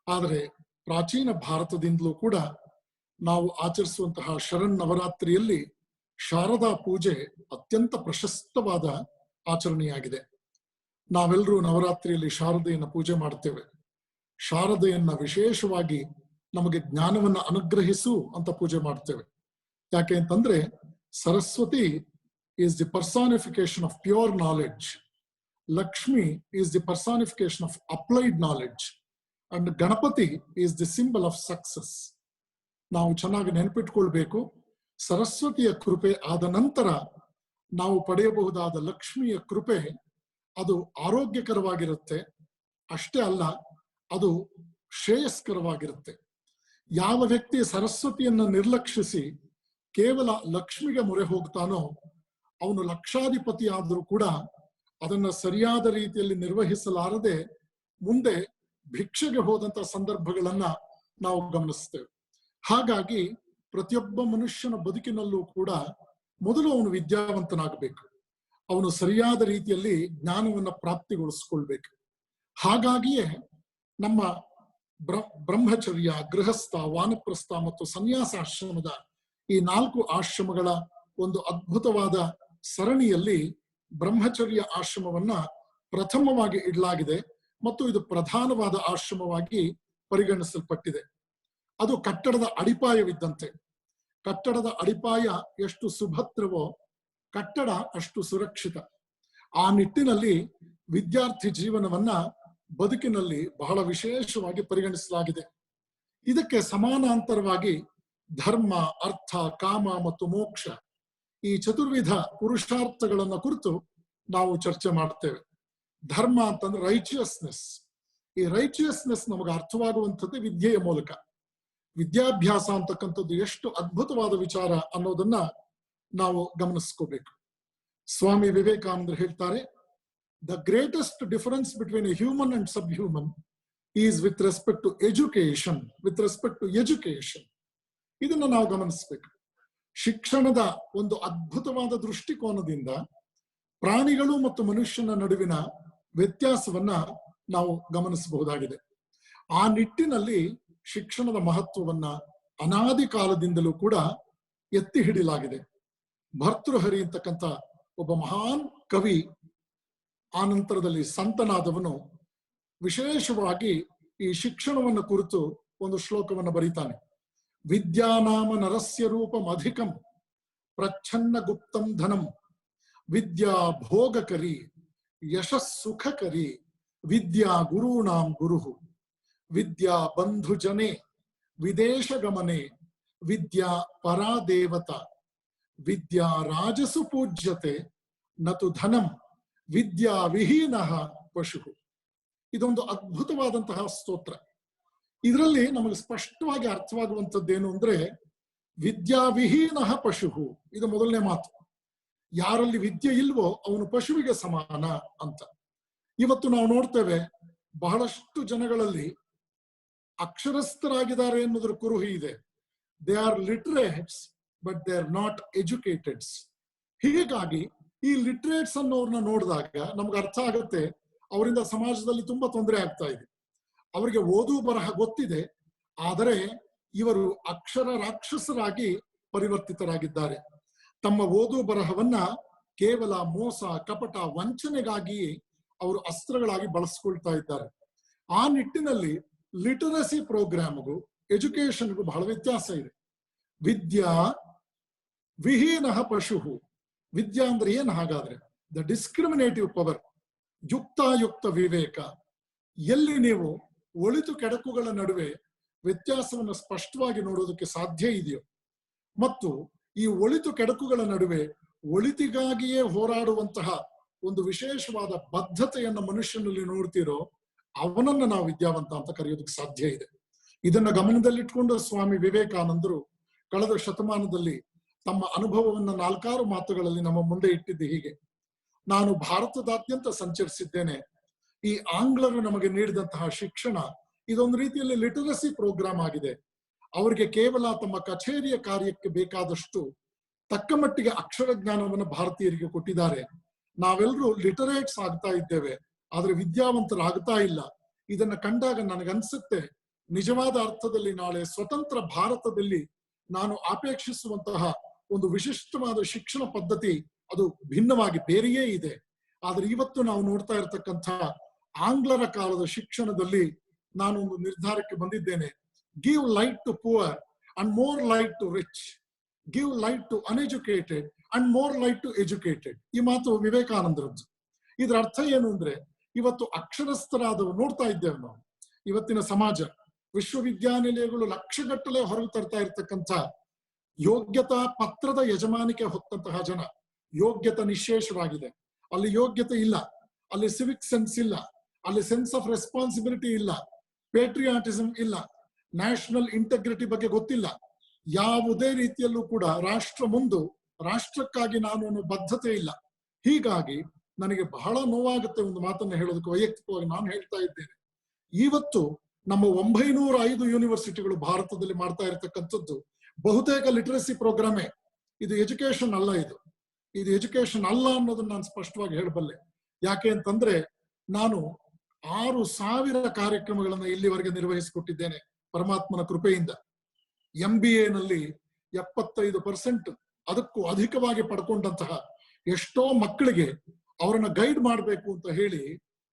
ಆದರೆ ಪ್ರಾಚೀನ ಭಾರತದಿಂದಲೂ ಕೂಡ ನಾವು ಆಚರಿಸುವಂತಹ ಶರಣ್ ನವರಾತ್ರಿಯಲ್ಲಿ ಶಾರದಾ ಪೂಜೆ ಅತ್ಯಂತ ಪ್ರಶಸ್ತವಾದ ಆಚರಣೆಯಾಗಿದೆ. ನಾವೆಲ್ಲರೂ ನವರಾತ್ರಿಯಲ್ಲಿ ಶಾರದೆಯನ್ನ ಪೂಜೆ ಮಾಡ್ತೇವೆ. ಶಾರದೆಯನ್ನ ವಿಶೇಷವಾಗಿ ನಮಗೆ ಜ್ಞಾನವನ್ನ ಅನುಗ್ರಹಿಸು ಅಂತ ಪೂಜೆ ಮಾಡ್ತೇವೆ. ಯಾಕೆ ಅಂತಂದ್ರೆ Saraswati is the personification of pure knowledge, Lakshmi is the personification of applied knowledge, and Ganapati is the symbol of success. ನಾವು ಚೆನ್ನಾಗಿ ನೆನಪಿಟ್ಕೊಳ್ಬೇಕು, ಸರಸ್ವತಿಯ ಕೃಪೆ ಆದ ನಂತರ ನಾವು ಪಡೆಯಬಹುದಾದ ಲಕ್ಷ್ಮಿಯ ಕೃಪೆ ಅದು ಆರೋಗ್ಯಕರವಾಗಿರುತ್ತೆ. ಅಷ್ಟೇ ಅಲ್ಲ, ಅದು ಶ್ರೇಯಸ್ಕರವಾಗಿರುತ್ತೆ. ಯಾವ ವ್ಯಕ್ತಿ ಸರಸ್ವತಿಯನ್ನ ನಿರ್ಲಕ್ಷಿಸಿ ಕೇವಲ ಲಕ್ಷ್ಮಿಗೆ ಮೊರೆ ಹೋಗ್ತಾನೋ ಅವನು ಲಕ್ಷಾಧಿಪತಿ ಆದರೂ ಕೂಡ ಅದನ್ನ ಸರಿಯಾದ ರೀತಿಯಲ್ಲಿ ನಿರ್ವಹಿಸಲಾರದೆ ಮುಂದೆ ಭಿಕ್ಷೆಗೆ ಹೋದಂತ ಸಂದರ್ಭಗಳನ್ನ ನಾವು ಗಮನಿಸ್ತೇವೆ. ಹಾಗಾಗಿ ಪ್ರತಿಯೊಬ್ಬ ಮನುಷ್ಯನ ಬದುಕಿನಲ್ಲೂ ಕೂಡ ಮೊದಲು ಅವನು ವಿದ್ಯಾವಂತನಾಗಬೇಕು, ಅವನು ಸರಿಯಾದ ರೀತಿಯಲ್ಲಿ ಜ್ಞಾನವನ್ನ ಪ್ರಾಪ್ತಿಗೊಳಿಸ್ಕೊಳ್ಬೇಕು. ಹಾಗಾಗಿಯೇ ನಮ್ಮ ಬ್ರಹ್ಮಚರ್ಯ, ಗೃಹಸ್ಥ, ವಾನಪ್ರಸ್ಥ ಮತ್ತು ಸನ್ಯಾಸಾಶ್ರಮದ ಈ 4 ಆಶ್ರಮಗಳ ಒಂದು ಅದ್ಭುತವಾದ ಸರಣಿಯಲ್ಲಿ ಬ್ರಹ್ಮಚರ್ಯ ಆಶ್ರಮವನ್ನ ಪ್ರಥಮವಾಗಿ ಇಡಲಾಗಿದೆ ಮತ್ತು ಇದು ಪ್ರಧಾನವಾದ ಆಶ್ರಮವಾಗಿ ಪರಿಗಣಿಸಲ್ಪಟ್ಟಿದೆ. ಅದು ಕಟ್ಟಡದ ಅಡಿಪಾಯವಿದ್ದಂತೆ. ಕಟ್ಟಡದ ಅಡಿಪಾಯ ಎಷ್ಟು ಸುಭದ್ರವೋ ಕಟ್ಟಡ ಅಷ್ಟು ಸುರಕ್ಷಿತ. ಆ ನಿಟ್ಟಿನಲ್ಲಿ ವಿದ್ಯಾರ್ಥಿ ಜೀವನವನ್ನ ಬದುಕಿನಲ್ಲಿ ಬಹಳ ವಿಶೇಷವಾಗಿ ಪರಿಗಣಿಸಲಾಗಿದೆ. ಇದಕ್ಕೆ ಸಮಾನಾಂತರವಾಗಿ ಧರ್ಮ, ಅರ್ಥ, ಕಾಮ ಮತ್ತು ಮೋಕ್ಷ ಈ ಚತುರ್ವಿಧ ಪುರುಷಾರ್ಥಗಳನ್ನ ಕುರಿತು ನಾವು ಚರ್ಚೆ ಮಾಡ್ತೇವೆ. ಧರ್ಮ ಅಂತಂದ್ರೆ ರೈಚಿಯಸ್ನೆಸ್. ಈ ರೈಚಿಯಸ್ನೆಸ್ ನಮಗೆ ಅರ್ಥವಾಗುವಂಥದ್ದು ವಿದ್ಯೆಯ ಮೂಲಕ. ವಿದ್ಯಾಭ್ಯಾಸ ಅಂತಕ್ಕಂಥದ್ದು ಎಷ್ಟು ಅದ್ಭುತವಾದ ವಿಚಾರ ಅನ್ನೋದನ್ನ ನಾವು ಗಮನಿಸ್ಕೋಬೇಕು. ಸ್ವಾಮಿ ವಿವೇಕಾನಂದರು ಹೇಳ್ತಾರೆ, the greatest difference between a human and subhuman is with respect to education, with respect to education. ಇದನ್ನ ನಾವು ಗಮನಿಸಬೇಕು. ಶಿಕ್ಷಣದ ಒಂದು ಅದ್ಭುತವಾದ ದೃಷ್ಟಿಕೋನದಿಂದ ಪ್ರಾಣಿಗಳು ಮತ್ತು ಮನುಷ್ಯನ ನಡುವಿನ ವ್ಯತ್ಯಾಸವನ್ನ ನಾವು ಗಮನಿಸಬಹುದಾಗಿದೆ. ಆ ನಿಟ್ಟಿನಲ್ಲಿ ಶಿಕ್ಷಣದ ಮಹತ್ವವನ್ನ ಅನಾದಿ ಕಾಲದಿಂದಲೂ ಕೂಡ ಎತ್ತಿ ಹಿಡಿಯಲಾಗಿದೆ. ಭರ್ತೃಹರಿ ಅಂತಕ್ಕಂಥ ಒಬ್ಬ ಮಹಾನ್ ಕವಿ, ಆನಂತರದಲ್ಲಿ ಸಂತನಾದವನು, ವಿಶೇಷವಾಗಿ ಈ ಶಿಕ್ಷಣವನ್ನು ಕುರಿತು ಒಂದು ಶ್ಲೋಕವನ್ನು ಬರೀತಾನೆ. ವಿದ್ಯಾನಾಮ ನರಸ್ಯ ರೂಪಂ ಅಧಿಕಂ ಪ್ರಚ್ಛನ್ನ ಗುಪ್ತಂ ಧನಂ ವಿದ್ಯಾ ಭೋಗಕರಿ ಯಶಸ್ಸುಖಕರಿ ವಿದ್ಯಾ ಗುರುಣಾಂ ಗುರುಹು ವಿದ್ಯಾ ಬಂಧುಜನೆ ವಿದೇಶ ಗಮನೆ ವಿದ್ಯಾ ಪರಾದೇವತ ವಿದ್ಯಾ ರಾಜಸು ಪೂಜ್ಯತೆ ನತು ಧನಂ ವಿದ್ಯಾ ವಿಹೀನ ಪಶು. ಇದೊಂದು ಅದ್ಭುತವಾದಂತಹ ಸ್ತೋತ್ರ. ಇದರಲ್ಲಿ ನಮಗೆ ಸ್ಪಷ್ಟವಾಗಿ ಅರ್ಥವಾಗುವಂಥದ್ದೇನು ಅಂದ್ರೆ ವಿದ್ಯಾವಿಹೀನ ಪಶು. ಇದು ಮೊದಲನೇ ಮಾತು. ಯಾರಲ್ಲಿ ವಿದ್ಯೆ ಇಲ್ವೋ ಅವನು ಪಶುವಿಗೆ ಸಮಾನ ಅಂತ. ಇವತ್ತು ನಾವು ನೋಡ್ತೇವೆ, ಬಹಳಷ್ಟು ಜನಗಳಲ್ಲಿ ಅಕ್ಷರಸ್ಥರಾಗಿದ್ದಾರೆ ಎನ್ನುವುದರ ಕುರುಹು ಇದೆ. They are literates but they are not educateds. ಹೀಗಾಗಿ ಈ ಲಿಟ್ರೇಟ್ಸ್ ಅನ್ನೋರ್ನ ನೋಡಿದಾಗ ನಮ್ಗೆ ಅರ್ಥ ಆಗುತ್ತೆ ಅವರಿಂದ ಸಮಾಜದಲ್ಲಿ ತುಂಬಾ ತೊಂದರೆ ಆಗ್ತಾ ಇದೆ. ಅವರಿಗೆ ಓದು ಬರಹ ಗೊತ್ತಿದೆ, ಆದರೆ ಇವರು ಅಕ್ಷರ ರಾಕ್ಷಸರಾಗಿ ಪರಿವರ್ತಿತರಾಗಿದ್ದಾರೆ. ತಮ್ಮ ಓದು ಬರಹವನ್ನ ಕೇವಲ ಮೋಸ, ಕಪಟ, ವಂಚನೆಗಾಗಿ ಅವರು ಅಸ್ತ್ರಗಳಾಗಿ ಬಳಸ್ಕೊಳ್ತಾ ಇದ್ದಾರೆ. ಆ ನಿಟ್ಟಿನಲ್ಲಿ ಲಿಟರಸಿ ಪ್ರೋಗ್ರಾಮ್ಗೂ ಎಜುಕೇಶನ್ಗೂ ಬಹಳ ವ್ಯತ್ಯಾಸ ಇದೆ. ವಿದ್ಯಾ ವಿಹೀನ ಪಶು. ವಿದ್ಯಾ ಅಂದ್ರೆ ಏನ್ ಹಾಗಾದ್ರೆ? ದ ಡಿಸ್ಕ್ರಿಮಿನೇಟಿವ್ ಪವರ್, ಯುಕ್ತಾಯುಕ್ತ ವಿವೇಕ. ಎಲ್ಲಿ ನೀವು ಒಳಿತು ಕೆಡಕುಗಳ ನಡುವೆ ವ್ಯತ್ಯಾಸವನ್ನು ಸ್ಪಷ್ಟವಾಗಿ ನೋಡೋದಕ್ಕೆ ಸಾಧ್ಯ ಇದೆಯೋ ಮತ್ತು ಈ ಒಳಿತು ಕೆಡಕುಗಳ ನಡುವೆ ಒಳಿತಿಗಾಗಿಯೇ ಹೋರಾಡುವಂತಹ ಒಂದು ವಿಶೇಷವಾದ ಬದ್ಧತೆಯನ್ನ ಮನುಷ್ಯನಲ್ಲಿ ನೋಡ್ತಿರೋ ಅವನನ್ನ ನಾವು ವಿದ್ಯಾವಂತ ಅಂತ ಕರೆಯೋದಕ್ಕೆ ಸಾಧ್ಯ ಇದೆ. ಇದನ್ನ ಗಮನದಲ್ಲಿಟ್ಕೊಂಡು ಸ್ವಾಮಿ ವಿವೇಕಾನಂದರು ಕಳೆದ ಶತಮಾನದಲ್ಲಿ ತಮ್ಮ ಅನುಭವವನ್ನ 4 ಮಾತುಗಳಲ್ಲಿ ನಮ್ಮ ಮುಂದೆ ಇಟ್ಟಿದ್ದು ಹೀಗೆ: ನಾನು ಭಾರತದಾದ್ಯಂತ ಸಂಚರಿಸಿದ್ದೇನೆ. ಈ ಆಂಗ್ಲರು ನಮಗೆ ನೀಡಿದಂತಹ ಶಿಕ್ಷಣ ಇದೊಂದು ರೀತಿಯಲ್ಲಿ ಲಿಟರಸಿ ಪ್ರೋಗ್ರಾಮ್ ಆಗಿದೆ. ಅವರಿಗೆ ಕೇವಲ ತಮ್ಮ ಕಚೇರಿಯ ಕಾರ್ಯಕ್ಕೆ ಬೇಕಾದಷ್ಟು ತಕ್ಕ ಮಟ್ಟಿಗೆ ಅಕ್ಷರ ಜ್ಞಾನವನ್ನು ಭಾರತೀಯರಿಗೆ ಕೊಟ್ಟಿದ್ದಾರೆ. ನಾವೆಲ್ಲರೂ ಲಿಟರೇಟ್ಸ್ ಆಗ್ತಾ ಇದ್ದೇವೆ, ಆದ್ರೆ ವಿದ್ಯಾವಂತರಾಗ್ತಾ ಇಲ್ಲ. ಇದನ್ನ ಕಂಡಾಗ ನನಗನ್ಸುತ್ತೆ, ನಿಜವಾದ ಅರ್ಥದಲ್ಲಿ ನಾಳೆ ಸ್ವತಂತ್ರ ಭಾರತದಲ್ಲಿ ನಾನು ಅಪೇಕ್ಷಿಸುವಂತಹ ಒಂದು ವಿಶಿಷ್ಟವಾದ ಶಿಕ್ಷಣ ಪದ್ಧತಿ ಅದು ಭಿನ್ನವಾಗಿ ಬೇರೆಯೇ ಇದೆ. ಆದ್ರೆ ಇವತ್ತು ನಾವು ನೋಡ್ತಾ ಇರತಕ್ಕಂಥ ಆಂಗ್ಲರ ಕಾಲದ ಶಿಕ್ಷಣದಲ್ಲಿ ನಾನು ಒಂದು ನಿರ್ಧಾರಕ್ಕೆ ಬಂದಿದ್ದೇನೆ. Give light to poor and more light to rich, give light to uneducated and more light to educated. ಈ ಮಾತು ವಿವೇಕಾನಂದರದ್ದು. ಇದರ ಅರ್ಥ ಏನು ಅಂದ್ರೆ, ಇವತ್ತು ಅಕ್ಷರಸ್ಥರಾದವರು ನೋಡ್ತಾ ಇದ್ದೇವೆ ನಾವು. ಇವತ್ತಿನ ಸಮಾಜ, ವಿಶ್ವವಿದ್ಯಾನಿಲಯಗಳು ಲಕ್ಷಗಟ್ಟಲೆ ಹೊರಗೆ ತರ್ತಾ ಇರ್ತಕ್ಕಂಥ ಯೋಗ್ಯತಾ ಪತ್ರದ ಯಜಮಾನಿಕೆ ಹೊತ್ತಂತಹ ಜನ ಯೋಗ್ಯತೆ ನಿಶೇಷವಾಗಿದೆ. ಅಲ್ಲಿ ಯೋಗ್ಯತೆ ಇಲ್ಲ, ಅಲ್ಲಿ ಸಿವಿಕ್ ಸೆನ್ಸ್ ಇಲ್ಲ, ಅಲ್ಲಿ ಸೆನ್ಸ್ ಆಫ್ ರೆಸ್ಪಾನ್ಸಿಬಿಲಿಟಿ ಇಲ್ಲ, ಪೇಟ್ರಿಯಾಟಿಸಮ್ ಇಲ್ಲ, ನ್ಯಾಷನಲ್ ಇಂಟೆಗ್ರಿಟಿ ಬಗ್ಗೆ ಗೊತ್ತಿಲ್ಲ. ಯಾವುದೇ ರೀತಿಯಲ್ಲೂ ಕೂಡ ರಾಷ್ಟ್ರಕ್ಕಾಗಿ ನಾನು ಅನ್ನೋ ಬದ್ಧತೆ ಇಲ್ಲ. ಹೀಗಾಗಿ ನನಗೆ ಬಹಳ ನೋವಾಗುತ್ತೆ ಒಂದು ಮಾತನ್ನು ಹೇಳೋದಕ್ಕೆ. ವೈಯಕ್ತಿಕವಾಗಿ ನಾನು ಹೇಳ್ತಾ ಇದ್ದೇನೆ, ಇವತ್ತು ನಮ್ಮ 905 ಯೂನಿವರ್ಸಿಟಿಗಳು ಭಾರತದಲ್ಲಿ ಮಾಡ್ತಾ ಇರತಕ್ಕಂಥದ್ದು ಬಹುತೇಕ ಲಿಟರಸಿ ಪ್ರೋಗ್ರಾಮೇ. ಇದು ಎಜುಕೇಶನ್ ಅಲ್ಲ, ಇದು ಎಜುಕೇಶನ್ ಅಲ್ಲ ಅನ್ನೋದನ್ನ ನಾನು ಸ್ಪಷ್ಟವಾಗಿ ಹೇಳಬಲ್ಲೆ. ಯಾಕೆ ಅಂತಂದ್ರೆ, ನಾನು 6,000 ಕಾರ್ಯಕ್ರಮಗಳನ್ನ ಇಲ್ಲಿವರೆಗೆ ನಿರ್ವಹಿಸಿಕೊಟ್ಟಿದ್ದೇನೆ ಪರಮಾತ್ಮನ ಕೃಪೆಯಿಂದ. MBA ನಲ್ಲಿ 75% ಅದಕ್ಕೂ ಅಧಿಕವಾಗಿ ಪಡ್ಕೊಂಡಂತಹ ಎಷ್ಟೋ ಮಕ್ಕಳಿಗೆ ಅವರನ್ನ ಗೈಡ್ ಮಾಡಬೇಕು ಅಂತ ಹೇಳಿ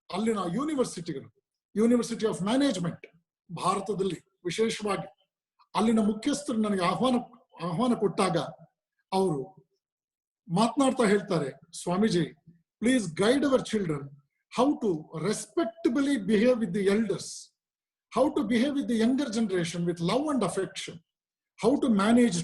ಅಲ್ಲಿನ ಯೂನಿವರ್ಸಿಟಿಗಳು, ಯೂನಿವರ್ಸಿಟಿ ಆಫ್ ಮ್ಯಾನೇಜ್ಮೆಂಟ್ ಭಾರತದಲ್ಲಿ ವಿಶೇಷವಾಗಿ ಅಲ್ಲಿನ ಮುಖ್ಯಸ್ಥರು ನನಗೆ ಆಹ್ವಾನ ಕೊಟ್ಟಾಗ ಅವರು ಮಾತನಾಡ್ತಾ ಹೇಳ್ತಾರೆ, Swamiji, please guide our children how to respectably behave with the elders, how to behave with the younger generation with love and affection, how to manage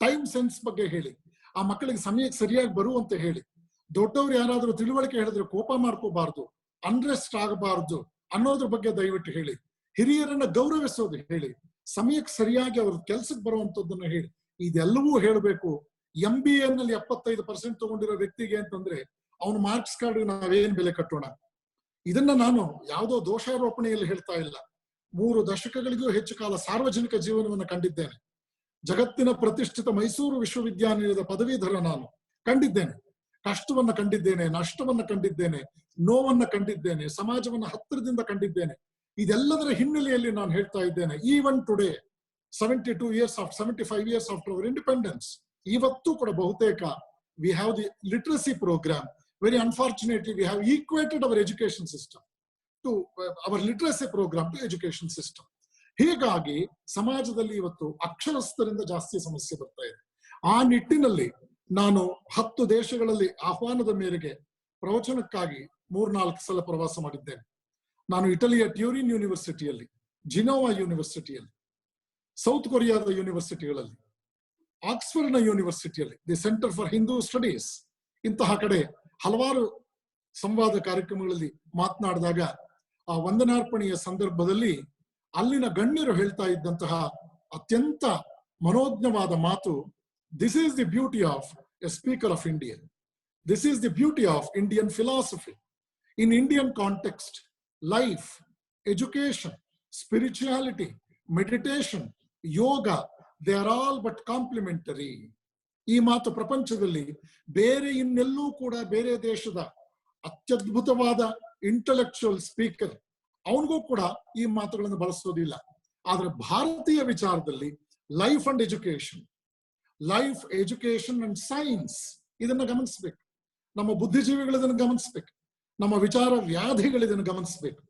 time sense ಬಗ್ಗೆ ಹೇಳಿ, ಆ ಮಕ್ಕಳಿಗೆ ಸಮಯಕ್ಕೆ ಸರಿಯಾಗಿ ಬರುವಂತೆ ಹೇಳಿ. ದೊಡ್ಡವರು ಯಾರಾದ್ರೂ ತಿಳುವಳಿಕೆ ಹೇಳಿದ್ರೆ ಕೋಪ ಮಾಡ್ಕೋಬಾರ್ದು, ಅನ್ರೆಸ್ಟ್ ಆಗಬಾರ್ದು ಅನ್ನೋದ್ರ ಬಗ್ಗೆ ದಯವಿಟ್ಟು ಹೇಳಿ. ಹಿರಿಯರನ್ನ ಗೌರವಿಸೋದು ಹೇಳಿ, ಸಮಯಕ್ಕೆ ಸರಿಯಾಗಿ ಅವ್ರ ಕೆಲ್ಸಕ್ಕೆ ಬರುವಂತದ್ದನ್ನ ಹೇಳಿ. ಇದೆಲ್ಲವೂ ಹೇಳಬೇಕು. MBA ನಲ್ಲಿ 75% ತಗೊಂಡಿರೋ ವ್ಯಕ್ತಿಗೆ ಅಂತಂದ್ರೆ ಅವನು ಮಾರ್ಕ್ಸ್ ಕಾರ್ಡ್ ನಾವೇನ್ ಬೆಲೆ ಕಟ್ಟೋಣ? ಇದನ್ನ ನಾನು ಯಾವುದೋ ದೋಷಾರೋಪಣೆಯಲ್ಲಿ ಹೇಳ್ತಾ ಇಲ್ಲ. 3 ದಶಕಗಳಿಗೂ ಹೆಚ್ಚು ಕಾಲ ಸಾರ್ವಜನಿಕ ಜೀವನವನ್ನು ಕಂಡಿದ್ದೇನೆ. ಜಗತ್ತಿನ ಪ್ರತಿಷ್ಠಿತ ಮೈಸೂರು ವಿಶ್ವವಿದ್ಯಾನಿಲಯದ ಪದವೀಧರ ನಾನು. ಕಂಡಿದ್ದೇನೆ, ಕಷ್ಟವನ್ನ ಕಂಡಿದ್ದೇನೆ, ನಷ್ಟವನ್ನ ಕಂಡಿದ್ದೇನೆ, ನೋವನ್ನ ಕಂಡಿದ್ದೇನೆ, ಸಮಾಜವನ್ನ ಹತ್ತಿರದಿಂದ ಕಂಡಿದ್ದೇನೆ. ಇದೆಲ್ಲದರ ಹಿನ್ನೆಲೆಯಲ್ಲಿ ನಾನು ಹೇಳ್ತಾ ಇದ್ದೇನೆ, even today 75 years after our independence, ಇವತ್ತು ಕೂಡ ಬಹುತೇಕ we have the literacy program. Very unfortunately, we have equated our education system to our literacy program to education system. ಹೀಗಾಗಿ ಸಮಾಜದಲ್ಲಿ ಇವತ್ತು ಅಕ್ಷರಸ್ಥರಿಂದ ಜಾಸ್ತಿ ಸಮಸ್ಯೆ ಬರ್ತಾ ಇದೆ. ಆ ನಿಟ್ಟಿನಲ್ಲಿ ನಾನು 10 ದೇಶಗಳಲ್ಲಿ ಆಹ್ವಾನದ ಮೇರೆಗೆ ಪ್ರವಚನಕ್ಕಾಗಿ 3-4 ಸಲ ಪ್ರವಾಸ ಮಾಡಿದ್ದೇನೆ. ನಾನು ಇಟಲಿಯ ಟ್ಯೂರಿನ್ ಯೂನಿವರ್ಸಿಟಿಯಲ್ಲಿ, ಜಿನೋವಾ ಯೂನಿವರ್ಸಿಟಿಯಲ್ಲಿ, ಸೌತ್ ಕೊರಿಯಾದ ಯೂನಿವರ್ಸಿಟಿಗಳಲ್ಲಿ, ಆಕ್ಸ್ಫರ್ಡ್ನ ಯೂನಿವರ್ಸಿಟಿಯಲ್ಲಿ, the centre for Hindu studies, ಇಂತಹ ಕಡೆ ಹಲವಾರು ಸಂವಾದ ಕಾರ್ಯಕ್ರಮಗಳಲ್ಲಿ ಮಾತನಾಡಿದಾಗ ಆ ವಂದನಾರ್ಪಣೆಯ ಸಂದರ್ಭದಲ್ಲಿ ಅಲ್ಲಿನ ಗಣ್ಯರು ಹೇಳ್ತಾ ಇದ್ದಂತಹ ಅತ್ಯಂತ ಮನೋಜ್ಞವಾದ ಮಾತು, this is the beauty of A speaker of India, this is the beauty of Indian philosophy. In Indian context, life, education, spirituality, meditation, yoga, they are all but complementary. ಈ ಮಾತು ಪ್ರಪಂಚದಲ್ಲಿ ಬೇರೆ ಇನ್ನೆಲ್ಲೂ ಕೂಡ ಬೇರೆ ದೇಶದ ಅತ್ಯದ್ಭುತವಾದ ಇಂಟೆಲೆಕ್ಚುಯಲ್ ಸ್ಪೀಕರ್ ಅವನಿಗೂ ಕೂಡ ಈ ಮಾತುಗಳನ್ನು ಬಳಸೋದಿಲ್ಲ. ಆದ್ರೆ ಭಾರತೀಯ ವಿಚಾರದಲ್ಲಿ life and education, life, education and science ಇದನ್ನ ಗಮನಿಸ್ಬೇಕು. ನಮ್ಮ ಬುದ್ಧಿಜೀವಿಗಳಿದನ್ನು ಗಮನಿಸ್ಬೇಕು, ನಮ್ಮ ವಿಚಾರ ವ್ಯಾಧಿಗಳಿದನ್ನು ಗಮನಿಸ್ಬೇಕು.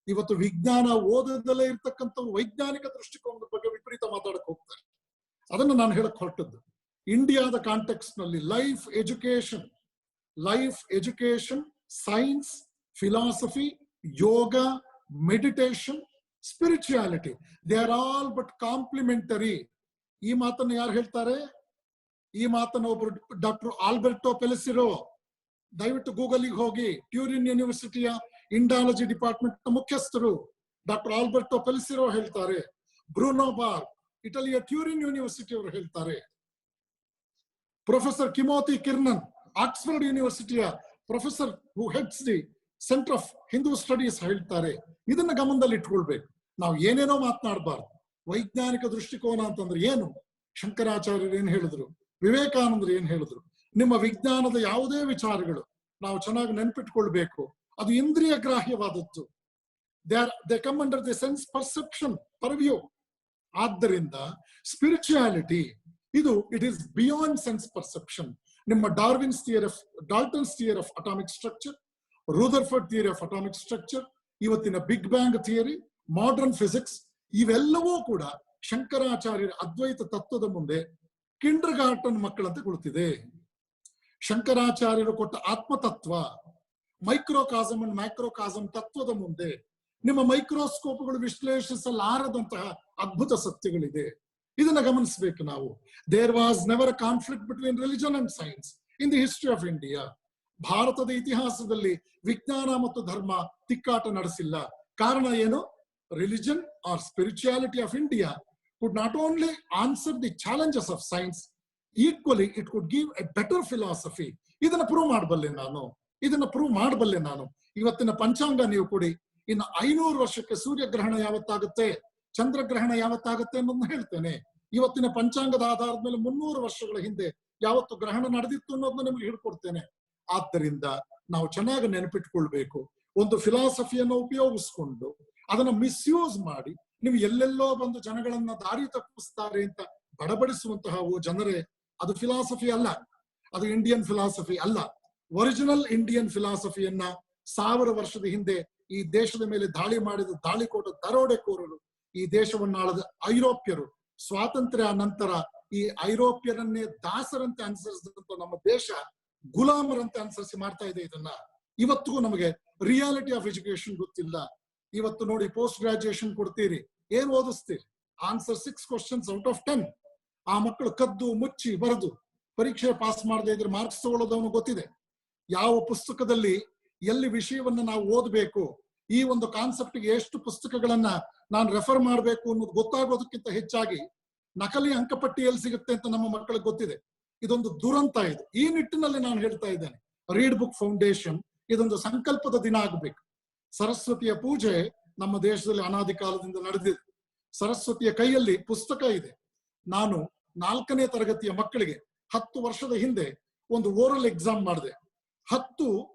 ಇವತ್ತು ವಿಜ್ಞಾನ ಓದದಲ್ಲೇ ಇರ್ತಕ್ಕಂಥವ್ರು ವೈಜ್ಞಾನಿಕ ದೃಷ್ಟಿಕೋನದ ಬಗ್ಗೆ ವಿಪರೀತ ಮಾತಾಡಕ್ ಹೋಗ್ತಾರೆ. ಅದನ್ನು ನಾನು ಹೇಳಕ್ ಹೊರಟದ್ದು. ಇಂಡಿಯಾದ ಕಾಂಟೆಕ್ಸ್ಟ್ ನಲ್ಲಿ life education, science, philosophy, yoga, meditation, spirituality, they are all but complementary. ಈ ಮಾತನ್ನು ಯಾರು ಹೇಳ್ತಾರೆ? ಈ ಮಾತನ್ನು ಒಬ್ಬರು ಡಾಕ್ಟರ್ ಆಲ್ಬರ್ಟೋ ಪೆಲಿಸಿರೋ, ದಯವಿಟ್ಟು ಗೂಗಲ್ಗೆ ಹೋಗಿ, ಟ್ಯೂರಿನ್ ಯೂನಿವರ್ಸಿಟಿಯ ಇಂಡಾಲಜಿ ಡಿಪಾರ್ಟ್ಮೆಂಟ್ ಮುಖ್ಯಸ್ಥರು ಡಾಕ್ಟರ್ ಆಲ್ಬರ್ಟೋ ಪೆಲಿಸಿರೋ ಹೇಳ್ತಾರೆ. ಬ್ರೂನೋ ಬಾರ್, ಇಟಲಿಯ ಟ್ಯೂರಿನ್ ಯೂನಿವರ್ಸಿಟಿ ಅವರು ಹೇಳ್ತಾರೆ. ಪ್ರೊಫೆಸರ್ ಕಿಮೋತಿ ಕಿರ್ನನ್, ಆಕ್ಸ್ಫರ್ಡ್ ಯೂನಿವರ್ಸಿಟಿಯ professor who heads the centre of Hindu studies ಹೇಳ್ತಾರೆ. ಇದನ್ನ ಗಮನದಲ್ಲಿ ಇಟ್ಕೊಳ್ಬೇಕು. ನಾವು ಏನೇನೋ ಮಾತನಾಡಬಾರ್ದು. ವೈಜ್ಞಾನಿಕ ದೃಷ್ಟಿಕೋನ ಅಂತಂದ್ರೆ ಏನು? ಶಂಕರಾಚಾರ್ಯರು ಏನ್ ಹೇಳಿದ್ರು, ವಿವೇಕಾನಂದರು ಏನ್ ಹೇಳಿದ್ರು? ನಿಮ್ಮ ವಿಜ್ಞಾನದ ಯಾವುದೇ ವಿಚಾರಗಳು ನಾವು ಚೆನ್ನಾಗಿ ನೆನ್ಪಿಟ್ಕೊಳ್ಬೇಕು, ಅದು ಇಂದ್ರಿಯ ಗ್ರಾಹ್ಯವಾದದ್ದು. They come under the sense perception purview. ಆದ್ದರಿಂದ ಸ್ಪಿರಿಚುಯಾಲಿಟಿ ಇದು it is beyond sense perception. ನಿಮ್ಮ Dalton's theory of atomic structure, Rutherford theory of atomic structure, ಇವತ್ತಿನ big bang theory, modern physics, ಇವೆಲ್ಲವೂ ಕೂಡ ಶಂಕರಾಚಾರ್ಯರ ಅದ್ವೈತ ತತ್ವದ ಮುಂದೆ ಕಿಂಡರ್ ಗಾರ್ಟನ್ ಮಕ್ಕಳಂತೆ ಕುಳಿತಿದೆ. ಶಂಕರಾಚಾರ್ಯರು ಕೊಟ್ಟ ಆತ್ಮತತ್ವ, ಮೈಕ್ರೋಕಾಸಮ್ ಅಂಡ್ ಮೈಕ್ರೋಕಾಸಮ್ ತತ್ವದ ಮುಂದೆ ನಿಮ್ಮ ಮೈಕ್ರೋಸ್ಕೋಪ್ಗಳು ವಿಶ್ಲೇಷಿಸಲಾರದಂತಹ ಅದ್ಭುತ ಸತ್ಯಗಳಿದೆ. ಇದನ್ನ ಗಮನಿಸಬೇಕು ನಾವು. There was never a conflict between religion and science in the history of India. ಭಾರತದ ಇತಿಹಾಸದಲ್ಲಿ ವಿಜ್ಞಾನ ಮತ್ತು ಧರ್ಮ ತಿಕ್ಕಾಟ ನಡೆಸಿಲ್ಲ. ಕಾರಣ ಏನು? Religion or spirituality of India could not only answer the challenges of science, equally it could give a better philosophy. ಇದನ್ನ ಪ್ರೂವ್ ಮಾಡಬಲ್ಲೆ ನಾನು. ಇವತ್ತಿನ ಪಂಚಾಂಗ ನೀವು ಕೊಡಿ, ಇನ್ನು 500 ವರ್ಷಕ್ಕೆ ಸೂರ್ಯಗ್ರಹಣ ಯಾವತ್ತಾಗುತ್ತೆ, ಚಂದ್ರಗ್ರಹಣ ಯಾವತ್ತಾಗುತ್ತೆ ಅನ್ನೋದನ್ನ ಹೇಳ್ತೇನೆ. ಇವತ್ತಿನ ಪಂಚಾಂಗದ ಆಧಾರದ ಮೇಲೆ 300 ವರ್ಷಗಳ ಹಿಂದೆ ಯಾವತ್ತು ಗ್ರಹಣ ನಡೆದಿತ್ತು ಅನ್ನೋದನ್ನ ನಿಮ್ಗೆ ಹೇಳ್ಕೊಡ್ತೇನೆ. ಆದ್ದರಿಂದ ನಾವು ಚೆನ್ನಾಗಿ ನೆನಪಿಟ್ಕೊಳ್ಬೇಕು. ಒಂದು ಫಿಲಾಸಫಿಯನ್ನು ಉಪಯೋಗಿಸ್ಕೊಂಡು ಅದನ್ನ ಮಿಸ್ಯೂಸ್ ಮಾಡಿ ನೀವು ಎಲ್ಲೆಲ್ಲೋ ಬಂದು ಜನಗಳನ್ನ ದಾರಿ ತಪ್ಪಿಸ್ತಾರೆ ಅಂತ ಬಡಬಡಿಸುವಂತಹ ಜನರೇ, ಅದು ಫಿಲಾಸಫಿ ಅಲ್ಲ, ಅದು ಇಂಡಿಯನ್ ಫಿಲಾಸಫಿ ಅಲ್ಲ. ಒರಿಜಿನಲ್ ಇಂಡಿಯನ್ ಫಿಲಾಸಫಿಯನ್ನ 1000 ವರ್ಷದ ಹಿಂದೆ ಈ ದೇಶದ ಮೇಲೆ ದಾಳಿ ಮಾಡಿದ ದಾಳಿಕೋಟ ದರೋಡೆಕೋರರು, ಈ ದೇಶವನ್ನಾಳದ ಐರೋಪ್ಯರು, ಸ್ವಾತಂತ್ರ್ಯ ನಂತರ ಈ ಐರೋಪ್ಯರನ್ನೇ ದಾಸರಂತೆ ಅನುಸರಿಸಿದಂತ ನಮ್ಮ ದೇಶ ಗುಲಾಮರಂತೆ ಅನುಸರಿಸಿ ಮಾಡ್ತಾ ಇದೆ. ಇದನ್ನ ಇವತ್ತಿಗೂ ನಮಗೆ ರಿಯಾಲಿಟಿ ಆಫ್ ಎಜುಕೇಶನ್ ಗೊತ್ತಿಲ್ಲ. ಇವತ್ತು ನೋಡಿ, ಪೋಸ್ಟ್ ಗ್ರಾಜುಯೇಷನ್ ಕೊಡ್ತೀರಿ, ಏನ್ ಓದಿಸ್ತೀರಿ? Answer 6 questions out of 10. ಆ ಮಕ್ಕಳು ಕದ್ದು ಮುಚ್ಚಿ ಬರೆದು ಪರೀಕ್ಷೆ ಪಾಸ್ ಮಾಡದೇ ಇದ್ರೆ ಮಾರ್ಕ್ಸ್ ತಗೊಳ್ಳೋದವನು ಗೊತ್ತಿದೆ. ಯಾವ ಪುಸ್ತಕದಲ್ಲಿ ಎಲ್ಲಿ ವಿಷಯವನ್ನ ನಾವು ಓದಬೇಕು, ಈ ಒಂದು ಕಾನ್ಸೆಪ್ಟ್ಗೆ ಎಷ್ಟು ಪುಸ್ತಕಗಳನ್ನ ನಾನು ರೆಫರ್ ಮಾಡಬೇಕು ಅನ್ನೋದು ಗೊತ್ತಾಗೋದಕ್ಕಿಂತ ಹೆಚ್ಚಾಗಿ ನಕಲಿ ಅಂಕಪಟ್ಟಿ ಎಲ್ಲಿ ಸಿಗುತ್ತೆ ಅಂತ ನಮ್ಮ ಮಕ್ಕಳಿಗೆ ಗೊತ್ತಿದೆ. ಇದೊಂದು ದುರಂತ. ಇದು ಈ ನಿಟ್ಟಿನಲ್ಲಿ ನಾನು ಹೇಳ್ತಾ ಇದ್ದೇನೆ, ರೀಡ್ ಬುಕ್ ಫೌಂಡೇಶನ್ ಇದೊಂದು ಸಂಕಲ್ಪದ ದಿನ ಆಗಬೇಕು. ಸರಸ್ವತಿಯ ಪೂಜೆ ನಮ್ಮ ದೇಶದಲ್ಲಿ ಅನಾದಿ ಕಾಲದಿಂದ ನಡೆದಿದೆ. ಸರಸ್ವತಿಯ ಕೈಯಲ್ಲಿ ಪುಸ್ತಕ ಇದೆ. ನಾನು 4ನೇ ತರಗತಿಯ ಮಕ್ಕಳಿಗೆ 10 ವರ್ಷದ ಹಿಂದೆ ಒಂದು ಓರಲ್ ಎಕ್ಸಾಮ್ ಮಾಡಿದೆ. 10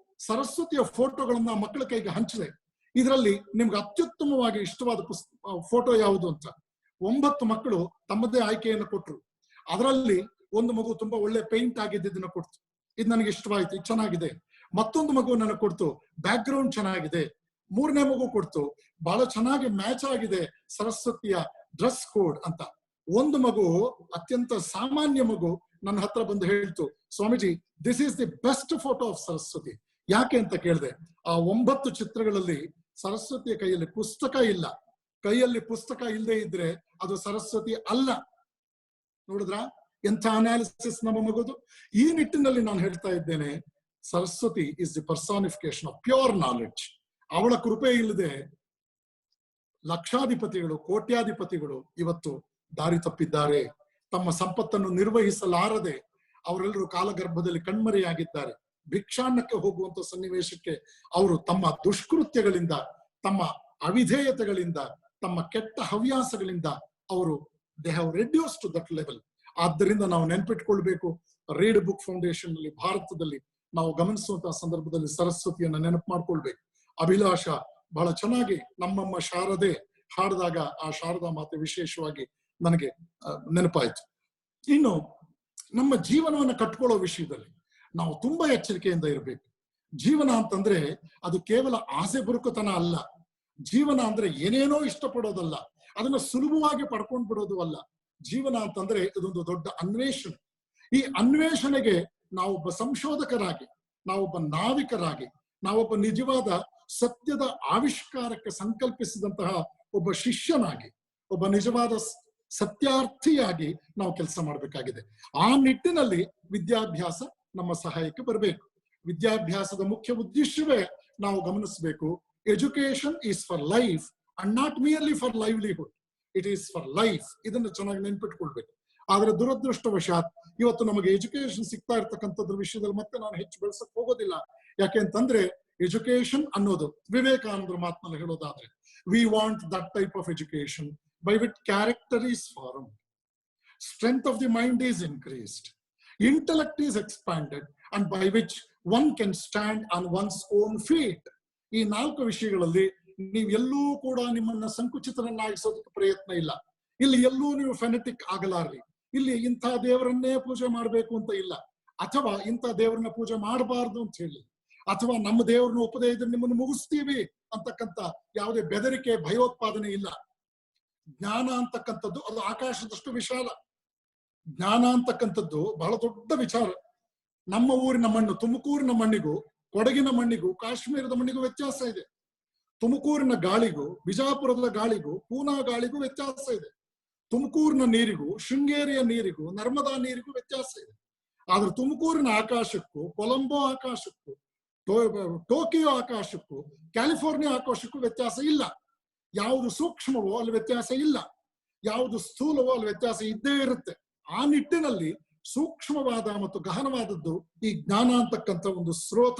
ಸರಸ್ವತಿಯ ಫೋಟೋಗಳನ್ನ ಮಕ್ಕಳ ಕೈಗೆ ಹಂಚಿದೆ. ಇದರಲ್ಲಿ ನಿಮ್ಗೆ ಅತ್ಯುತ್ತಮವಾಗಿ ಇಷ್ಟವಾದ ಫೋಟೋ ಯಾವುದು ಅಂತ 9 ಮಕ್ಕಳು ತಮ್ಮದೇ ಆಯ್ಕೆಯನ್ನು ಕೊಟ್ಟರು. ಅದರಲ್ಲಿ ಒಂದು ಮಗು ತುಂಬಾ ಒಳ್ಳೆ ಪೇಂಟ್ ಆಗಿದ್ದನ್ನ ಕೊಡ್ತು, ಇದು ನನಗೆ ಇಷ್ಟವಾಯ್ತು, ಇದು ಚೆನ್ನಾಗಿದೆ. ಮತ್ತೊಂದು ಮಗು ನನಗೆ ಕೊಡ್ತು, ಬ್ಯಾಕ್ ಗ್ರೌಂಡ್ ಚೆನ್ನಾಗಿದೆ. 3ನೇ ಮಗು ಕೊಡ್ತು, ಬಹಳ ಚೆನ್ನಾಗಿ ಮ್ಯಾಚ್ ಆಗಿದೆ ಸರಸ್ವತಿಯ ಡ್ರೆಸ್ ಕೋಡ್ ಅಂತ. ಒಂದು ಮಗು, ಅತ್ಯಂತ ಸಾಮಾನ್ಯ ಮಗು, ನನ್ನ ಹತ್ರ ಬಂದು ಹೇಳ್ತು, Swamiji this is the best photo of Saraswati. ಯಾಕೆ ಅಂತ ಕೇಳಿದೆ. ಆ 9 ಚಿತ್ರಗಳಲ್ಲಿ ಸರಸ್ವತಿಯ ಕೈಯಲ್ಲಿ ಪುಸ್ತಕ ಇಲ್ಲ. ಕೈಯಲ್ಲಿ ಪುಸ್ತಕ ಇಲ್ಲದೆ ಇದ್ರೆ ಅದು ಸರಸ್ವತಿ ಅಲ್ಲ. ನೋಡಿದ್ರ ಎಂಥ ಅನಾಲಿಸಿಸ್ ನಮ್ಮ ಮಗುದು. ಈ ನಿಟ್ಟಿನಲ್ಲಿ ನಾನು ಹೇಳ್ತಾ ಇದ್ದೇನೆ, Saraswati is the personification of pure knowledge. ಅವಳ ಕೃಪೆ ಇಲ್ಲದೆ ಲಕ್ಷಾಧಿಪತಿಗಳು, ಕೋಟ್ಯಾಧಿಪತಿಗಳು ಇವತ್ತು ದಾರಿ ತಪ್ಪಿದ್ದಾರೆ. ತಮ್ಮ ಸಂಪತ್ತನ್ನು ನಿರ್ವಹಿಸಲಾರದೆ ಅವರೆಲ್ಲರೂ ಕಾಲಗರ್ಭದಲ್ಲಿ ಕಣ್ಮರೆಯಾಗಿದ್ದಾರೆ. ಭಿಕ್ಷಾನ್ನಕ್ಕೆ ಹೋಗುವಂತ ಸನ್ನಿವೇಶಕ್ಕೆ ಅವರು ತಮ್ಮ ದುಷ್ಕೃತ್ಯಗಳಿಂದ, ತಮ್ಮ ಅವಿಧೇಯತೆಗಳಿಂದ, ತಮ್ಮ ಕೆಟ್ಟ ಹವ್ಯಾಸಗಳಿಂದ ಅವರು they have reduce to that level. ಆದ್ದರಿಂದ ನಾವು ನೆನಪಿಟ್ಕೊಳ್ಬೇಕು, ರೀಡ್ ಬುಕ್ ಫೌಂಡೇಶನ್ ನಲ್ಲಿ ಭಾರತದಲ್ಲಿ ನಾವು ಗಮನಿಸುವಂತಹ ಸಂದರ್ಭದಲ್ಲಿ ಸರಸ್ವತಿಯನ್ನ ನೆನಪು ಮಾಡ್ಕೊಳ್ಬೇಕು. ಅಭಿಲಾಷ ಬಹಳ ಚೆನ್ನಾಗಿ ನಮ್ಮಮ್ಮ ಶಾರದೆ ಹಾಡಿದಾಗ ಆ ಶಾರದಾ ಮಾತೆ ವಿಶೇಷವಾಗಿ ನನಗೆ ನೆನಪಾಯ್ತು. ಇನ್ನು ನಮ್ಮ ಜೀವನವನ್ನು ಕಟ್ಕೊಳ್ಳೋ ವಿಷಯದಲ್ಲಿ ನಾವು ತುಂಬಾ ಎಚ್ಚರಿಕೆಯಿಂದ ಇರಬೇಕು. ಜೀವನ ಅಂತಂದ್ರೆ ಅದು ಕೇವಲ ಆಸೆ ಬುರುಕುತನ ಅಲ್ಲ. ಜೀವನ ಅಂದ್ರೆ ಏನೇನೋ ಇಷ್ಟಪಡೋದಲ್ಲ, ಅದನ್ನ ಸುಲಭವಾಗಿ ಪಡ್ಕೊಂಡ್ ಬಿಡೋದು ಅಲ್ಲ. ಜೀವನ ಅಂತಂದ್ರೆ ಇದೊಂದು ದೊಡ್ಡ ಅನ್ವೇಷಣೆ. ಈ ಅನ್ವೇಷಣೆಗೆ ನಾವೊಬ್ಬ ಸಂಶೋಧಕರಾಗಿ, ನಾವೊಬ್ಬ ನಾವಿಕರಾಗಿ, ನಾವೊಬ್ಬ ನಿಜವಾದ ಸತ್ಯದ ಆವಿಷ್ಕಾರಕ್ಕೆ ಸಂಕಲ್ಪಿಸಿದಂತಹ ಒಬ್ಬ ಶಿಷ್ಯನಾಗಿ, ಒಬ್ಬ ನಿಜವಾದ ಸತ್ಯಾರ್ಥಿಯಾಗಿ ನಾವು ಕೆಲಸ ಮಾಡಬೇಕಾಗಿದೆ. ಆ ನಿಟ್ಟಿನಲ್ಲಿ ವಿದ್ಯಾಭ್ಯಾಸ ನಮ್ಮ ಸಹಾಯಕ್ಕೆ ಬರಬೇಕು. ವಿದ್ಯಾಭ್ಯಾಸದ ಮುಖ್ಯ ಉದ್ದೇಶವೇ ನಾವು ಗಮನಿಸಬೇಕು, education is for life and not merely for livelihood. It is for life. ಇದನ್ನು ಚೆನ್ನಾಗಿ ನೆನ್ಪಿಟ್ಕೊಳ್ಬೇಕು. ಆದ್ರೆ ದುರದೃಷ್ಟವಶಾತ್ ಇವತ್ತು ನಮಗೆ ಎಜುಕೇಶನ್ ಸಿಗ್ತಾ ಇರ್ತಕ್ಕಂಥದ್ರ ವಿಷಯದಲ್ಲಿ ಮತ್ತೆ ನಾನು ಹೆಚ್ಚು ಬೆಳೆಸಕ್ ಹೋಗೋದಿಲ್ಲ. ಯಾಕೆ ಅಂತಂದ್ರೆ ಎಜುಕೇಶನ್ ಅನ್ನೋದು ವಿವೇಕಾನಂದರ ಮಾತನಲ್ಲಿ ಹೇಳೋದಾದ್ರೆ, we want that type of education by which character is formed, strength of the mind is increased, intellect is expanded, and by which one can stand on one's own feet. ಈ 4 ವಿಷಯಗಳಲ್ಲಿ ನೀವು ಎಲ್ಲೂ ಕೂಡ ನಿಮ್ಮನ್ನ ಸಂಕುಚಿತರನ್ನಾಗಿಸೋದಕ್ಕೆ ಪ್ರಯತ್ನ ಇಲ್ಲ. ಇಲ್ಲಿ ಎಲ್ಲೂ ನೀವು ಫೆನೆಟಿಕ್ ಆಗಲಾರ್ರಿ. ಇಲ್ಲಿ ಇಂಥ ದೇವರನ್ನೇ ಪೂಜೆ ಮಾಡಬೇಕು ಅಂತ ಇಲ್ಲ, ಅಥವಾ ಇಂಥ ದೇವರನ್ನ ಪೂಜೆ ಮಾಡಬಾರ್ದು ಅಂತ ಹೇಳಿ, ಅಥವಾ ನಮ್ಮ ದೇವರನ್ನ ಒಪ್ಪದೇ ಇದ್ರೆ ನಿಮ್ಮನ್ನು ಮುಗಿಸ್ತೀವಿ ಅಂತಕ್ಕಂಥ ಯಾವುದೇ ಬೆದರಿಕೆ ಭಯೋತ್ಪಾದನೆ ಇಲ್ಲ. ಜ್ಞಾನ ಅಂತಕ್ಕಂಥದ್ದು ಅದು ಆಕಾಶದಷ್ಟು ವಿಶಾಲ. ಜ್ಞಾನ ಅಂತಕ್ಕಂಥದ್ದು ಬಹಳ ದೊಡ್ಡ ವಿಚಾರ. ನಮ್ಮ ಊರಿನ ಮಣ್ಣು, ತುಮಕೂರಿನ ಮಣ್ಣಿಗೂ ಕೊಡಗಿನ ಮಣ್ಣಿಗೂ ಕಾಶ್ಮೀರದ ಮಣ್ಣಿಗೂ ವ್ಯತ್ಯಾಸ ಇದೆ. ತುಮಕೂರಿನ ಗಾಳಿಗೂ ಬಿಜಾಪುರದ ಗಾಳಿಗೂ ಪೂನಾ ಗಾಳಿಗೂ ವ್ಯತ್ಯಾಸ ಇದೆ. ತುಮಕೂರಿನ ನೀರಿಗೂ ಶೃಂಗೇರಿಯ ನೀರಿಗೂ ನರ್ಮದಾ ನೀರಿಗೂ ವ್ಯತ್ಯಾಸ ಇದೆ. ಆದ್ರೆ ತುಮಕೂರಿನ ಆಕಾಶಕ್ಕೂ ಕೊಲಂಬೋ ಆಕಾಶಕ್ಕೂ ಟೋಕಿಯೋ ಆಕಾಶಕ್ಕೂ ಕ್ಯಾಲಿಫೋರ್ನಿಯಾ ಆಕಾಶಕ್ಕೂ ವ್ಯತ್ಯಾಸ ಇಲ್ಲ. ಯಾವುದು ಸೂಕ್ಷ್ಮವೋ ಅಲ್ಲಿ ವ್ಯತ್ಯಾಸ ಇಲ್ಲ, ಯಾವುದು ಸ್ಥೂಲವೋ ಅಲ್ಲಿ ವ್ಯತ್ಯಾಸ ಇದ್ದೇ ಇರುತ್ತೆ. ಆ ನಿಟ್ಟಿನಲ್ಲಿ ಸೂಕ್ಷ್ಮವಾದ ಮತ್ತು ಗಹನವಾದದ್ದು ಈ ಜ್ಞಾನ ಅಂತಕ್ಕಂಥ ಒಂದು ಸ್ರೋತ.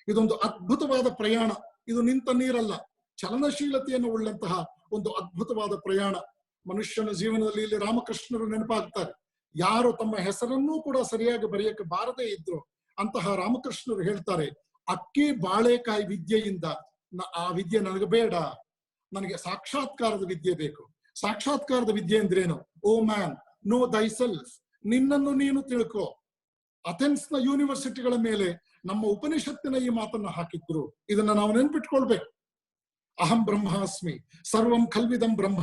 ಇದೊಂದು ಅದ್ಭುತವಾದ ಪ್ರಯಾಣ. ಇದು ನಿಂತ ನೀರಲ್ಲ, ಚಲನಶೀಲತೆಯನ್ನು ಉಳ್ಳಂತಹ ಒಂದು ಅದ್ಭುತವಾದ ಪ್ರಯಾಣ. ಮನುಷ್ಯನ ಜೀವನದಲ್ಲಿ ಇಲ್ಲಿ ರಾಮಕೃಷ್ಣರು ನೆನಪಾಗ್ತಾರೆ. ಯಾರು ತಮ್ಮ ಹೆಸರನ್ನೂ ಕೂಡ ಸರಿಯಾಗಿ ಬರೆಯಕ್ಕೆ ಬಾರದೇ ಇದ್ರು ಅಂತಹ ರಾಮಕೃಷ್ಣರು ಹೇಳ್ತಾರೆ, ಅಕ್ಕಿ ಬಾಳೆಕಾಯಿ ವಿದ್ಯೆಯಿಂದ ಆ ವಿದ್ಯೆ ನನಗೆ ಬೇಡ, ನನಗೆ ಸಾಕ್ಷಾತ್ಕಾರದ ವಿದ್ಯೆ ಬೇಕು. ಸಾಕ್ಷಾತ್ಕಾರದ ವಿದ್ಯೆ ಅಂದ್ರೇನು? ಓ ಮ್ಯಾನ್, ನೋ ದೈ ಸೆಲ್ಫ್, ನಿನ್ನನ್ನು ನೀನು ತಿಳ್ಕೋ. ಅಥೆನ್ಸ್ ನ ಯೂನಿವರ್ಸಿಟಿಗಳ ಮೇಲೆ ನಮ್ಮ ಉಪನಿಷತ್ತಿನ ಈ ಮಾತನ್ನ ಹಾಕಿದ್ರು. ಇದನ್ನ ನಾವು ನೆನ್ಪಿಟ್ಕೊಳ್ಬೇಕು. ಅಹಂ ಬ್ರಹ್ಮಾಸ್ಮಿ, ಸರ್ವಂ ಖಲ್ವಿದಂ ಬ್ರಹ್ಮ,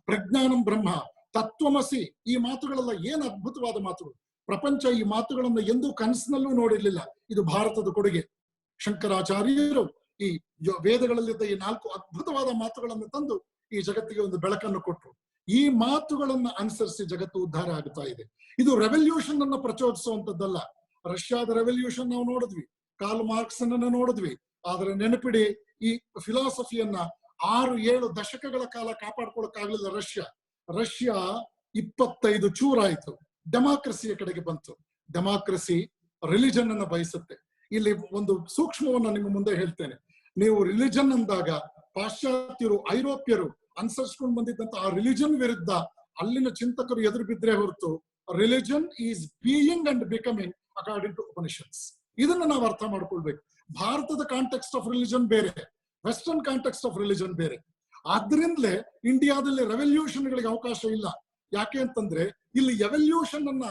ಪ್ರಜ್ಞಾನಂ ಬ್ರಹ್ಮ, ತತ್ವಮಸಿ. ಈ ಮಾತುಗಳೆಲ್ಲ ಏನು ಅದ್ಭುತವಾದ ಮಾತುಗಳು. ಪ್ರಪಂಚ ಈ ಮಾತುಗಳನ್ನು ಎಂದೂ ಕನಸಿನಲ್ಲೂ ನೋಡಿರ್ಲಿಲ್ಲ. ಇದು ಭಾರತದ ಕೊಡುಗೆ. ಶಂಕರಾಚಾರ್ಯರು ಈ ವೇದಗಳಲ್ಲಿದ್ದ ಈ 4 ಅದ್ಭುತವಾದ ಮಾತುಗಳನ್ನು ತಂದು ಈ ಜಗತ್ತಿಗೆ ಒಂದು ಬೆಳಕನ್ನು ಕೊಟ್ಟರು. ಈ ಮಾತುಗಳನ್ನ ಅನುಸರಿಸಿ ಜಗತ್ತು ಉದ್ಧಾರ ಆಗುತ್ತಾ ಇದೆ. ಇದು ರೆವಲ್ಯೂಷನ್ ಅನ್ನ ಪ್ರಚೋದಿಸುವಂತದ್ದಲ್ಲ. ರಷ್ಯಾದ ರೆವಲ್ಯೂಷನ್ ನಾವು ನೋಡಿದ್ವಿ, ಕಾರ್ಲ್ ಮಾರ್ಕ್ಸ್ ಅನ್ನ ನೋಡಿದ್ವಿ. ಆದ್ರೆ ನೆನಪಿಡಿ, ಈ ಫಿಲಾಸಫಿಯನ್ನ 6-7 ದಶಕಗಳ ಕಾಲ ಕಾಪಾಡ್ಕೊಳಕ್ಕಾಗ್ಲಿಲ್ಲ ರಷ್ಯಾ 25 ಚೂರಾಯ್ತು, ಡೆಮಾಕ್ರಸಿಯ ಕಡೆಗೆ ಬಂತು. ಡೆಮಾಕ್ರಸಿ ರಿಲಿಜನ್ ಅನ್ನ ಬಯಸುತ್ತೆ. ಇಲ್ಲಿ ಒಂದು ಸೂಕ್ಷ್ಮವನ್ನ ನಿಮ್ಮ ಮುಂದೆ ಹೇಳ್ತೇನೆ. ನೀವು ರಿಲಿಜನ್ ಅಂದಾಗ ಪಾಶ್ಚಾತ್ಯರು, ಐರೋಪ್ಯರು ಅನುಸರಿಸ್ಕೊಂಡು ಬಂದಿದ್ದಂತ ಆ ರಿಲಿಜನ್ ವಿರುದ್ಧ ಅಲ್ಲಿನ ಚಿಂತಕರು ಎದುರು ಬಿದ್ರೆ ಹೊರತು, religion is being and becoming according to Upanishads. ಇದನ್ನ ನಾವು ಅರ್ಥ ಮಾಡ್ಕೊಳ್ಬೇಕು. ಭಾರತದ ಕಾಂಟೆಕ್ಸ್ಟ್ ಆಫ್ ರಿಲಿಜನ್ ಬೇರೆ, ವೆಸ್ಟರ್ನ್ ಕಾಂಟೆಕ್ಸ್ಟ್ ಆಫ್ ರಿಲಿಜನ್ ಬೇರೆ. ಆದ್ರಿಂದಲೇ ಇಂಡಿಯಾದಲ್ಲಿ ರೆವಲ್ಯೂಷನ್ಗಳಿಗೆ ಅವಕಾಶ ಇಲ್ಲ. ಯಾಕೆ ಅಂತಂದ್ರೆ ಇಲ್ಲಿ ಎವಲ್ಯೂಷನ್ ಅನ್ನ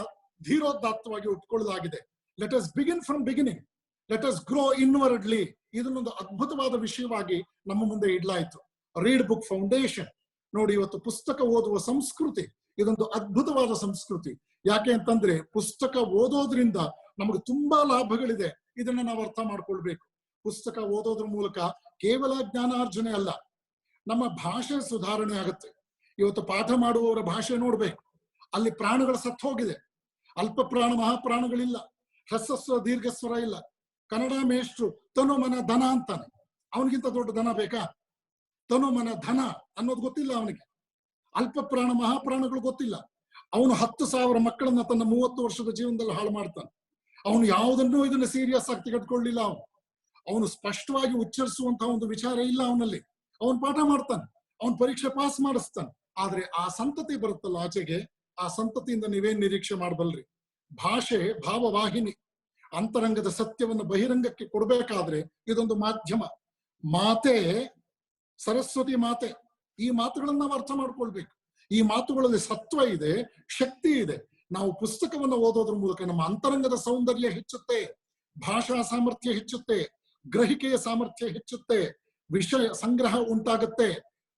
ಧೀರೋದಾತ್ತವಾಗಿ ಒಪ್ಕೊಳ್ಳಲಾಗಿದೆ. Let us begin from beginning, let us grow inwardly. ಇದನ್ನೊಂದು ಅದ್ಭುತವಾದ ವಿಷಯವಾಗಿ ನಮ್ಮ ಮುಂದೆ ಇಡ್ಲಾಯ್ತು. ರೀಡ್ ಬುಕ್ ಫೌಂಡೇಶನ್ ನೋಡಿ, ಇವತ್ತು ಪುಸ್ತಕ ಓದುವ ಸಂಸ್ಕೃತಿ ಇದೊಂದು ಅದ್ಭುತವಾದ ಸಂಸ್ಕೃತಿ. ಯಾಕೆ ಅಂತಂದ್ರೆ ಪುಸ್ತಕ ಓದೋದ್ರಿಂದ ನಮಗೆ ತುಂಬಾ ಲಾಭಗಳಿದೆ. ಇದನ್ನ ನಾವು ಅರ್ಥ ಮಾಡ್ಕೊಳ್ಬೇಕು. ಪುಸ್ತಕ ಓದೋದ್ರ ಮೂಲಕ ಕೇವಲ ಜ್ಞಾನಾರ್ಜನೆ ಅಲ್ಲ, ನಮ್ಮ ಭಾಷೆ ಸುಧಾರಣೆ ಆಗುತ್ತೆ. ಇವತ್ತು ಪಾಠ ಮಾಡುವವರ ಭಾಷೆ ನೋಡ್ಬೇಕು. ಅಲ್ಲಿ ಪ್ರಾಣಗಳ ಸತ್ತು ಹೋಗಿದೆ. ಅಲ್ಪ ಪ್ರಾಣ ಮಹಾಪ್ರಾಣಗಳಿಲ್ಲ, ಹ್ರಸ್ವಸ್ವರ ದೀರ್ಘಸ್ವರ ಇಲ್ಲ. ಕನ್ನಡ ಮೇಷ್ಟ್ರು ತನು ಮನ ಧನ ಅಂತಾನೆ. ಅವನಿಗಿಂತ ದೊಡ್ಡ ಧನ ಬೇಕಾ? ತನು ಮನ ಧನ ಅನ್ನೋದು ಗೊತ್ತಿಲ್ಲ ಅವನಿಗೆ. ಅಲ್ಪ ಪ್ರಾಣ ಮಹಾಪ್ರಾಣಗಳು ಗೊತ್ತಿಲ್ಲ. ಅವನು 10,000 ಮಕ್ಕಳನ್ನ ತನ್ನ 30 ವರ್ಷದ ಜೀವನದಲ್ಲಿ ಹಾಳು ಮಾಡ್ತಾನೆ. ಅವನು ಯಾವುದನ್ನೂ ಇದನ್ನ ಸೀರಿಯಸ್ ಆಗಿ ತೆಗೆದುಕೊಳ್ಳಿಲ್ಲ. ಅವನು ಸ್ಪಷ್ಟವಾಗಿ ಉಚ್ಚರಿಸುವಂತಹ ಒಂದು ವಿಚಾರ ಇಲ್ಲ ಅವನಲ್ಲಿ. ಅವನು ಪಾಠ ಮಾಡ್ತಾನೆ, ಅವನು ಪರೀಕ್ಷೆ ಪಾಸ್ ಮಾಡಿಸ್ತಾನೆ. ಆದ್ರೆ ಆ ಸಂತತಿ ಬರುತ್ತಲ್ಲ ಆಚೆಗೆ, ಆ ಸಂತತಿಯಿಂದ ನೀವೇನ್ ನಿರೀಕ್ಷೆ ಮಾಡಬಲ್ರಿ? ಭಾಷೆ ಭಾವವಾಹಿನಿ. ಅಂತರಂಗದ ಸತ್ಯವನ್ನು ಬಹಿರಂಗಕ್ಕೆ ಕೊಡ್ಬೇಕಾದ್ರೆ ಇದೊಂದು ಮಾಧ್ಯಮ. ಮಾತೆ ಸರಸ್ವತಿ ಮಾತೆ. ಈ ಮಾತುಗಳನ್ನ ನಾವು ಅರ್ಥ ಮಾಡ್ಕೊಳ್ಬೇಕು. ಈ ಮಾತುಗಳಲ್ಲಿ ಸತ್ವ ಇದೆ, ಶಕ್ತಿ ಇದೆ. ನಾವು ಪುಸ್ತಕವನ್ನು ಓದೋದ್ರ ಮೂಲಕ ನಮ್ಮ ಅಂತರಂಗದ ಸೌಂದರ್ಯ ಹೆಚ್ಚುತ್ತೆ, ಭಾಷಾ ಸಾಮರ್ಥ್ಯ ಹೆಚ್ಚುತ್ತೆ, ಗ್ರಹಿಕೆಯ ಸಾಮರ್ಥ್ಯ ಹೆಚ್ಚುತ್ತೆ, ವಿಷಯ ಸಂಗ್ರಹ ಉಂಟಾಗುತ್ತೆ,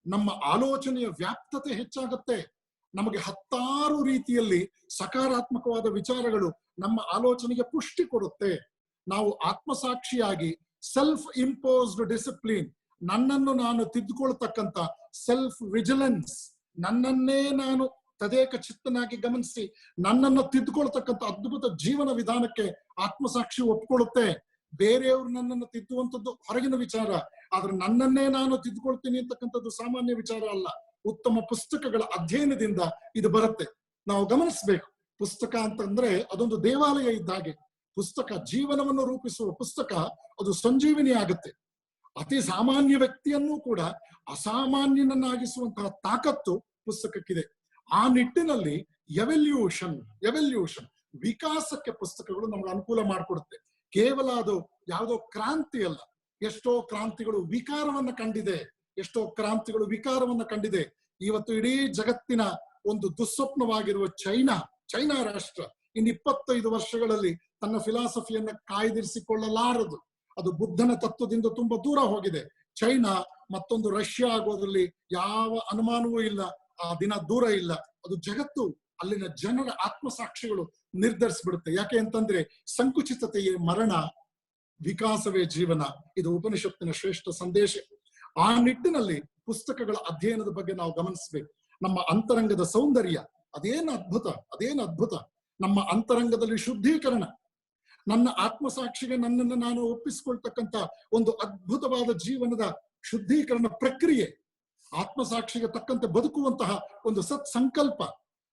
ನಮ್ಮ ಆಲೋಚನೆಯ ವ್ಯಾಪ್ತತೆ ಹೆಚ್ಚಾಗುತ್ತೆ. ನಮಗೆ 10 ರೀತಿಯಲ್ಲಿ ಸಕಾರಾತ್ಮಕವಾದ ವಿಚಾರಗಳು ನಮ್ಮ ಆಲೋಚನೆಗೆ ಪುಷ್ಟಿ ಕೊಡುತ್ತೆ. ನಾವು ಆತ್ಮಸಾಕ್ಷಿಯಾಗಿ ಸೆಲ್ಫ್ ಇಂಪೋಸ್ಡ್ ಡಿಸಿಪ್ಲಿನ್, ನನ್ನನ್ನು ನಾನು ತಿದ್ದುಕೊಳ್ತಕ್ಕಂಥ ಸೆಲ್ಫ್ ವಿಜಿಲೆನ್ಸ್, ನನ್ನನ್ನೇ ನಾನು ತದೇಕ ಚಿತ್ತನಾಗಿ ಗಮನಿಸಿ ನನ್ನನ್ನು ತಿದ್ದುಕೊಳ್ತಕ್ಕಂಥ ಅದ್ಭುತ ಜೀವನ ವಿಧಾನಕ್ಕೆ ಆತ್ಮಸಾಕ್ಷಿ ಒಪ್ಕೊಳ್ಳುತ್ತೆ. ಬೇರೆಯವರು ನನ್ನನ್ನು ತಿದ್ದುವಂಥದ್ದು ಹೊರಗಿನ ವಿಚಾರ, ಆದ್ರೆ ನನ್ನನ್ನೇ ನಾನು ತಿದ್ದುಕೊಳ್ತೀನಿ ಅಂತಕ್ಕಂಥದ್ದು ಸಾಮಾನ್ಯ ವಿಚಾರ ಅಲ್ಲ. ಉತ್ತಮ ಪುಸ್ತಕಗಳ ಅಧ್ಯಯನದಿಂದ ಇದು ಬರುತ್ತೆ. ನಾವು ಗಮನಿಸ್ಬೇಕು. ಪುಸ್ತಕ ಅಂತಂದ್ರೆ ಅದೊಂದು ದೇವಾಲಯ ಇದ್ದ ಹಾಗೆ. ಪುಸ್ತಕ ಜೀವನವನ್ನು ರೂಪಿಸುವ ಪುಸ್ತಕ, ಅದು ಸಂಜೀವಿನಿ ಆಗುತ್ತೆ. ಅತಿ ಸಾಮಾನ್ಯ ವ್ಯಕ್ತಿಯನ್ನು ಕೂಡ ಅಸಾಮಾನ್ಯನನ್ನಾಗಿಸುವಂತಹ ತಾಕತ್ತು ಪುಸ್ತಕಕ್ಕಿದೆ. ಆ ನಿಟ್ಟಿನಲ್ಲಿ ಎವಲ್ಯೂಷನ್ ವಿಕಾಸಕ್ಕೆ ಪುಸ್ತಕಗಳು ನಮ್ಗೆ ಅನುಕೂಲ ಮಾಡಿಕೊಡುತ್ತೆ. ಕೇವಲ ಅದು ಯಾವುದೋ ಕ್ರಾಂತಿ ಅಲ್ಲ. ಎಷ್ಟೋ ಕ್ರಾಂತಿಗಳು ವಿಕಾರವನ್ನ ಕಂಡಿದೆ. ಇವತ್ತು ಇಡೀ ಜಗತ್ತಿನ ಒಂದು ದುಸ್ವಪ್ನವಾಗಿರುವ ಚೈನಾ ರಾಷ್ಟ್ರ ಇನ್ನು 25 ವರ್ಷಗಳಲ್ಲಿ ತನ್ನ ಫಿಲಾಸಫಿಯನ್ನ ಕಾಯ್ದಿರಿಸಿಕೊಳ್ಳಲಾರದು. ಅದು ಬುದ್ಧನ ತತ್ವದಿಂದ ತುಂಬಾ ದೂರ ಹೋಗಿದೆ. ಚೈನಾ ಮತ್ತೊಂದು ರಷ್ಯಾ ಆಗೋದ್ರಲ್ಲಿ ಯಾವ ಅನುಮಾನವೂ ಇಲ್ಲ. ಆ ದಿನ ದೂರ ಇಲ್ಲ. ಅದು ಜಗತ್ತು, ಅಲ್ಲಿನ ಜನರ ಆತ್ಮಸಾಕ್ಷಿಗಳು ನಿರ್ಧರಿಸ್ಬಿಡುತ್ತೆ. ಯಾಕೆ ಅಂತಂದ್ರೆ ಸಂಕುಚಿತತೆಯೇ ಮರಣ, ವಿಕಾಸವೇ ಜೀವನ. ಇದು ಉಪನಿಷತ್ತಿನ ಶ್ರೇಷ್ಠ ಸಂದೇಶ. ಆ ನಿಟ್ಟಿನಲ್ಲಿ ಪುಸ್ತಕಗಳ ಅಧ್ಯಯನದ ಬಗ್ಗೆ ನಾವು ಗಮನಿಸಬೇಕು. ನಮ್ಮ ಅಂತರಂಗದ ಸೌಂದರ್ಯ ಅದೇನು ಅದ್ಭುತ. ನಮ್ಮ ಅಂತರಂಗದಲ್ಲಿ ಶುದ್ಧೀಕರಣ, ನನ್ನ ಆತ್ಮಸಾಕ್ಷಿಗೆ ನನ್ನನ್ನು ನಾನು ಒಪ್ಪಿಸಿಕೊಳ್ತಕ್ಕಂಥ ಒಂದು ಅದ್ಭುತವಾದ ಜೀವನದ ಶುದ್ಧೀಕರಣ ಪ್ರಕ್ರಿಯೆ, ಆತ್ಮಸಾಕ್ಷಿಗೆ ತಕ್ಕಂತೆ ಬದುಕುವಂತಹ ಒಂದು ಸತ್ ಸಂಕಲ್ಪ,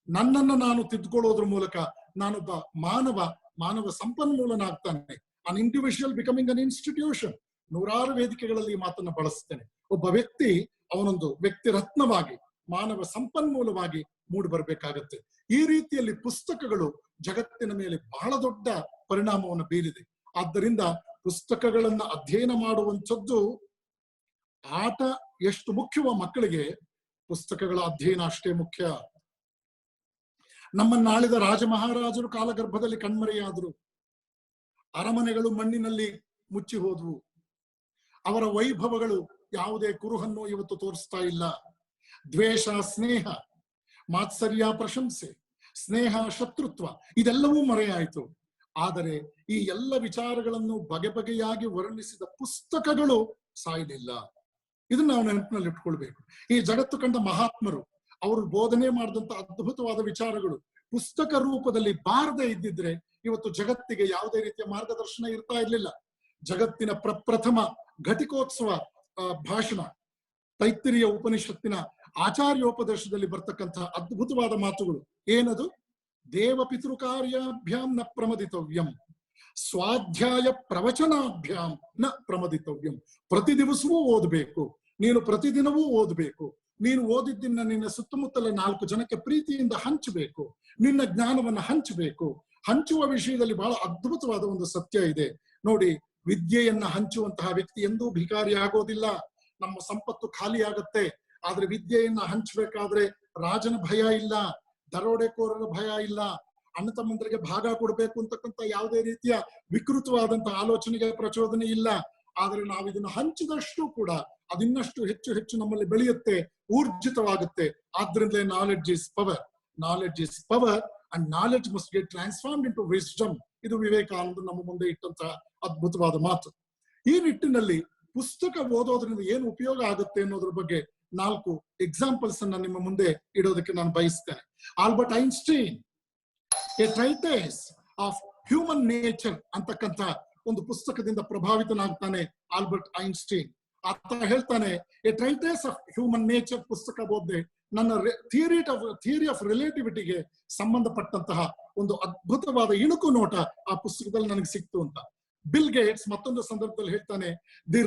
ನನ್ನನ್ನು ನಾನು ತಿದ್ದುಕೊಳ್ಳೋದ್ರ ಮೂಲಕ ನಾನೊಬ್ಬ ಮಾನವ ಸಂಪನ್ಮೂಲನಾಗ್ತಾನೆ. An individual becoming an institution. ನೂರಾರು ವೇದಿಕೆಗಳಲ್ಲಿ ಈ ಮಾತನ್ನ ಬಳಸ್ತೇನೆ. ಒಬ್ಬ ವ್ಯಕ್ತಿ ಅವನೊಂದು ವ್ಯಕ್ತಿ ರತ್ನವಾಗಿ, ಮಾನವ ಸಂಪನ್ಮೂಲವಾಗಿ ಮೂಡಿ ಬರ್ಬೇಕಾಗತ್ತೆ. ಈ ರೀತಿಯಲ್ಲಿ ಪುಸ್ತಕಗಳು ಜಗತ್ತಿನ ಮೇಲೆ ಬಹಳ ದೊಡ್ಡ ಪರಿಣಾಮವನ್ನು ಬೀರಿದೆ. ಆದ್ದರಿಂದ ಪುಸ್ತಕಗಳನ್ನ ಅಧ್ಯಯನ ಮಾಡುವಂಥದ್ದು ಆಟ ಎಷ್ಟು ಮುಖ್ಯವೋ ಮಕ್ಕಳಿಗೆ ಪುಸ್ತಕಗಳ ಅಧ್ಯಯನ ಅಷ್ಟೇ ಮುಖ್ಯ. ನಮ್ಮನ್ನಾಳಿದ ರಾಜ ಮಹಾರಾಜರು ಕಾಲಗರ್ಭದಲ್ಲಿ ಕಣ್ಮರೆಯಾದರು. ಅರಮನೆಗಳು ಮಣ್ಣಿನಲ್ಲಿ ಮುಚ್ಚಿ ಹೋದ್ವು. ಅವರ ವೈಭವಗಳು ಯಾವುದೇ ಕುರುಹನ್ನು ಇವತ್ತು ತೋರಿಸ್ತಾ ಇಲ್ಲ. ದ್ವೇಷ, ಸ್ನೇಹ, ಮಾತ್ಸರ್ಯ, ಪ್ರಶಂಸೆ, ಸ್ನೇಹ, ಶತ್ರುತ್ವ ಇದೆಲ್ಲವೂ ಮರೆಯಾಯಿತು. ಆದರೆ ಈ ಎಲ್ಲ ವಿಚಾರಗಳನ್ನು ಬಗೆಯಾಗಿ ವರ್ಣಿಸಿದ ಪುಸ್ತಕಗಳು ಸಾಯಲಿಲ್ಲ. ಇದನ್ನ ನಾವು ನೆನಪಿನಲ್ಲಿ ಇಟ್ಕೊಳ್ಬೇಕು. ಈ ಜಗತ್ತು ಕಂಡ ಮಹಾತ್ಮರು ಅವರು ಬೋಧನೆ ಮಾಡಿದಂತ ಅದ್ಭುತವಾದ ವಿಚಾರಗಳು ಪುಸ್ತಕ ರೂಪದಲ್ಲಿ ಬಾರದೇ ಇದ್ದಿದ್ರೆ ಇವತ್ತು ಜಗತ್ತಿಗೆ ಯಾವುದೇ ರೀತಿಯ ಮಾರ್ಗದರ್ಶನ ಇರ್ತಾ ಇರ್ಲಿಲ್ಲ. ಜಗತ್ತಿನ ಪ್ರಥಮ ಘಟಿಕೋತ್ಸವ ಭಾಷಣ ತೈತ್ತಿರಿಯ ಉಪನಿಷತ್ತಿನ ಆಚಾರ್ಯೋಪದೇಶದಲ್ಲಿ ಬರ್ತಕ್ಕಂತಹ ಅದ್ಭುತವಾದ ಮಾತುಗಳು ಏನದು? ದೇವ ಪಿತೃಕಾರ್ಯಾಭ್ಯಾಂ ನ ಪ್ರಮದಿತವ್ಯಂ, ಸ್ವಾಧ್ಯಾಯ ಪ್ರವಚನಾಭ್ಯಾಂ ನ ಪ್ರಮದಿತವ್ಯಂ. ಪ್ರತಿ ದಿವಸವೂ ಓದಬೇಕು, ನೀನು ಪ್ರತಿದಿನವೂ ಓದಬೇಕು. ನೀನು ಓದಿದ್ದನ್ನ ನಿನ್ನ ಸುತ್ತಮುತ್ತಲ 4 ಜನಕ್ಕೆ ಪ್ರೀತಿಯಿಂದ ಹಂಚಬೇಕು, ನಿನ್ನ ಜ್ಞಾನವನ್ನ ಹಂಚಬೇಕು. ಹಂಚುವ ವಿಷಯದಲ್ಲಿ ಬಹಳ ಅದ್ಭುತವಾದ ಒಂದು ಸತ್ಯ ಇದೆ ನೋಡಿ. ವಿದ್ಯೆಯನ್ನ ಹಂಚುವಂತಹ ವ್ಯಕ್ತಿ ಎಂದೂ ಭಿಕಾರಿ ಆಗೋದಿಲ್ಲ. ನಮ್ಮ ಸಂಪತ್ತು ಖಾಲಿ ಆಗತ್ತೆ. ಆದ್ರೆ ವಿದ್ಯೆಯನ್ನ ಹಂಚಬೇಕಾದ್ರೆ ರಾಜನ ಭಯ ಇಲ್ಲ, ದರೋಡೆಕೋರರ ಭಯ ಇಲ್ಲ, ಅಣ್ಣ ತಮ್ಮಂದರಿಗೆ ಭಾಗ ಕೊಡ್ಬೇಕು ಅಂತಕ್ಕಂಥ ಯಾವುದೇ ರೀತಿಯ ವಿಕೃತವಾದಂತಹ ಆಲೋಚನೆಗೆ ಪ್ರಚೋದನೆ ಇಲ್ಲ. ಆದ್ರೆ ನಾವು ಇದನ್ನ ಹಂಚಿದಷ್ಟು ಕೂಡ ಅದಿನ್ನಷ್ಟು ಹೆಚ್ಚು ಹೆಚ್ಚು ನಮ್ಮಲ್ಲಿ ಬೆಳೆಯುತ್ತೆ, ಊರ್ಜಿತವಾಗುತ್ತೆ. ಆದ್ರಿಂದಲೇ knowledge is power and knowledge must get transformed into wisdom. ಇದು ವಿವೇಕಾನಂದ ನಮ್ಮ ಮುಂದೆ ಇಟ್ಟಂತಹ ಅದ್ಭುತವಾದ ಮಾತು. ಈ ನಿಟ್ಟಿನಲ್ಲಿ ಪುಸ್ತಕ ಓದೋದ್ರಿಂದ ಏನು ಉಪಯೋಗ ಆಗುತ್ತೆ ಅನ್ನೋದ್ರ ಬಗ್ಗೆ 4 ಎಕ್ಸಾಂಪಲ್ಸ್ ಅನ್ನ ನಿಮ್ಮ ಮುಂದೆ ಇಡೋದಕ್ಕೆ ನಾನು ಬಯಸ್ತೇನೆ. Albert Einstein a treatise of human nature ಅಂತಕ್ಕಂಥ ಒಂದು ಪುಸ್ತಕದಿಂದ ಪ್ರಭಾವಿತನಾಗ್ತಾನೆ ಆಲ್ಬರ್ಟ್ ಐನ್ಸ್ಟೈನ್. ಆತ ಹೇಳ್ತಾನೆ, a treatise of human nature ಪುಸ್ತಕ ಓದ್ದೆ ನನ್ನ ಥಿಯರಿ ಆಫ್ ರಿಲೇಟಿವಿಟಿಗೆ ಸಂಬಂಧಪಟ್ಟಂತಹ ಒಂದು ಅದ್ಭುತವಾದ ಇಣುಕು ನೋಟ ಆ ಪುಸ್ತಕದಲ್ಲಿ ನನಗೆ ಸಿಕ್ತು ಅಂತ. ಬಿಲ್ ಗೇಟ್ಸ್ ಮತ್ತೊಂದು ಸಂದರ್ಭದಲ್ಲಿ ಹೇಳ್ತಾನೆ, ದಿ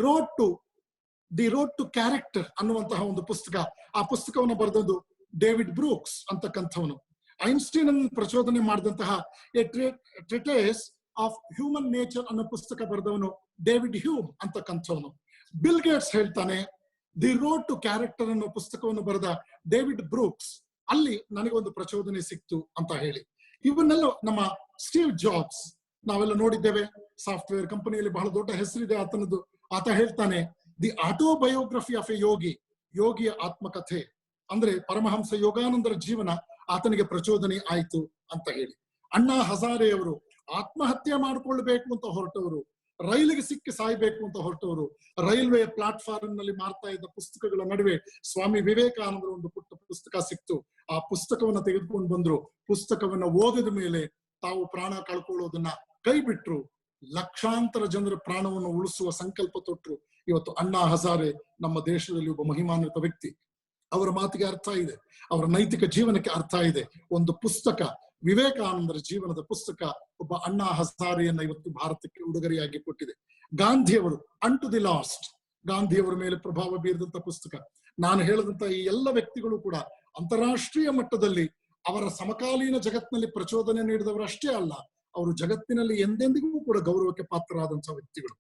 ರೋಡ್ ಟು ಕ್ಯಾರೆಕ್ಟರ್ ಅನ್ನುವಂತಹ ಒಂದು ಪುಸ್ತಕ. ಆ ಪುಸ್ತಕವನ್ನು ಬರೆದದ್ದು ಡೇವಿಡ್ ಬ್ರೂಕ್ಸ್ ಅಂತಕ್ಕಂಥವನು. ಐನ್ಸ್ಟೈನ್ ಅನ್ನು ಪ್ರಚೋದನೆ ಮಾಡಿದಂತಹ ಎ ಟ್ರಿಟೇಸ್ ಆಫ್ ಹ್ಯೂಮನ್ ನೇಚರ್ ಅನ್ನೋ ಪುಸ್ತಕ ಬರೆದವನು ಡೇವಿಡ್ ಹ್ಯೂಮ್ ಅಂತಕ್ಕಂಥವನು. ಬಿಲ್ ಗೇಟ್ಸ್ ಹೇಳ್ತಾನೆ, ದಿ ರೋಡ್ ಟು ಕ್ಯಾರೆಕ್ಟರ್ ಅನ್ನೋ ಪುಸ್ತಕವನ್ನು ಬರೆದ ಡೇವಿಡ್ ಬ್ರೂಕ್ಸ್, ಅಲ್ಲಿ ನನಗೆ ಒಂದು ಪ್ರಚೋದನೆ ಸಿಕ್ತು ಅಂತ ಹೇಳಿ. ಇವನ್ನೆಲ್ಲ ನಮ್ಮ ಸ್ಟೀವ್ ಜಾಬ್ಸ್ ನಾವೆಲ್ಲ ನೋಡಿದ್ದೇವೆ. ಸಾಫ್ಟ್ವೇರ್ ಕಂಪನಿಯಲ್ಲಿ ಬಹಳ ದೊಡ್ಡ ಹೆಸರಿದೆ ಆತನದ್ದು. ಆತ ಹೇಳ್ತಾನೆ, ದಿ ಆಟೋಬಯೋಗ್ರಫಿ ಆಫ್ ಎ ಯೋಗಿಯ ಆತ್ಮಕಥೆ ಅಂದ್ರೆ ಪರಮಹಂಸ ಯೋಗಾನಂದರ ಜೀವನ ಆತನಿಗೆ ಪ್ರಚೋದನೆ ಆಯ್ತು ಅಂತ ಹೇಳಿ. ಅಣ್ಣಾ ಹಜಾರೆ ಅವರು ಆತ್ಮಹತ್ಯೆ ಮಾಡಿಕೊಳ್ಬೇಕು ಅಂತ ಹೊರಟವರು, ರೈಲಿಗೆ ಸಿಕ್ಕಿ ಸಾಯ್ಬೇಕು ಅಂತ ಹೊರಟವರು, ರೈಲ್ವೆ ಪ್ಲಾಟ್ಫಾರ್ಮ್ ನಲ್ಲಿ ಮಾರ್ತಾ ಇದ್ದ ಪುಸ್ತಕಗಳ ನಡುವೆ ಸ್ವಾಮಿ ವಿವೇಕಾನಂದರ ಒಂದು ಪುಟ್ಟ ಪುಸ್ತಕ ಸಿಕ್ತು. ಆ ಪುಸ್ತಕವನ್ನ ತೆಗೆದುಕೊಂಡು ಬಂದ್ರು. ಪುಸ್ತಕವನ್ನ ಓದಿದ ಮೇಲೆ ತಾವು ಪ್ರಾಣ ಕಳ್ಕೊಳ್ಳೋದನ್ನ ಕೈ ಬಿಟ್ರು. ಲಕ್ಷಾಂತರ ಜನರ ಪ್ರಾಣವನ್ನು ಉಳಿಸುವ ಸಂಕಲ್ಪ ತೊಟ್ರು. ಇವತ್ತು ಅಣ್ಣಾ ಹಜಾರೆ ನಮ್ಮ ದೇಶದಲ್ಲಿ ಒಬ್ಬ ಮಹಿಮಾನ್ವಿತ ವ್ಯಕ್ತಿ. ಅವರ ಮಾತಿಗೆ ಅರ್ಥ ಇದೆ, ಅವರ ನೈತಿಕ ಜೀವನಕ್ಕೆ ಅರ್ಥ ಇದೆ. ಒಂದು ಪುಸ್ತಕ, ವಿವೇಕಾನಂದರ ಜೀವನದ ಪುಸ್ತಕ ಒಬ್ಬ ಅಣ್ಣಾ ಹಜಾರೆಯನ್ನ ಇವತ್ತು ಭಾರತಕ್ಕೆ ಉಡುಗೊರೆಯಾಗಿ ಕೊಟ್ಟಿದೆ. ಗಾಂಧಿಯವರು ಅನ್ ಟು ದಿ ಲಾಸ್ಟ್, ಗಾಂಧಿಯವರ ಮೇಲೆ ಪ್ರಭಾವ ಬೀರಿದಂತ ಪುಸ್ತಕ. ನಾನು ಹೇಳಿದಂತ ಈ ಎಲ್ಲ ವ್ಯಕ್ತಿಗಳು ಕೂಡ ಅಂತಾರಾಷ್ಟ್ರೀಯ ಮಟ್ಟದಲ್ಲಿ ಅವರ ಸಮಕಾಲೀನ ಜಗತ್ತಿನಲ್ಲಿ ಪ್ರಚೋದನೆ ನೀಡಿದವರು ಅಷ್ಟೇ ಅಲ್ಲ, ಅವರು ಜಗತ್ತಿನಲ್ಲಿ ಎಂದೆಂದಿಗೂ ಕೂಡ ಗೌರವಕ್ಕೆ ಪಾತ್ರರಾದಂತಹ ವ್ಯಕ್ತಿಗಳು.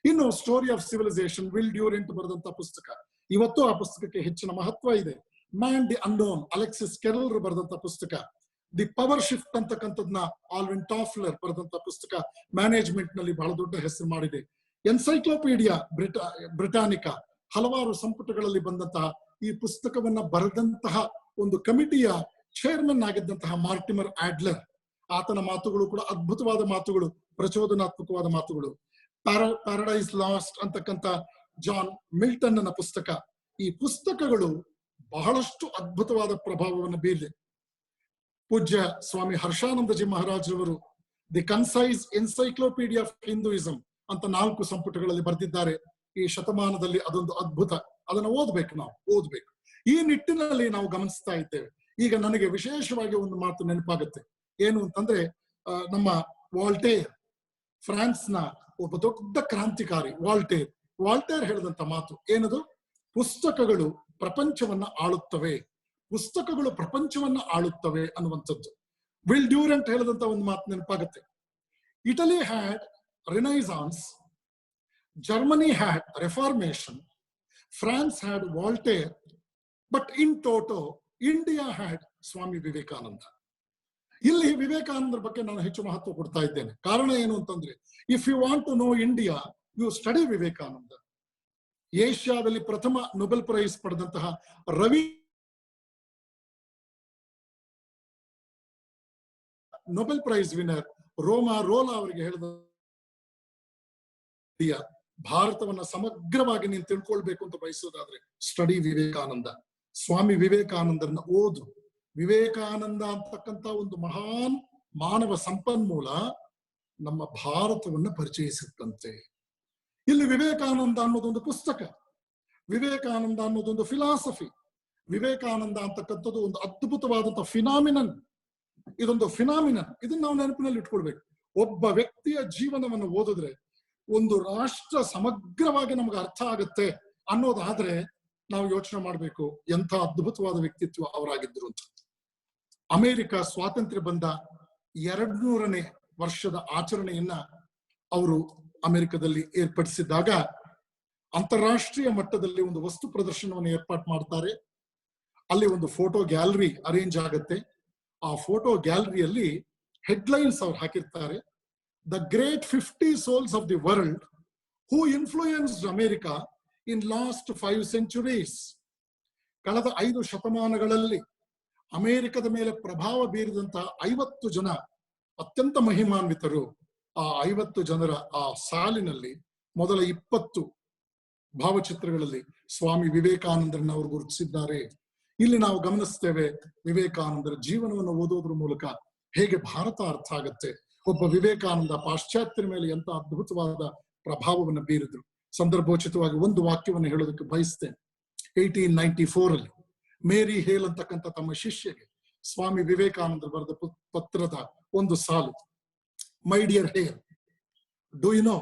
ಇನ್ನು story of civilization Will Durant ಬರೆದಂತಹ ಪುಸ್ತಕ, ಇವತ್ತು ಆ ಪುಸ್ತಕಕ್ಕೆ ಹೆಚ್ಚಿನ ಮಹತ್ವ ಇದೆ. Man the unknown Alexis Carrel ಬರೆದಂತ ಪುಸ್ತಕ. ದಿ ಪವರ್ ಶಿಫ್ಟ್ ಅಂತಕ್ಕಂಥದ್ನ ಆಲ್ವಿನ್ ಟಾಫ್ಲರ್ ಬರೆದಂತ ಪುಸ್ತಕ ಮ್ಯಾನೇಜ್ಮೆಂಟ್ ನಲ್ಲಿ ಬಹಳ ದೊಡ್ಡ ಹೆಸರು ಮಾಡಿದೆ. ಎನ್ಸೈಕ್ಲೋಪೀಡಿಯಾ ಬ್ರಿಟಾನಿಕಾ ಹಲವಾರು ಸಂಪುಟಗಳಲ್ಲಿ ಬಂದಂತಹ ಈ ಪುಸ್ತಕವನ್ನ ಬರೆದಂತಹ ಒಂದು ಕಮಿಟಿಯ ಚೇರ್ಮನ್ ಆಗಿದ್ದಂತಹ ಮಾರ್ಟಿಮರ್ ಆಡ್ಲರ್, ಆತನ ಮಾತುಗಳು ಕೂಡ ಅದ್ಭುತವಾದ ಮಾತುಗಳು, ಪ್ರಚೋದನಾತ್ಮಕವಾದ ಮಾತುಗಳು. ಪ್ಯಾರಡೈಸ್ ಲಾಸ್ಟ್ ಅಂತಕ್ಕಂಥ ಜಾನ್ ಮಿಲ್ಟನ್ ನ ಪುಸ್ತಕ. ಈ ಪುಸ್ತಕಗಳು ಬಹಳಷ್ಟು ಅದ್ಭುತವಾದ ಪ್ರಭಾವವನ್ನು ಬೀರಿದೆ. ಪೂಜ್ಯ ಸ್ವಾಮಿ ಹರ್ಷಾನಂದಜಿ ಮಹಾರಾಜರವರು the concise encyclopedia of Hinduism ಅಂತ 4 ಸಂಪುಟಗಳಲ್ಲಿ ಬರೆದಿದ್ದಾರೆ. ಈ ಶತಮಾನದಲ್ಲಿ ಅದೊಂದು ಅದ್ಭುತ, ಅದನ್ನು ನಾವು ಓದ್ಬೇಕು. ಈ ನಿಟ್ಟಿನಲ್ಲಿ ನಾವು ಗಮನಿಸ್ತಾ ಇದ್ದೇವೆ. ಈಗ ನನಗೆ ವಿಶೇಷವಾಗಿ ಒಂದು ಮಾತು ನೆನಪಾಗುತ್ತೆ. ಏನು ಅಂತಂದ್ರೆ, ನಮ್ಮ ವಾಲ್ಟೇರ್, ಫ್ರಾನ್ಸ್ನ ಒಬ್ಬ ದೊಡ್ಡ ಕ್ರಾಂತಿಕಾರಿ ವಾಲ್ಟೇರ್ ಹೇಳಿದಂತ ಮಾತು ಏನದು? ಪುಸ್ತಕಗಳು ಪ್ರಪಂಚವನ್ನ ಆಳುತ್ತವೆ, ಪುಸ್ತಕಗಳು ಪ್ರಪಂಚವನ್ನ ಆಳುತ್ತವೆ ಅನ್ನುವಂಥದ್ದು. ವಿಲ್ ಡ್ಯೂರೆಂಟ್ ಹೇಳಿದಂತ ಒಂದು ಮಾತು ನೆನಪಾಗುತ್ತೆ. Italy had Renaissance, Germany had Reformation, France had Voltaire, but in toto India had Swami Vivekananda. ಇಲ್ಲಿ ವಿವೇಕಾನಂದರ ಬಗ್ಗೆ ನಾನು ಹೆಚ್ಚು ಮಹತ್ವ ಕೊಡ್ತಾ ಇದ್ದೇನೆ. ಕಾರಣ ಏನು ಅಂತಂದ್ರೆ, if you want to know India, you study Vivekananda. ಏಷ್ಯಾದಲ್ಲಿ ಪ್ರಥಮ ನೊಬೆಲ್ ಪ್ರೈಸ್ ಪಡೆದಂತಹ ನೊಬೆಲ್ ಪ್ರೈಸ್ ವಿನ್ನರ್ ರೋಲಾ ಅವರಿಗೆ ಹೇಳಿದ, ಭಾರತವನ್ನ ಸಮಗ್ರವಾಗಿ ನೀನು ತಿಳ್ಕೊಳ್ಬೇಕು ಅಂತ ಬಯಸೋದಾದ್ರೆ ಸ್ಟಡಿ ವಿವೇಕಾನಂದ. ಸ್ವಾಮಿ ವಿವೇಕಾನಂದರನ್ನ ಓದು. ವಿವೇಕಾನಂದ ಅಂತಕ್ಕಂಥ ಒಂದು ಮಹಾನ್ ಮಾನವ ಸಂಪನ್ಮೂಲ ನಮ್ಮ ಭಾರತವನ್ನ ಪರಿಚಯಿಸುತ್ತಂತೆ. ಇಲ್ಲಿ ವಿವೇಕಾನಂದ ಅನ್ನೋದೊಂದು ಪುಸ್ತಕ, ವಿವೇಕಾನಂದ ಅನ್ನೋದೊಂದು ಫಿಲಾಸಫಿ, ವಿವೇಕಾನಂದ ಅಂತಕ್ಕಂಥದ್ದು ಒಂದು ಅದ್ಭುತವಾದಂತಹ ಫಿನಾಮಿನನ್. ಇದೊಂದು ಫಿನಾಮಿನನ್, ಇದನ್ನ ನಾವು ನೆನಪಿನಲ್ಲಿ ಇಟ್ಕೊಳ್ಬೇಕು. ಒಬ್ಬ ವ್ಯಕ್ತಿಯ ಜೀವನವನ್ನು ಓದಿದ್ರೆ ಒಂದು ರಾಷ್ಟ್ರ ಸಮಗ್ರವಾಗಿ ನಮ್ಗೆ ಅರ್ಥ ಆಗುತ್ತೆ ಅನ್ನೋದಾದ್ರೆ ನಾವು ಯೋಚನೆ ಮಾಡ್ಬೇಕು ಎಂಥ ಅದ್ಭುತವಾದ ವ್ಯಕ್ತಿತ್ವ ಅವರಾಗಿದ್ದರು ಅಂತ. ಅಮೆರಿಕ ಸ್ವಾತಂತ್ರ್ಯ ಬಂದ 200ನೇ ವರ್ಷದ ಆಚರಣೆಯನ್ನ ಅವರು ಅಮೆರಿಕದಲ್ಲಿ ಏರ್ಪಡಿಸಿದ್ದಾಗ ಅಂತಾರಾಷ್ಟ್ರೀಯ ಮಟ್ಟದಲ್ಲಿ ಒಂದು ವಸ್ತು ಪ್ರದರ್ಶನವನ್ನು ಏರ್ಪಾಟ್ ಮಾಡ್ತಾರೆ. ಅಲ್ಲಿ ಒಂದು ಫೋಟೋ ಗ್ಯಾಲರಿ ಅರೇಂಜ್ ಆಗತ್ತೆ. ಆ ಫೋಟೋ ಗ್ಯಾಲರಿಯಲ್ಲಿ ಹೆಡ್ಲೈನ್ಸ್ ಅವ್ರು ಹಾಕಿರ್ತಾರೆ, the great 50 souls of the world who influenced America in last 5 centuries. ಕಳೆದ 5 ಶತಮಾನಗಳಲ್ಲಿ ಅಮೆರಿಕದ ಮೇಲೆ ಪ್ರಭಾವ ಬೀರಿದಂತಹ 50 ಜನ ಅತ್ಯಂತ ಮಹಿಮಾನ್ವಿತರು. ಆ 50 ಜನರ ಆ ಸಾಲಿನಲ್ಲಿ ಮೊದಲ 20 ಭಾವಚಿತ್ರಗಳಲ್ಲಿ ಸ್ವಾಮಿ ವಿವೇಕಾನಂದರನ್ನ ಅವರು ಗುರುತಿಸಿದ್ದಾರೆ. ಇಲ್ಲಿ ನಾವು ಗಮನಿಸ್ತೇವೆ ವಿವೇಕಾನಂದರ ಜೀವನವನ್ನು ಓದೋದ್ರ ಮೂಲಕ ಹೇಗೆ ಭಾರತ ಅರ್ಥ ಆಗುತ್ತೆ. ಒಬ್ಬ ವಿವೇಕಾನಂದ ಪಾಶ್ಚಾತ್ಯರ ಮೇಲೆ ಎಂತ ಅದ್ಭುತವಾದ ಪ್ರಭಾವವನ್ನು ಬೀರಿದ್ರು. ಸಂದರ್ಭೋಚಿತವಾಗಿ ಒಂದು ವಾಕ್ಯವನ್ನು ಹೇಳೋದಕ್ಕೆ ಬಯಸ್ತೇನೆ. 1894 ಅಲ್ಲಿ ಮೇರಿ ಹೇಲ್ ಅಂತಕ್ಕಂಥ ತಮ್ಮ ಶಿಷ್ಯಗೆ ಸ್ವಾಮಿ ವಿವೇಕಾನಂದರು ಬರೆದ ಪತ್ರದ ಒಂದು ಸಾಲು, my dear Hale, do you know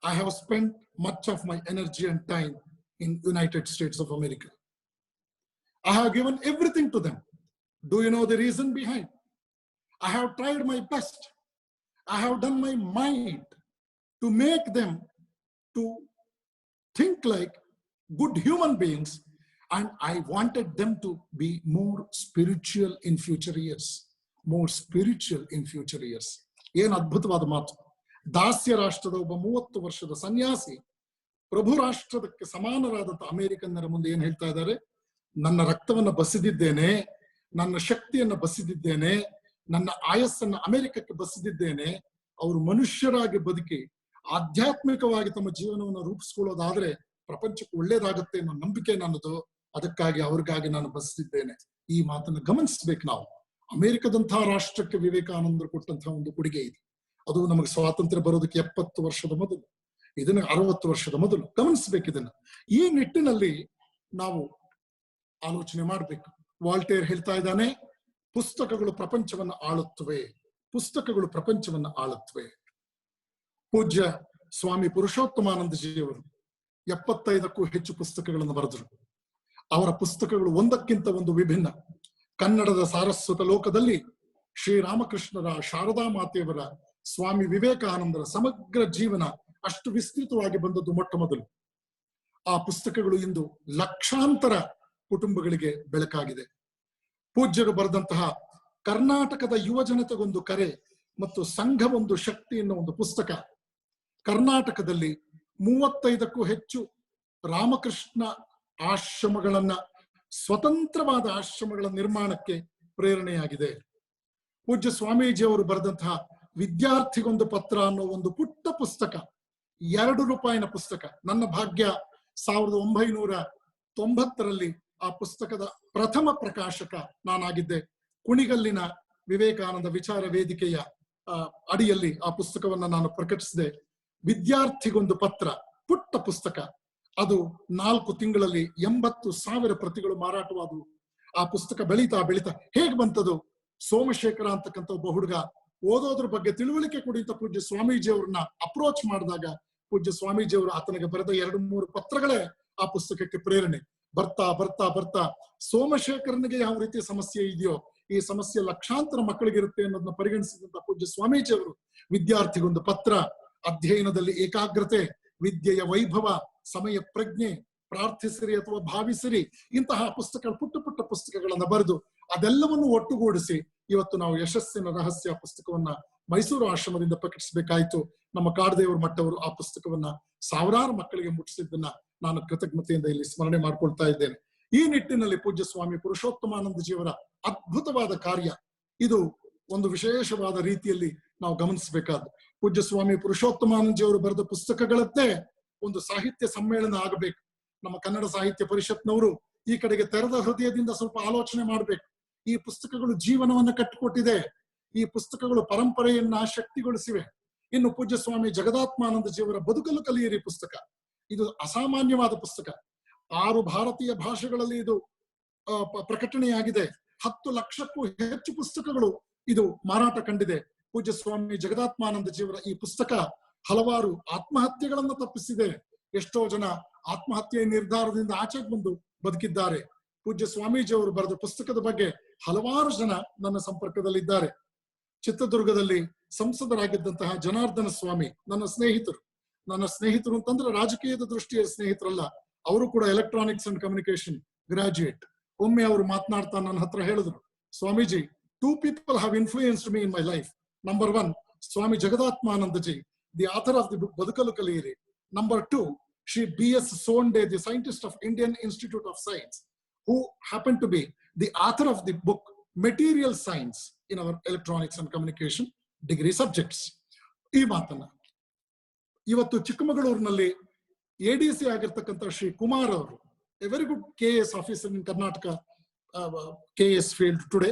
I have spent much of my energy and time in United States of America. I have given everything to them. Do you know the reason behind? I have tried my best. I have done my mind to make them to think like good human beings, and I wanted them to be more spiritual in future years. More spiritual in future years. ಏನು ಅದ್ಭುತವಾದ ಮಾತು. ದಾಸ್ಯ ರಾಷ್ಟ್ರದ ಒಬ್ಬ 30 ವರ್ಷದ ಸನ್ಯಾಸಿ ಪ್ರಭು ರಾಷ್ಟ್ರದಕ್ಕೆ ಸಮಾನರಾದಂತ ಅಮೆರಿಕನ್ನರ ಮುಂದೆ ಏನ್ ಹೇಳ್ತಾ ಇದ್ದಾರೆ, ನನ್ನ ರಕ್ತವನ್ನ ಬಸಿದಿದ್ದೇನೆ, ನನ್ನ ಶಕ್ತಿಯನ್ನ ಬಸಿದಿದ್ದೇನೆ, ನನ್ನ ಆಯಸ್ಸನ್ನ ಅಮೆರಿಕಕ್ಕೆ ಬಸಿದಿದ್ದೇನೆ. ಅವರು ಮನುಷ್ಯರಾಗಿ ಬದುಕಿ ಆಧ್ಯಾತ್ಮಿಕವಾಗಿ ತಮ್ಮ ಜೀವನವನ್ನು ರೂಪಿಸ್ಕೊಳ್ಳೋದಾದ್ರೆ ಪ್ರಪಂಚಕ್ಕೆ ಒಳ್ಳೇದಾಗುತ್ತೆ ಅನ್ನೋ ನಂಬಿಕೆ ನನ್ನದು. ಅದಕ್ಕಾಗಿ ಅವ್ರಿಗಾಗಿ ನಾನು ಬಸಿದಿದ್ದೇನೆ. ಈ ಮಾತನ್ನ ಗಮನಿಸ್ಬೇಕು ನಾವು. ಅಮೆರಿಕದಂತಹ ರಾಷ್ಟ್ರಕ್ಕೆ ವಿವೇಕಾನಂದರು ಕೊಟ್ಟಂತಹ ಒಂದು ಕೊಡುಗೆ ಇದೆ. ಅದು ನಮಗೆ ಸ್ವಾತಂತ್ರ್ಯ ಬರೋದಕ್ಕೆ 70 ವರ್ಷದ ಮೊದಲು, ಇದನ್ನ 60 ವರ್ಷದ ಮೊದಲು. ಗಮನಿಸ್ಬೇಕು ಇದನ್ನ. ಈ ನಿಟ್ಟಿನಲ್ಲಿ ನಾವು ಆಲೋಚನೆ ಮಾಡ್ಬೇಕು. ವಾಲ್ಟೇರ್ ಹೇಳ್ತಾ ಇದ್ದಾನೆ, ಪುಸ್ತಕಗಳು ಪ್ರಪಂಚವನ್ನ ಆಳುತ್ತವೆ, ಪುಸ್ತಕಗಳು ಪ್ರಪಂಚವನ್ನ ಆಳುತ್ತವೆ. ಪೂಜ್ಯ ಸ್ವಾಮಿ ಪುರುಷೋತ್ತಮಾನಂದಜಿಯವರು 75ಕ್ಕೂ ಹೆಚ್ಚು ಪುಸ್ತಕಗಳನ್ನು ಬರೆದರು. ಅವರ ಪುಸ್ತಕಗಳು ಒಂದಕ್ಕಿಂತ ಒಂದು ವಿಭಿನ್ನ. ಕನ್ನಡದ ಸಾರಸ್ವತ ಲೋಕದಲ್ಲಿ ಶ್ರೀರಾಮಕೃಷ್ಣರ, ಶಾರದಾ ಮಾತೆಯವರ, ಸ್ವಾಮಿ ವಿವೇಕಾನಂದರ ಸಮಗ್ರ ಜೀವನ ಅಷ್ಟು ವಿಸ್ತೃತವಾಗಿ ಬಂದದ್ದು ಮೊಟ್ಟ ಮೊದಲು. ಆ ಪುಸ್ತಕಗಳು ಇಂದು ಲಕ್ಷಾಂತರ ಕುಟುಂಬಗಳಿಗೆ ಬೆಳಕಾಗಿದೆ. ಪೂಜ್ಯರು ಬರೆದಂತಹ ಕರ್ನಾಟಕದ ಯುವ ಜನತೆಗೊಂದು ಕರೆ ಮತ್ತು ಸಂಘವೊಂದು ಶಕ್ತಿ ಎನ್ನುವ ಒಂದು ಪುಸ್ತಕ ಕರ್ನಾಟಕದಲ್ಲಿ 35ಕ್ಕೂ ಹೆಚ್ಚು ರಾಮಕೃಷ್ಣ ಆಶ್ರಮಗಳನ್ನ, ಸ್ವತಂತ್ರವಾದ ಆಶ್ರಮಗಳ ನಿರ್ಮಾಣಕ್ಕೆ ಪ್ರೇರಣೆಯಾಗಿದೆ. ಪೂಜ್ಯ ಸ್ವಾಮೀಜಿಯವರು ಬರೆದಂತಹ ವಿದ್ಯಾರ್ಥಿಗೊಂದು ಪತ್ರ ಅನ್ನೋ ಒಂದು ಪುಟ್ಟ ಪುಸ್ತಕ, ₹2 ಪುಸ್ತಕ. ನನ್ನ ಭಾಗ್ಯ 1990ರಲ್ಲಿ ಆ ಪುಸ್ತಕದ ಪ್ರಥಮ ಪ್ರಕಾಶಕ ನಾನಾಗಿದ್ದೆ. ಕುಣಿಗಲ್ಲಿನ ವಿವೇಕಾನಂದ ವಿಚಾರ ವೇದಿಕೆಯ ಅಡಿಯಲ್ಲಿ ಆ ಪುಸ್ತಕವನ್ನ ನಾನು ಪ್ರಕಟಿಸಿದೆ. ವಿದ್ಯಾರ್ಥಿಗೊಂದು ಪತ್ರ, ಪುಟ್ಟ ಪುಸ್ತಕ. ಅದು 4 ತಿಂಗಳಲ್ಲಿ 80,000 ಪ್ರತಿಗಳು ಮಾರಾಟವಾದವು. ಆ ಪುಸ್ತಕ ಬೆಳೀತಾ ಬೆಳೀತಾ ಹೇಗೆ ಬಂತದು? ಸೋಮಶೇಖರ ಅಂತಕ್ಕಂಥ ಒಬ್ಬ ಹುಡುಗ ಓದೋದ್ರ ಬಗ್ಗೆ ತಿಳುವಳಿಕೆ ಕೊಡಿಂತ ಪೂಜ್ಯ ಸ್ವಾಮೀಜಿಯವ್ರನ್ನ ಅಪ್ರೋಚ್ ಮಾಡಿದಾಗ ಪೂಜ್ಯ ಸ್ವಾಮೀಜಿಯವರು ಆತನಿಗೆ ಬರೆದ 2-3 ಪತ್ರಗಳೇ ಆ ಪುಸ್ತಕಕ್ಕೆ ಪ್ರೇರಣೆ. ಬರ್ತಾ ಬರ್ತಾ ಬರ್ತಾ ಸೋಮಶೇಖರನಿಗೆ ಯಾವ ರೀತಿಯ ಸಮಸ್ಯೆ ಇದೆಯೋ ಈ ಸಮಸ್ಯೆ ಲಕ್ಷಾಂತರ ಮಕ್ಕಳಿಗಿರುತ್ತೆ ಅನ್ನೋದನ್ನ ಪರಿಗಣಿಸಿದಂತ ಪೂಜ್ಯ ಸ್ವಾಮೀಜಿಯವರು ವಿದ್ಯಾರ್ಥಿಗೊಂದು ಪತ್ರ, ಅಧ್ಯಯನದಲ್ಲಿ ಏಕಾಗ್ರತೆ, ವಿದ್ಯೆಯ ವೈಭವ, ಸಮಯ ಪ್ರಜ್ಞೆ, ಪ್ರಾರ್ಥಿಸಿರಿ ಅಥವಾ ಭಾವಿಸಿರಿ, ಇಂತಹ ಪುಸ್ತಕ, ಪುಟ್ಟ ಪುಟ್ಟ ಪುಸ್ತಕಗಳನ್ನ ಬರೆದು ಅದೆಲ್ಲವನ್ನು ಒಟ್ಟುಗೂಡಿಸಿ ಇವತ್ತು ನಾವು ಯಶಸ್ಸಿನ ರಹಸ್ಯ ಪುಸ್ತಕವನ್ನ ಮೈಸೂರು ಆಶ್ರಮದಿಂದ ಪ್ರಕಟಿಸಬೇಕಾಯಿತು. ನಮ್ಮ ಕಾಡದೇವರ ಮಟ್ಟವರು ಆ ಪುಸ್ತಕವನ್ನ ಸಾವಿರಾರು ಮಕ್ಕಳಿಗೆ ಮುಟ್ಟಿಸಿದ್ದನ್ನ ನಾನು ಕೃತಜ್ಞತೆಯಿಂದ ಇಲ್ಲಿ ಸ್ಮರಣೆ ಮಾಡ್ಕೊಳ್ತಾ ಇದ್ದೇನೆ. ಈ ನಿಟ್ಟಿನಲ್ಲಿ ಪೂಜ್ಯ ಸ್ವಾಮಿ ಪುರುಷೋತ್ತಮಾನಂದಜಿಯವರ ಅದ್ಭುತವಾದ ಕಾರ್ಯ ಇದು ಒಂದು ವಿಶೇಷವಾದ ರೀತಿಯಲ್ಲಿ ನಾವು ಗಮನಿಸಬೇಕಾದ್ದು. ಪೂಜ್ಯ ಸ್ವಾಮಿ ಪುರುಷೋತ್ತಮಾನಂದಜಿಯವರು ಬರೆದ ಪುಸ್ತಕಗಳದ್ದೇ ಒಂದು ಸಾಹಿತ್ಯ ಸಮ್ಮೇಳನ ಆಗಬೇಕು. ನಮ್ಮ ಕನ್ನಡ ಸಾಹಿತ್ಯ ಪರಿಷತ್ನವರು ಈ ಕಡೆಗೆ ತೆರೆದ ಹೃದಯದಿಂದ ಸ್ವಲ್ಪ ಆಲೋಚನೆ ಮಾಡ್ಬೇಕು. ಈ ಪುಸ್ತಕಗಳು ಜೀವನವನ್ನ ಕಟ್ಟಿಕೊಟ್ಟಿದೆ. ಈ ಪುಸ್ತಕಗಳು ಪರಂಪರೆಯನ್ನ ಶಕ್ತಿಗೊಳಿಸಿವೆ. ಇನ್ನು ಪೂಜ್ಯ ಸ್ವಾಮಿ ಜಗದಾತ್ಮಾನಂದಜಿಯವರ ಬದುಕಲು ಕಲಿಯಿರಿ ಪುಸ್ತಕ, ಇದು ಅಸಾಮಾನ್ಯವಾದ ಪುಸ್ತಕ. 6 ಭಾರತೀಯ ಭಾಷೆಗಳಲ್ಲಿ ಇದು ಪ್ರಕಟಣೆಯಾಗಿದೆ. 10 ಲಕ್ಷಕ್ಕೂ ಹೆಚ್ಚು ಪುಸ್ತಕಗಳು ಇದು ಮಾರಾಟ ಕಂಡಿದೆ. ಪೂಜ್ಯ ಸ್ವಾಮಿ ಜಗದಾತ್ಮಾನಂದಜಿಯವರ ಈ ಪುಸ್ತಕ ಹಲವಾರು ಆತ್ಮಹತ್ಯೆಗಳನ್ನು ತಪ್ಪಿಸಿದೆ. ಎಷ್ಟೋ ಜನ ಆತ್ಮಹತ್ಯೆಯ ನಿರ್ಧಾರದಿಂದ ಆಚೆಗೆ ಬಂದು ಬದುಕಿದ್ದಾರೆ. ಪೂಜ್ಯ ಸ್ವಾಮೀಜಿಯವರು ಬರೆದ ಪುಸ್ತಕದ ಬಗ್ಗೆ ಹಲವಾರು ಜನ ನನ್ನ ಸಂಪರ್ಕದಲ್ಲಿದ್ದಾರೆ. ಚಿತ್ರದುರ್ಗದಲ್ಲಿ ಸಂಸದರಾಗಿದ್ದಂತಹ ಜನಾರ್ದನ ಸ್ವಾಮಿ ನನ್ನ ಸ್ನೇಹಿತರು ಅಂತಂದ್ರೆ ರಾಜಕೀಯದ ದೃಷ್ಟಿಯ ಸ್ನೇಹಿತರಲ್ಲ, ಅವರು ಕೂಡ ಎಲೆಕ್ಟ್ರಾನಿಕ್ಸ್ ಅಂಡ್ ಕಮ್ಯುನಿಕೇಶನ್ ಗ್ರಾಜುಯೇಟ್. ಒಮ್ಮೆ ಅವರು ಮಾತನಾಡ್ತಾ ನನ್ನ ಹತ್ರ ಹೇಳಿದ್ರು, Swamiji, 2 people have influenced me in my life. Number 1, Swami Jagadatmanandaji, the author of the book Badukalu Kaliyiri. Number 2, Shri B.S. Sonde, the scientist of Indian Institute of Science, who happened to be the author of the book Material Science in our electronics and communication degree subjects. ಈ ಮಾತನ್ನ ಇವತ್ತು ಚಿಕ್ಕಮಗಳೂರಿನಲ್ಲಿ ADC ಆಗಿರ್ತಕ್ಕಂಥ ಶ್ರೀ ಕುಮಾರ್ ಅವರು, A very good KS officer in Karnataka KS field today.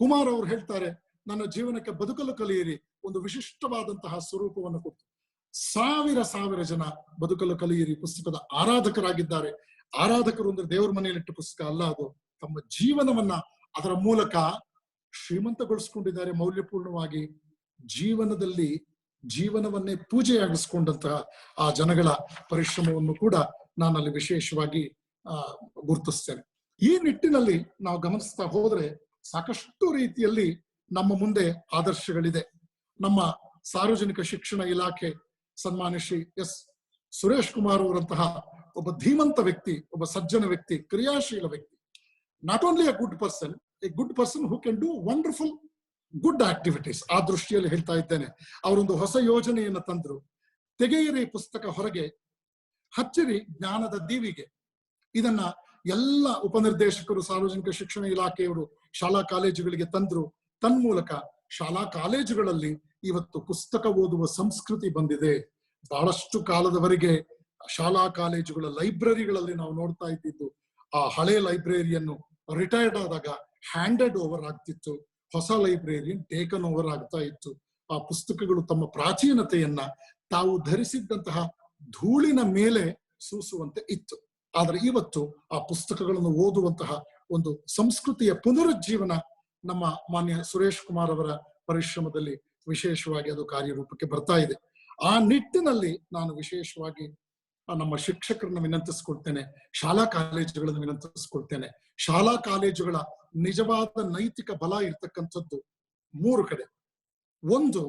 Kumar ಅವರು ಹೇಳ್ತಾರೆ, ನನ್ನ ಜೀವನಕ್ಕೆ ಬದುಕಲು ಕಲಿಯಿರಿ ಒಂದು ವಿಶಿಷ್ಟವಾದಂತಹ ಸ್ವರೂಪವನ್ನು ಕೊಟ್ಟು ಸಾವಿರ ಜನ ಬದುಕಲು ಕಲಿಯಿರಿ ಪುಸ್ತಕದ ಆರಾಧಕರಾಗಿದ್ದಾರೆ. ಆರಾಧಕರು ಅಂದ್ರೆ ದೇವರ ಮನೆಯಲ್ಲಿಟ್ಟ ಪುಸ್ತಕ ಅಲ್ಲ, ಅದು ತಮ್ಮ ಜೀವನವನ್ನ ಅದರ ಮೂಲಕ ಶ್ರೀಮಂತಗೊಳಿಸ್ಕೊಂಡಿದ್ದಾರೆ. ಮೌಲ್ಯಪೂರ್ಣವಾಗಿ ಜೀವನದಲ್ಲಿ ಜೀವನವನ್ನೇ ಪೂಜೆಯಾಗಿಸ್ಕೊಂಡಂತಹ ಆ ಜನಗಳ ಪರಿಶ್ರಮವನ್ನು ಕೂಡ ನಾನಲ್ಲಿ ವಿಶೇಷವಾಗಿ ಗುರುತಿಸ್ತೇನೆ. ಈ ನಿಟ್ಟಿನಲ್ಲಿ ನಾವು ಗಮನಿಸ್ತಾ ಹೋದ್ರೆ ಸಾಕಷ್ಟು ರೀತಿಯಲ್ಲಿ ನಮ್ಮ ಮುಂದೆ ಆದರ್ಶಗಳಿದೆ. ನಮ್ಮ ಸಾರ್ವಜನಿಕ ಶಿಕ್ಷಣ ಇಲಾಖೆ ಸನ್ಮಾನ್ಯ ಶ್ರೀ ಎಸ್ ಸುರೇಶ್ ಕುಮಾರ್ ಅವರಂತಹ ಒಬ್ಬ ಧೀಮಂತ ವ್ಯಕ್ತಿ, ಒಬ್ಬ ಸಜ್ಜನ ವ್ಯಕ್ತಿ, ಕ್ರಿಯಾಶೀಲ ವ್ಯಕ್ತಿ. Not only A good person who can do wonderful good activities. ಆ ದೃಷ್ಟಿಯಲ್ಲಿ ಹೇಳ್ತಾ ಇದ್ದೇನೆ. ಅವರೊಂದು ಹೊಸ ಯೋಜನೆಯನ್ನು ತಂದ್ರು, ತೆಗೆಯಿರಿ ಪುಸ್ತಕ ಹೊರಗೆ, ಹಚ್ಚಿರಿ ಜ್ಞಾನದ ದೀವಿಗೆ. ಇದನ್ನ ಎಲ್ಲ ಉಪನಿರ್ದೇಶಕರು, ಸಾರ್ವಜನಿಕ ಶಿಕ್ಷಣ ಇಲಾಖೆಯವರು ಶಾಲಾ ಕಾಲೇಜುಗಳಿಗೆ ತಂದ್ರು. ತನ್ಮೂಲಕ ಶಾಲಾ ಕಾಲೇಜುಗಳಲ್ಲಿ ಇವತ್ತು ಪುಸ್ತಕ ಓದುವ ಸಂಸ್ಕೃತಿ ಬಂದಿದೆ. ಬಹಳಷ್ಟು ಕಾಲದವರೆಗೆ ಶಾಲಾ ಕಾಲೇಜುಗಳ ಲೈಬ್ರರಿಗಳಲ್ಲಿ ನಾವು ನೋಡ್ತಾ ಇದ್ದಿದ್ದು, ಆ ಹಳೆ ಲೈಬ್ರರಿಯನ್ನು ರಿಟೈರ್ಡ್ ಆದಾಗ ಹ್ಯಾಂಡೆಡ್ ಓವರ್ ಆಗ್ತಿತ್ತು, ಹೊಸ ಲೈಬ್ರರಿಯನ್ ಟೇಕನ್ ಓವರ್ ಆಗ್ತಾ ಇತ್ತು. ಆ ಪುಸ್ತಕಗಳು ತಮ್ಮ ಪ್ರಾಚೀನತೆಯನ್ನ ತಾವು ಧರಿಸಿದ್ದಂತಹ ಧೂಳಿನ ಮೇಲೆ ಸೂಸುವಂತೆ ಇತ್ತು. ಆದ್ರೆ ಇವತ್ತು ಆ ಪುಸ್ತಕಗಳನ್ನು ಓದುವಂತಹ ಒಂದು ಸಂಸ್ಕೃತಿಯ ಪುನರುಜ್ಜೀವನ ನಮ್ಮ ಮಾನ್ಯ ಸುರೇಶ್ ಕುಮಾರ್ ಅವರ ಪರಿಶ್ರಮದಲ್ಲಿ ವಿಶೇಷವಾಗಿ ಅದು ಕಾರ್ಯರೂಪಕ್ಕೆ ಬರ್ತಾ ಇದೆ. ಆ ನಿಟ್ಟಿನಲ್ಲಿ ನಾನು ವಿಶೇಷವಾಗಿ ನಮ್ಮ ಶಿಕ್ಷಕರನ್ನ ವಿನಂತಿಸ್ಕೊಳ್ತೇನೆ, ಶಾಲಾ ಕಾಲೇಜುಗಳನ್ನು ವಿನಂತಿಸ್ಕೊಳ್ತೇನೆ. ಶಾಲಾ ಕಾಲೇಜುಗಳ ನಿಜವಾದ ನೈತಿಕ ಬಲ ಇರ್ತಕ್ಕಂಥದ್ದು 3 ಕಡೆ. ಒಂದು,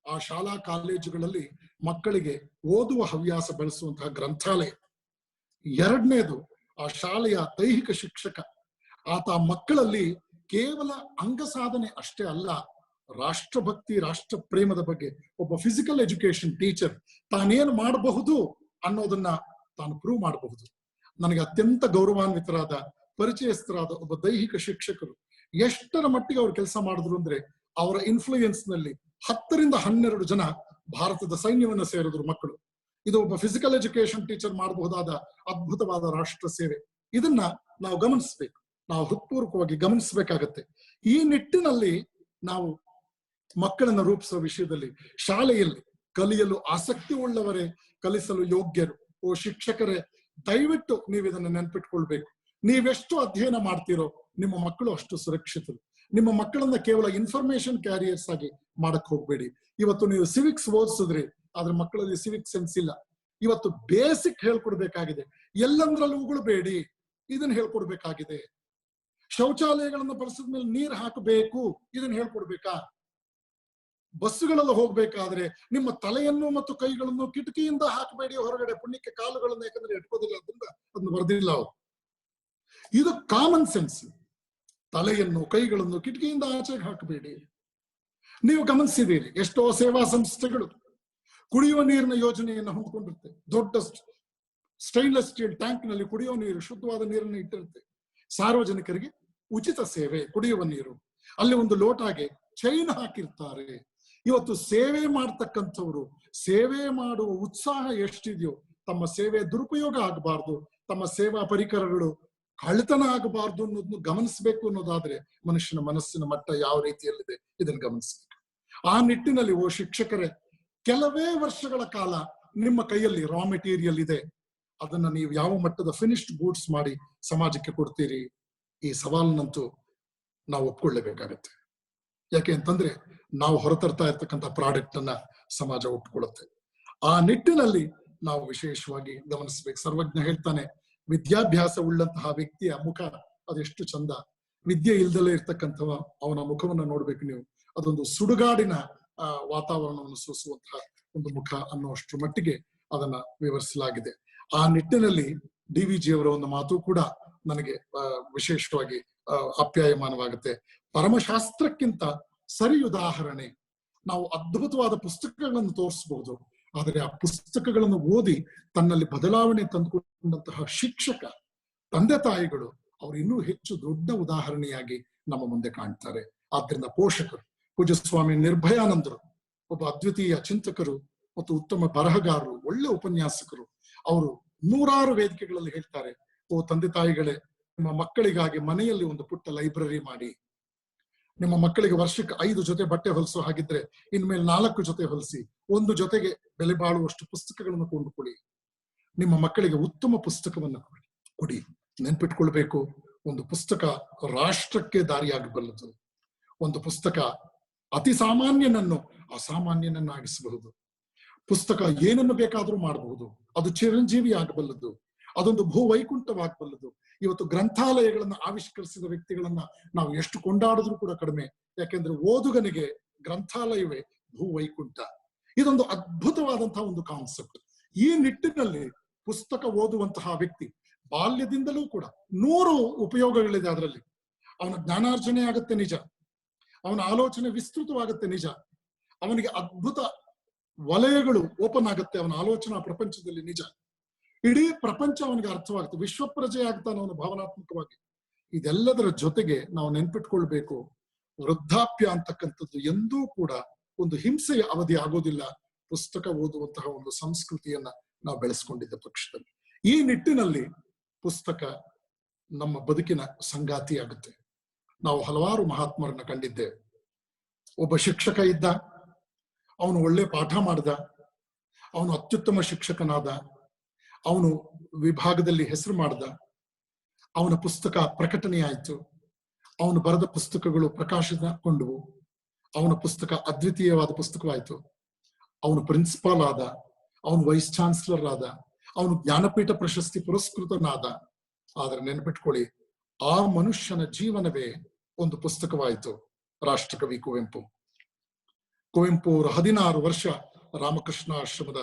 ಆ ಶಾಲಾ ಕಾಲೇಜುಗಳಲ್ಲಿ ಮಕ್ಕಳಿಗೆ ಓದುವ ಹವ್ಯಾಸ ಬೆಳೆಸುವಂತಹ ಗ್ರಂಥಾಲಯ. 2ನೇದು, ಆ ಶಾಲೆಯ ದೈಹಿಕ ಶಿಕ್ಷಕ. ಆತ ಮಕ್ಕಳಲ್ಲಿ ಕೇವಲ ಅಂಗಸಾಧನೆ ಅಷ್ಟೇ ಅಲ್ಲ, ರಾಷ್ಟ್ರಭಕ್ತಿ, ರಾಷ್ಟ್ರ ಪ್ರೇಮದ ಬಗ್ಗೆ ಒಬ್ಬ ಫಿಸಿಕಲ್ ಎಜುಕೇಶನ್ ಟೀಚರ್ ತಾನೇನು ಮಾಡಬಹುದು ಅನ್ನೋದನ್ನ ತಾನು ಪ್ರೂವ್ ಮಾಡಬಹುದು. ನನಗೆ ಅತ್ಯಂತ ಗೌರವಾನ್ವಿತರಾದ, ಪರಿಚಯಸ್ಥರಾದ ಒಬ್ಬ ದೈಹಿಕ ಶಿಕ್ಷಕರು ಎಷ್ಟರ ಮಟ್ಟಿಗೆ ಅವ್ರು ಕೆಲಸ ಮಾಡಿದ್ರು ಅಂದ್ರೆ, ಅವರ ಇನ್ಫ್ಲೂಯೆನ್ಸ್ ನಲ್ಲಿ 10 ರಿಂದ 12 ಜನ ಭಾರತದ ಸೈನ್ಯವನ್ನ ಸೇರಿದ್ರು ಮಕ್ಕಳು. ಇದು ಒಬ್ಬ ಫಿಸಿಕಲ್ ಎಜುಕೇಶನ್ ಟೀಚರ್ ಮಾಡಬಹುದಾದ ಅದ್ಭುತವಾದ ರಾಷ್ಟ್ರ ಸೇವೆ. ಇದನ್ನ ನಾವು ಗಮನಿಸ್ಬೇಕು, ನಾವು ಹೃತ್ಪೂರ್ವಕವಾಗಿ ಗಮನಿಸಬೇಕಾಗತ್ತೆ. ಈ ನಿಟ್ಟಿನಲ್ಲಿ ನಾವು ಮಕ್ಕಳನ್ನ ರೂಪಿಸುವ ವಿಷಯದಲ್ಲಿ ಶಾಲೆಯಲ್ಲಿ ಕಲಿಯಲು ಆಸಕ್ತಿ ಉಳ್ಳವರೇ ಕಲಿಸಲು ಯೋಗ್ಯರು. ಓ ಶಿಕ್ಷಕರೇ, ದಯವಿಟ್ಟು ನೀವು ಇದನ್ನ ನೆನ್ಪಿಟ್ಕೊಳ್ಬೇಕು. ನೀವೆಷ್ಟು ಅಧ್ಯಯನ ಮಾಡ್ತೀರೋ ನಿಮ್ಮ ಮಕ್ಕಳು ಅಷ್ಟು ಸುರಕ್ಷಿತರು. ನಿಮ್ಮ ಮಕ್ಕಳನ್ನ ಕೇವಲ ಇನ್ಫಾರ್ಮೇಶನ್ ಕ್ಯಾರಿಯರ್ಸ್ ಆಗಿ ಮಾಡಕ್ ಹೋಗ್ಬೇಡಿ. ಇವತ್ತು ನೀವು ಸಿವಿಕ್ಸ್ ಓದಿಸಿದ್ರಿ, ಆದ್ರೆ ಮಕ್ಕಳಲ್ಲಿ ಸಿವಿಕ್ ಸೆನ್ಸ್ ಇಲ್ಲ. ಇವತ್ತು ಬೇಸಿಕ್ ಹೇಳ್ಕೊಡ್ಬೇಕಾಗಿದೆ. ಎಲ್ಲಂದ್ರಲ್ಲೂ ಉಗುಳಬೇಡಿ, ಇದನ್ನ ಹೇಳ್ಕೊಡ್ಬೇಕಾಗಿದೆ. ಶೌಚಾಲಯಗಳನ್ನು ಬಳಸಿದ್ಮೇಲೆ ನೀರು ಹಾಕಬೇಕು, ಇದನ್ನ ಹೇಳ್ಕೊಡ್ಬೇಕಾ? ಬಸ್ಸುಗಳಲ್ಲಿ ಹೋಗ್ಬೇಕಾದ್ರೆ ನಿಮ್ಮ ತಲೆಯನ್ನು ಮತ್ತು ಕೈಗಳನ್ನು ಕಿಟಕಿಯಿಂದ ಹಾಕಬೇಡಿ ಹೊರಗಡೆ, ಪುಣ್ಯಕ್ಕೆ ಕಾಲುಗಳನ್ನು, ಯಾಕಂದ್ರೆ ಇಟ್ಕೋದಿಲ್ಲ, ಅದನ್ನ ಬರೆದಿಲ್ಲ ಅವರು. ಇದು ಕಾಮನ್ ಸೆನ್ಸ್. ತಲೆಯನ್ನು ಕೈಗಳನ್ನು ಕಿಟಕಿಯಿಂದ ಆಚೆಗೆ ಹಾಕಬೇಡಿ. ನೀವು ಗಮನಿಸಿದ್ದೀರಿ, ಎಷ್ಟೋ ಸೇವಾ ಸಂಸ್ಥೆಗಳು ಕುಡಿಯುವ ನೀರಿನ ಯೋಜನೆಯನ್ನು ಹೊಂದ್ಕೊಂಡಿರುತ್ತೆ. ದೊಡ್ಡ ಸ್ಟೈನ್ಲೆಸ್ ಸ್ಟೀಲ್ ಟ್ಯಾಂಕ್ ನಲ್ಲಿ ಕುಡಿಯುವ ನೀರು, ಶುದ್ಧವಾದ ನೀರನ್ನು ಇಟ್ಟಿರುತ್ತೆ. ಸಾರ್ವಜನಿಕರಿಗೆ ಉಚಿತ ಸೇವೆ, ಕುಡಿಯುವ ನೀರು. ಅಲ್ಲಿ ಒಂದು ಲೋಟಾಗೆ ಚೈನ್ ಹಾಕಿರ್ತಾರೆ. ಇವತ್ತು ಸೇವೆ ಮಾಡ್ತಕ್ಕಂಥವ್ರು, ಸೇವೆ ಮಾಡುವ ಉತ್ಸಾಹ ಎಷ್ಟಿದೆಯೋ, ತಮ್ಮ ಸೇವೆ ದುರುಪಯೋಗ ಆಗಬಾರ್ದು, ತಮ್ಮ ಸೇವಾ ಪರಿಕರಗಳು ಕಳ್ಳತನ ಆಗಬಾರ್ದು ಅನ್ನೋದನ್ನು ಗಮನಿಸಬೇಕು. ಅನ್ನೋದಾದ್ರೆ ಮನುಷ್ಯನ ಮನಸ್ಸಿನ ಮಟ್ಟ ಯಾವ ರೀತಿಯಲ್ಲಿದೆ ಇದನ್ನು ಗಮನಿಸಬೇಕು. ಆ ನಿಟ್ಟಿನಲ್ಲಿ ಓ ಶಿಕ್ಷಕರೇ, ಕೆಲವೇ ವರ್ಷಗಳ ಕಾಲ ನಿಮ್ಮ ಕೈಯಲ್ಲಿ ರಾ ಮೆಟೀರಿಯಲ್ ಇದೆ. ಅದನ್ನ ನೀವು ಯಾವ ಮಟ್ಟದ ಫಿನಿಶ್ಡ್ ಗೂಡ್ಸ್ ಮಾಡಿ ಸಮಾಜಕ್ಕೆ ಕೊಡ್ತೀರಿ? ಈ ಸವಾಲನ್ನಂತೂ ನಾವು ಒಪ್ಕೊಳ್ಳೇಬೇಕಾಗತ್ತೆ. ಯಾಕೆ ಅಂತಂದ್ರೆ ನಾವು ಹೊರತರ್ತಾ ಇರ್ತಕ್ಕಂಥ ಪ್ರಾಡಕ್ಟ್ ಅನ್ನ ಸಮಾಜ ಒಪ್ಕೊಳ್ಳುತ್ತೆ. ಆ ನಿಟ್ಟಿನಲ್ಲಿ ನಾವು ವಿಶೇಷವಾಗಿ ಗಮನಿಸ್ಬೇಕು. ಸರ್ವಜ್ಞ ಹೇಳ್ತಾನೆ, ವಿದ್ಯಾಭ್ಯಾಸ ಉಳ್ಳಂತಹ ವ್ಯಕ್ತಿಯ ಮುಖ ಅದೆಷ್ಟು ಚಂದ, ವಿದ್ಯೆ ಇಲ್ದಲೇ ಇರ್ತಕ್ಕಂಥವ ಅವನ ಮುಖವನ್ನು ನೋಡ್ಬೇಕು ನೀವು, ಅದೊಂದು ಸುಡುಗಾಡಿನ ವಾತಾವರಣವನ್ನು ಸೂಸುವಂತಹ ಒಂದು ಮುಖ ಅನ್ನುವಷ್ಟರ ಮಟ್ಟಿಗೆ ಅದನ್ನ ವಿವರಿಸಲಾಗಿದೆ. ಆ ನಿಟ್ಟಿನಲ್ಲಿ DVG ಅವರ ಒಂದು ಮಾತು ಕೂಡ ನನಗೆ ವಿಶೇಷವಾಗಿ ಅಪ್ಯಾಯಮಾನವಾಗುತ್ತೆ. ಪರಮಶಾಸ್ತ್ರಕ್ಕಿಂತ ಸರಿ ಉದಾಹರಣೆ. ನಾವು ಅದ್ಭುತವಾದ ಪುಸ್ತಕಗಳನ್ನು ತೋರಿಸಬಹುದು, ಆದರೆ ಆ ಪುಸ್ತಕಗಳನ್ನು ಓದಿ ತನ್ನಲ್ಲಿ ಬದಲಾವಣೆ ತಂದುಕೊಂಡಂತಹ ಶಿಕ್ಷಕ, ತಂದೆ ತಾಯಿಗಳು, ಅವರು ಇನ್ನೂ ಹೆಚ್ಚು ದೊಡ್ಡ ಉದಾಹರಣೆಯಾಗಿ ನಮ್ಮ ಮುಂದೆ ಕಾಣ್ತಾರೆ. ಆದ್ರಿಂದ ಪೋಷಕರು, ಪೂಜ್ಯ ಸ್ವಾಮಿ ನಿರ್ಭಯಾನಂದರು ಒಬ್ಬ ಅದ್ವಿತೀಯ ಚಿಂತಕರು ಮತ್ತು ಉತ್ತಮ ಬರಹಗಾರರು, ಒಳ್ಳೆ ಉಪನ್ಯಾಸಕರು. ಅವರು 100 ವೇದಿಕೆಗಳಲ್ಲಿ ಹೇಳ್ತಾರೆ, ಓ ತಂದೆ ತಾಯಿಗಳೇ, ನಿಮ್ಮ ಮಕ್ಕಳಿಗಾಗಿ ಮನೆಯಲ್ಲಿ ಒಂದು ಪುಟ್ಟ ಲೈಬ್ರರಿ ಮಾಡಿ. ನಿಮ್ಮ ಮಕ್ಕಳಿಗೆ ವರ್ಷಕ್ಕೆ 5 ಜೊತೆ ಬಟ್ಟೆ ಹೊಲಿಸೋ ಹಾಗಿದ್ರೆ ಇನ್ಮೇಲೆ 4 ಜೊತೆ ಹೊಲಿಸಿ. ಒಂದು ಜೊತೆಗೆ ಬೆಲೆ ಬಾಳುವಷ್ಟು ಪುಸ್ತಕಗಳನ್ನು ಕೊಂಡುಕೊಳ್ಳಿ. ನಿಮ್ಮ ಮಕ್ಕಳಿಗೆ ಉತ್ತಮ ಪುಸ್ತಕವನ್ನು ಕೊಡಿ. ನೆನ್ಪಿಟ್ಕೊಳ್ಬೇಕು, ಒಂದು ಪುಸ್ತಕ ರಾಷ್ಟ್ರಕ್ಕೆ ದಾರಿಯಾಗಬಲ್ಲದು. ಒಂದು ಪುಸ್ತಕ ಅತಿ ಸಾಮಾನ್ಯನನ್ನು ಅಸಾಮಾನ್ಯನನ್ನಾಗಿಸಬಹುದು. ಪುಸ್ತಕ ಏನನ್ನು ಬೇಕಾದ್ರೂ ಮಾಡಬಹುದು. ಅದು ಚಿರಂಜೀವಿ ಆಗಬಲ್ಲದು, ಅದೊಂದು ಭೂವೈಕುಂಠವಾಗಬಲ್ಲದು. ಇವತ್ತು ಗ್ರಂಥಾಲಯಗಳನ್ನ ಆವಿಷ್ಕರಿಸಿದ ವ್ಯಕ್ತಿಗಳನ್ನ ನಾವು ಎಷ್ಟು ಕೊಂಡಾಡಿದ್ರು ಕೂಡ ಕಡಿಮೆ. ಯಾಕೆಂದ್ರೆ ಓದುಗನಿಗೆ ಗ್ರಂಥಾಲಯವೇ ಭೂವೈಕುಂಠ. ಇದೊಂದು ಅದ್ಭುತವಾದಂತಹ ಒಂದು ಕಾನ್ಸೆಪ್ಟ್. ಈ ನಿಟ್ಟಿನಲ್ಲಿ ಪುಸ್ತಕ ಓದುವಂತಹ ವ್ಯಕ್ತಿ ಬಾಲ್ಯದಿಂದಲೂ ಕೂಡ 100 ಉಪಯೋಗಗಳಿದೆ. ಅದರಲ್ಲಿ ಅವನ ಜ್ಞಾನಾರ್ಜನೆ ಆಗುತ್ತೆ ನಿಜ, ಅವನ ಆಲೋಚನೆ ವಿಸ್ತೃತವಾಗುತ್ತೆ ನಿಜ, ಅವನಿಗೆ ಅದ್ಭುತ ವಲಯಗಳು ಓಪನ್ ಆಗುತ್ತೆ ಅವನ ಆಲೋಚನಾ ಪ್ರಪಂಚದಲ್ಲಿ ನಿಜ. ಇಡೀ ಪ್ರಪಂಚ ಅವನಿಗೆ ಅರ್ಥವಾಗುತ್ತೆ, ವಿಶ್ವಪ್ರಜೆ ಆಗ್ತಾನೆ ಅವನು ಭಾವನಾತ್ಮಕವಾಗಿ. ಇದೆಲ್ಲದರ ಜೊತೆಗೆ ನಾವು ನೆನ್ಪಿಟ್ಕೊಳ್ಬೇಕು, ವೃದ್ಧಾಪ್ಯ ಅಂತಕ್ಕಂಥದ್ದು ಎಂದೂ ಕೂಡ ಒಂದು ಹಿಂಸೆಯ ಅವಧಿ ಆಗೋದಿಲ್ಲ. ಪುಸ್ತಕ ಓದುವಂತಹ ಒಂದು ಸಂಸ್ಕೃತಿಯನ್ನ ನಾವು ಬೆಳೆಸ್ಕೊಂಡಿದ್ದ ಪಕ್ಷದಲ್ಲಿ ಈ ನಿಟ್ಟಿನಲ್ಲಿ ಪುಸ್ತಕ ನಮ್ಮ ಬದುಕಿನ ಸಂಗಾತಿ ಆಗುತ್ತೆ. ನಾವು ಹಲವಾರು ಮಹಾತ್ಮರನ್ನ ಕಂಡಿದ್ದೇವೆ. ಒಬ್ಬ ಶಿಕ್ಷಕ ಇದ್ದ, ಅವನು ಒಳ್ಳೆ ಪಾಠ ಮಾಡಿದ, ಅವನು ಅತ್ಯುತ್ತಮ ಶಿಕ್ಷಕನಾದ, ಅವನು ವಿಭಾಗದಲ್ಲಿ ಹೆಸರು ಮಾಡಿದ, ಅವನ ಪುಸ್ತಕ ಪ್ರಕಟಣೆಯಾಯಿತು, ಅವನು ಬರೆದ ಪುಸ್ತಕಗಳು ಪ್ರಕಾಶಗೊಂಡವು, ಅವನ ಪುಸ್ತಕ ಅದ್ವಿತೀಯವಾದ ಪುಸ್ತಕವಾಯಿತು, ಅವನು ಪ್ರಿನ್ಸಿಪಾಲ್ ಆದ, ಅವನು ವೈಸ್ ಚಾನ್ಸಲರ್ ಆದ, ಅವನು ಜ್ಞಾನಪೀಠ ಪ್ರಶಸ್ತಿ ಪುರಸ್ಕೃತನಾದ. ಆದ್ರೆ ನೆನಪಿಟ್ಕೊಳ್ಳಿ, ಆ ಮನುಷ್ಯನ ಜೀವನವೇ ಒಂದು ಪುಸ್ತಕವಾಯಿತು. ರಾಷ್ಟ್ರಕವಿ ಕುವೆಂಪು. ಕುವೆಂಪು ಅವರು 16 ವರ್ಷ ರಾಮಕೃಷ್ಣ ಆಶ್ರಮದ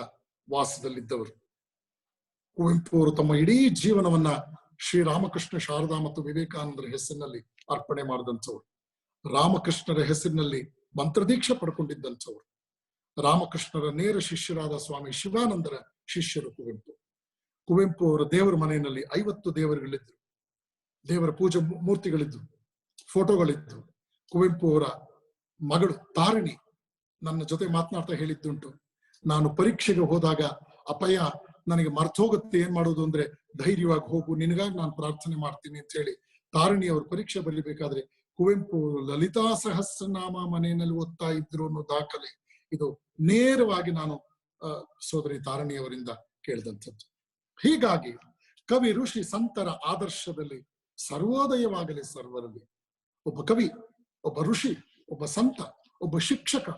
ವಾಸದಲ್ಲಿದ್ದವರು. ಕುವೆಂಪು ಅವರು ತಮ್ಮ ಇಡೀ ಜೀವನವನ್ನ ಶ್ರೀರಾಮಕೃಷ್ಣ ಶಾರದಾ ಮತ್ತು ವಿವೇಕಾನಂದರ ಹೆಸರಿನಲ್ಲಿ ಅರ್ಪಣೆ ಮಾಡಿದಂಥವ್ರು. ರಾಮಕೃಷ್ಣರ ಹೆಸರಿನಲ್ಲಿ ಮಂತ್ರದೀಕ್ಷೆ ಪಡ್ಕೊಂಡಿದ್ದಂಥವ್ರು. ರಾಮಕೃಷ್ಣರ ನೇರ ಶಿಷ್ಯರಾದ ಸ್ವಾಮಿ ಶಿವಾನಂದರ ಶಿಷ್ಯರು ಕುವೆಂಪು. ಕುವೆಂಪು ಅವರ ದೇವರ ಮನೆಯಲ್ಲಿ 50 ದೇವರುಗಳಿದ್ರು, ದೇವರ ಪೂಜೆ ಮೂರ್ತಿಗಳಿದ್ದು, ಫೋಟೋಗಳಿದ್ದು. ಕುವೆಂಪು ಅವರ ಮಗಳು ತಾರಿಣಿ ನನ್ನ ಜೊತೆ ಮಾತನಾಡ್ತಾ ಹೇಳಿದ್ದುಂಟು, ನಾನು ಪರೀಕ್ಷೆಗೆ ಹೋದಾಗ ಅಪಯ ನನಗೆ ಮರ್ತೋಗುತ್ತೆ, ಏನ್ ಮಾಡೋದು ಅಂದ್ರೆ ಧೈರ್ಯವಾಗಿ ಹೋಗು, ನಿನಗಾಗಿ ನಾನು ಪ್ರಾರ್ಥನೆ ಮಾಡ್ತೀನಿ ಅಂತ ಹೇಳಿ ತಾರಿಣಿ ಅವರು ಪರೀಕ್ಷೆ ಬರೀಬೇಕಾದ್ರೆ ಕುವೆಂಪು ಲಲಿತಾ ಸಹಸ್ರನಾಮ ಮನೆಯಲ್ಲಿ ಓದ್ತಾ ಇದ್ರು ಅನ್ನೋ ದಾಖಲೆ ಇದು ನೇರವಾಗಿ ನಾನು ಸೋದರಿ ತಾರಿಣಿಯವರಿಂದ ಕೇಳಿದಂಥದ್ದು. ಹೀಗಾಗಿ ಕವಿ ಋಷಿ ಸಂತರ ಆದರ್ಶದಲ್ಲಿ ಸರ್ವೋದಯವಾಗಲಿ ಸರ್ವರಲ್ಲಿ. ಒಬ್ಬ ಕವಿ, ಒಬ್ಬ ಋಷಿ, ಒಬ್ಬ ಸಂತ, ಒಬ್ಬ ಶಿಕ್ಷಕ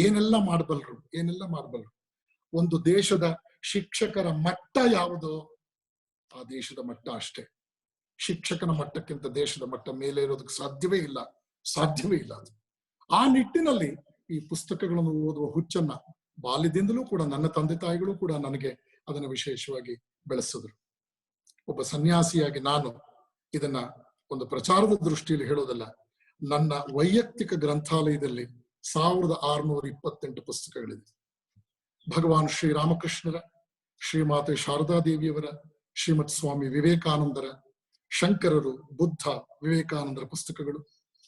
ಏನೆಲ್ಲ ಮಾಡಬಲ್ಲರು, ಏನೆಲ್ಲ ಮಾಡಬಲ್ಲರು. ಒಂದು ದೇಶದ ಶಿಕ್ಷಕರ ಮಟ್ಟ ಯಾವುದೋ ಆ ದೇಶದ ಮಟ್ಟ ಅಷ್ಟೇ. ಶಿಕ್ಷಕನ ಮಟ್ಟಕ್ಕಿಂತ ದೇಶದ ಮಟ್ಟ ಮೇಲೆ ಇರೋದಕ್ಕೆ ಸಾಧ್ಯವೇ ಇಲ್ಲ, ಸಾಧ್ಯವೇ ಇಲ್ಲ ಅದು. ಆ ನಿಟ್ಟಿನಲ್ಲಿ ಈ ಪುಸ್ತಕಗಳನ್ನು ಓದುವ ಹುಚ್ಚನ್ನ ಬಾಲ್ಯದಿಂದಲೂ ಕೂಡ ನನ್ನ ತಂದೆ ತಾಯಿಗಳು ಕೂಡ ನನಗೆ ಅದನ್ನು ವಿಶೇಷವಾಗಿ ಬೆಳೆಸಿದ್ರು. ಒಬ್ಬ ಸನ್ಯಾಸಿಯಾಗಿ ನಾನು ಇದನ್ನ ಒಂದು ಪ್ರಚಾರದ ದೃಷ್ಟಿಯಲ್ಲಿ ಹೇಳೋದಲ್ಲ, ನನ್ನ ವೈಯಕ್ತಿಕ ಗ್ರಂಥಾಲಯದಲ್ಲಿ 1628 ಪುಸ್ತಕಗಳಿದೆ. ಭಗವಾನ್ ಶ್ರೀರಾಮಕೃಷ್ಣರ, ಶ್ರೀಮಾತೆ ಶಾರದಾದೇವಿಯವರ, ಶ್ರೀಮತ್ ಸ್ವಾಮಿ ವಿವೇಕಾನಂದರ, ಶಂಕರರು, ಬುದ್ಧ, ವಿವೇಕಾನಂದರ ಪುಸ್ತಕಗಳು,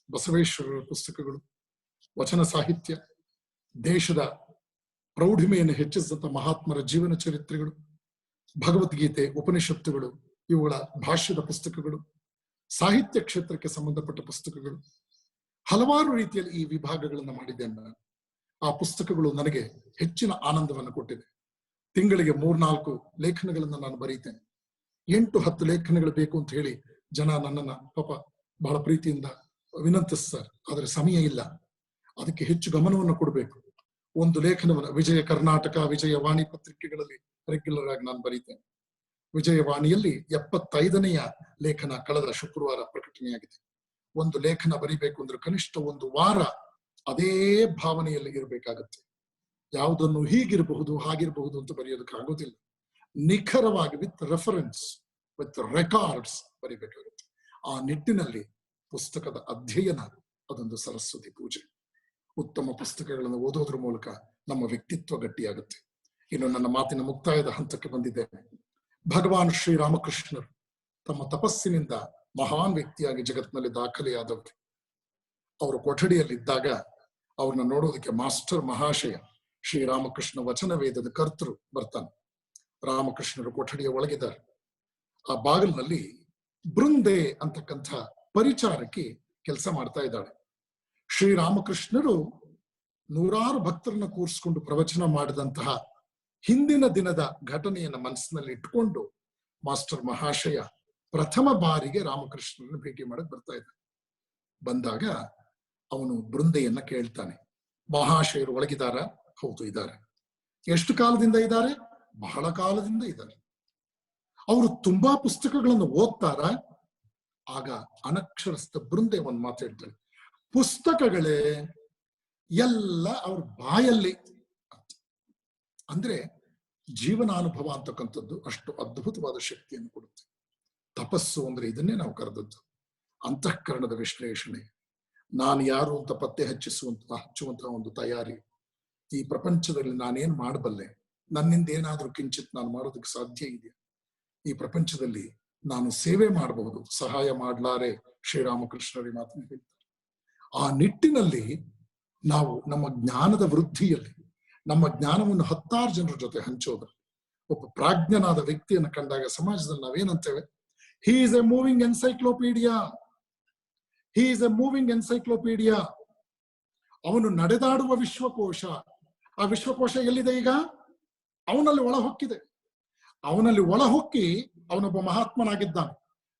ಬಸವೇಶ್ವರರ ಪುಸ್ತಕಗಳು, ವಚನ ಸಾಹಿತ್ಯ, ದೇಶದ ಪ್ರೌಢಿಮೆಯನ್ನು ಹೆಚ್ಚಿಸಿದಂತ ಮಹಾತ್ಮರ ಜೀವನ ಚರಿತ್ರೆಗಳು, ಭಗವದ್ಗೀತೆ, ಉಪನಿಷತ್ತುಗಳು, ಇವುಗಳ ಭಾಷ್ಯದ ಪುಸ್ತಕಗಳು, ಸಾಹಿತ್ಯ ಕ್ಷೇತ್ರಕ್ಕೆ ಸಂಬಂಧಪಟ್ಟ ಪುಸ್ತಕಗಳು, ಹಲವಾರು ರೀತಿಯಲ್ಲಿ ಈ ವಿಭಾಗಗಳನ್ನು ಮಾಡಿದ್ದೇನೆ ನಾನು. ಆ ಪುಸ್ತಕಗಳು ನನಗೆ ಹೆಚ್ಚಿನ ಆನಂದವನ್ನು ಕೊಟ್ಟಿದೆ. ತಿಂಗಳಿಗೆ 3-4 ಲೇಖನಗಳನ್ನು ನಾನು ಬರೀತೇನೆ. 8-10 ಲೇಖನಗಳು ಬೇಕು ಅಂತ ಹೇಳಿ ಜನ ನನ್ನನ್ನ ಪಾಪ ಬಹಳ ಪ್ರೀತಿಯಿಂದ ವಿನಂತಿಸ್ತಾರೆ. ಆದರೆ ಸಮಯ ಇಲ್ಲ, ಅದಕ್ಕೆ ಹೆಚ್ಚು ಗಮನವನ್ನು ಕೊಡಬೇಕು. ಒಂದು ಲೇಖನವನ್ನು ವಿಜಯ ಕರ್ನಾಟಕ, ವಿಜಯವಾಣಿ ಪತ್ರಿಕೆಗಳಲ್ಲಿ ರೆಗ್ಯುಲರ್ ಆಗಿ ನಾನು ಬರೀತೇನೆ. ವಿಜಯವಾಣಿಯಲ್ಲಿ 75ನೆಯ ಲೇಖನ ಕಳೆದ ಶುಕ್ರವಾರ ಪ್ರಕಟಣೆಯಾಗಿದೆ. ಒಂದು ಲೇಖನ ಬರಿಬೇಕು ಅಂದ್ರೆ ಕನಿಷ್ಠ 1 ವಾರ ಅದೇ ಭಾವನೆಯಲ್ಲಿ ಇರಬೇಕಾಗತ್ತೆ. ಯಾವುದನ್ನು ಹೀಗಿರಬಹುದು ಹಾಗಿರಬಹುದು ಅಂತ ಬರೆಯೋದಕ್ಕೆ ಆಗೋದಿಲ್ಲ. ನಿಖರವಾಗಿ ವಿತ್ ರೆಫರೆನ್ಸ್, ವಿತ್ ರೆಕಾರ್ಡ್ಸ್ ಬರಿಬೇಕಾಗುತ್ತೆ. ಆ ನಿಟ್ಟಿನಲ್ಲಿ ಪುಸ್ತಕದ ಅಧ್ಯಯನ ಅದೊಂದು ಸರಸ್ವತಿ ಪೂಜೆ. ಉತ್ತಮ ಪುಸ್ತಕಗಳನ್ನು ಓದೋದ್ರ ಮೂಲಕ ನಮ್ಮ ವ್ಯಕ್ತಿತ್ವ ಗಟ್ಟಿಯಾಗುತ್ತೆ. ಇನ್ನು ನನ್ನ ಮಾತಿನ ಮುಕ್ತಾಯದ ಹಂತಕ್ಕೆ ಬಂದಿದ್ದೇನೆ. ಭಗವಾನ್ ಶ್ರೀರಾಮಕೃಷ್ಣರು ತಮ್ಮ ತಪಸ್ಸಿನಿಂದ ಮಹಾನ್ ವ್ಯಕ್ತಿಯಾಗಿ ಜಗತ್ತಿನಲ್ಲಿ ದಾಖಲೆಯಾದವರು. ಅವರು ಕೊಠಡಿಯಲ್ಲಿದ್ದಾಗ ಅವ್ರನ್ನ ನೋಡೋದಕ್ಕೆ ಮಾಸ್ಟರ್ ಮಹಾಶಯ ಶ್ರೀರಾಮಕೃಷ್ಣ ವಚನ ವೇದದ ಕರ್ತರು ಬರ್ತಾನೆ. ರಾಮಕೃಷ್ಣರು ಕೊಠಡಿಯ ಒಳಗಿದ್ದಾರೆ. ಆ ಬಾಗಿಲಿನಲ್ಲಿ ಬೃಂದೆ ಅಂತಕ್ಕಂಥ ಪರಿಚಾರಕಿ ಕೆಲಸ ಮಾಡ್ತಾ ಇದ್ದಾಳೆ. ಶ್ರೀರಾಮಕೃಷ್ಣರು 100 ಭಕ್ತರನ್ನ ಕೂರಿಸ್ಕೊಂಡು ಪ್ರವಚನ ಮಾಡಿದಂತಹ ಹಿಂದಿನ ದಿನದ ಘಟನೆಯನ್ನ ಮನಸ್ಸಿನಲ್ಲಿ ಇಟ್ಕೊಂಡು ಮಾಸ್ಟರ್ ಮಹಾಶಯ ಪ್ರಥಮ ಬಾರಿಗೆ ರಾಮಕೃಷ್ಣರನ್ನು ಭೇಟಿ ಮಾಡಕ್ ಬರ್ತಾ ಇದ್ದ. ಬಂದಾಗ ಅವನು ಬೃಂದೆಯನ್ನ ಕೇಳ್ತಾನೆ, ಮಹಾಶಯರು ಒಳಗಿದಾರ? ಹೌದು ಇದ್ದಾರೆ. ಎಷ್ಟು ಕಾಲದಿಂದ ಇದ್ದಾರೆ? ಬಹಳ ಕಾಲದಿಂದ ಇದ್ದಾರೆ. ಅವರು ತುಂಬಾ ಪುಸ್ತಕಗಳನ್ನು ಓದ್ತಾರ? ಆಗ ಅನಕ್ಷರಸ್ಥ ಬೃಂದೆ ಒಂದು ಮಾತು ಹೇಳ್ತಾಳೆ, ಪುಸ್ತಕಗಳೇ ಎಲ್ಲ ಅವ್ರ ಬಾಯಲ್ಲಿ. ಅಂದ್ರೆ ಜೀವನಾನುಭವ ಅಂತಕ್ಕಂಥದ್ದು ಅಷ್ಟು ಅದ್ಭುತವಾದ ಶಕ್ತಿಯನ್ನು ಕೊಡುತ್ತೆ. ತಪಸ್ಸು ಅಂದ್ರೆ ಇದನ್ನೇ ನಾವು ಕರೆದದ್ದು, ಅಂತಃಕರಣದ ವಿಶ್ಲೇಷಣೆ. ನಾನು ಯಾರು ಅಂತ ಪತ್ತೆ ಹಚ್ಚುವಂತಹ ಒಂದು ತಯಾರಿ. ಈ ಪ್ರಪಂಚದಲ್ಲಿ ನಾನೇನ್ ಮಾಡಬಲ್ಲೆ, ನನ್ನಿಂದ ಏನಾದ್ರೂ ಕಿಂಚಿತ್ ನಾನು ಮಾಡೋದಕ್ಕೆ ಸಾಧ್ಯ ಇದೆಯಾ, ಈ ಪ್ರಪಂಚದಲ್ಲಿ ನಾನು ಸೇವೆ ಮಾಡಬಹುದು, ಸಹಾಯ ಮಾಡ್ಲಾರೆ ಶ್ರೀರಾಮಕೃಷ್ಣರೇ ಮಾತನ್ನು ಹೇಳ್ತಾರೆ. ಆ ನಿಟ್ಟಿನಲ್ಲಿ ನಾವು ನಮ್ಮ ಜ್ಞಾನದ ವೃದ್ಧಿಯಲ್ಲಿ, ನಮ್ಮ ಜ್ಞಾನವನ್ನು 10 ಜನರ ಜೊತೆ ಹಂಚೋದ್ರಲ್ಲಿ, ಒಬ್ಬ ಪ್ರಾಜ್ಞನಾದ ವ್ಯಕ್ತಿಯನ್ನು ಕಂಡಾಗ ಸಮಾಜದಲ್ಲಿ ನಾವೇನಂತೇವೆ, he is a moving encyclopedia, he is a moving encyclopedia. ಅವನು ನಡೆದಾಡುವ ವಿಶ್ವಕೋಶ. ಆ ವಿಶ್ವಕೋಶ ಎಲ್ಲಿದೆ ಈಗ? ಅವನಲ್ಲಿ ಒಳ ಹೊಕ್ಕಿದೆ. ಅವನಲ್ಲಿ ಒಳ ಹೊಕ್ಕಿ ಅವನೊಬ್ಬ ಮಹಾತ್ಮನಾಗಿದ್ದಾನೆ.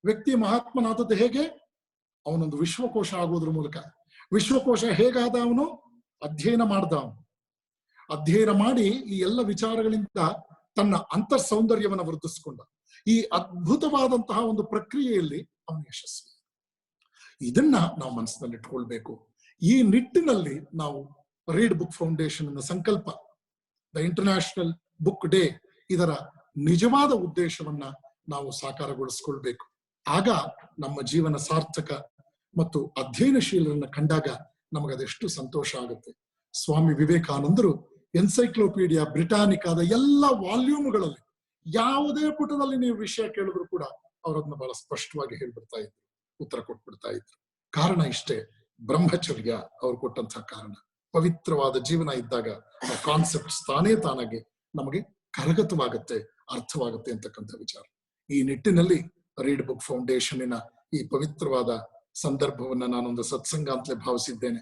ವ್ಯಕ್ತಿ ಮಹಾತ್ಮನಾದದ್ದು ಹೇಗೆ? ಅವನೊಂದು ವಿಶ್ವಕೋಶ ಆಗೋದ್ರ ಮೂಲಕ. ವಿಶ್ವಕೋಶ ಹೇಗಾದ? ಅವನು ಅಧ್ಯಯನ ಮಾಡ್ದ. ಅವನು ಅಧ್ಯಯನ ಮಾಡಿ ಈ ಎಲ್ಲ ವಿಚಾರಗಳಿಂದ ತನ್ನ ಅಂತರ್ ಸೌಂದರ್ಯವನ್ನು ವೃದ್ಧಿಸಿಕೊಂಡ. ಈ ಅದ್ಭುತವಾದಂತಹ ಒಂದು ಪ್ರಕ್ರಿಯೆಯಲ್ಲಿ ಅವನು ಯಶಸ್ವಿ. ಇದನ್ನ ನಾವು ಮನಸ್ಸಿನಲ್ಲಿ ಇಟ್ಕೊಳ್ಬೇಕು. ಈ ನಿಟ್ಟಿನಲ್ಲಿ ನಾವು ರೀಡ್ ಬುಕ್ ಫೌಂಡೇಶನ್ ಅನ್ನ ಸಂಕಲ್ಪ, ದ ಇಂಟರ್ನ್ಯಾಷನಲ್ ಬುಕ್ ಡೇ, ಇದರ ನಿಜವಾದ ಉದ್ದೇಶವನ್ನ ನಾವು ಸಾಕಾರಗೊಳಿಸ್ಕೊಳ್ಬೇಕು. ಆಗ ನಮ್ಮ ಜೀವನ ಸಾರ್ಥಕ ಮತ್ತು ಅಧ್ಯಯನಶೀಲರನ್ನ ಕಂಡಾಗ ನಮಗದೆಷ್ಟು ಸಂತೋಷ ಆಗುತ್ತೆ. ಸ್ವಾಮಿ ವಿವೇಕಾನಂದರು ಎನ್ಸೈಕ್ಲೋಪೀಡಿಯಾ ಬ್ರಿಟಾನಿಕಾದ ಎಲ್ಲ ವಾಲ್ಯೂಮ್ಗಳಲ್ಲಿ ಯಾವುದೇ ಪುಟದಲ್ಲಿ ನೀವು ವಿಷಯ ಕೇಳಿದ್ರು ಕೂಡ ಅವರನ್ನ ಬಹಳ ಸ್ಪಷ್ಟವಾಗಿ ಹೇಳ್ಬಿಡ್ತಾ ಇದ್ರು, ಉತ್ತರ ಕೊಟ್ಬಿಡ್ತಾ ಇದ್ರು. ಕಾರಣ ಇಷ್ಟೇ, ಬ್ರಹ್ಮಚರ್ಯ ಅವ್ರು ಕೊಟ್ಟಂತಹ ಕಾರಣ. ಪವಿತ್ರವಾದ ಜೀವನ ಇದ್ದಾಗ ಆ ಕಾನ್ಸೆಪ್ಟ್ ತಾನಾಗಿ ನಮಗೆ ಕರಗತವಾಗುತ್ತೆ, ಅರ್ಥವಾಗುತ್ತೆ ಅಂತಕ್ಕಂಥ ವಿಚಾರ. ಈ ನಿಟ್ಟಿನಲ್ಲಿ ರೀಡ್ ಬುಕ್ ಫೌಂಡೇಶನ್ನಿನ ಈ ಪವಿತ್ರವಾದ ಸಂದರ್ಭವನ್ನ ನಾನೊಂದು ಸತ್ಸಂಗ ಅಂತಲೇ ಭಾವಿಸಿದ್ದೇನೆ.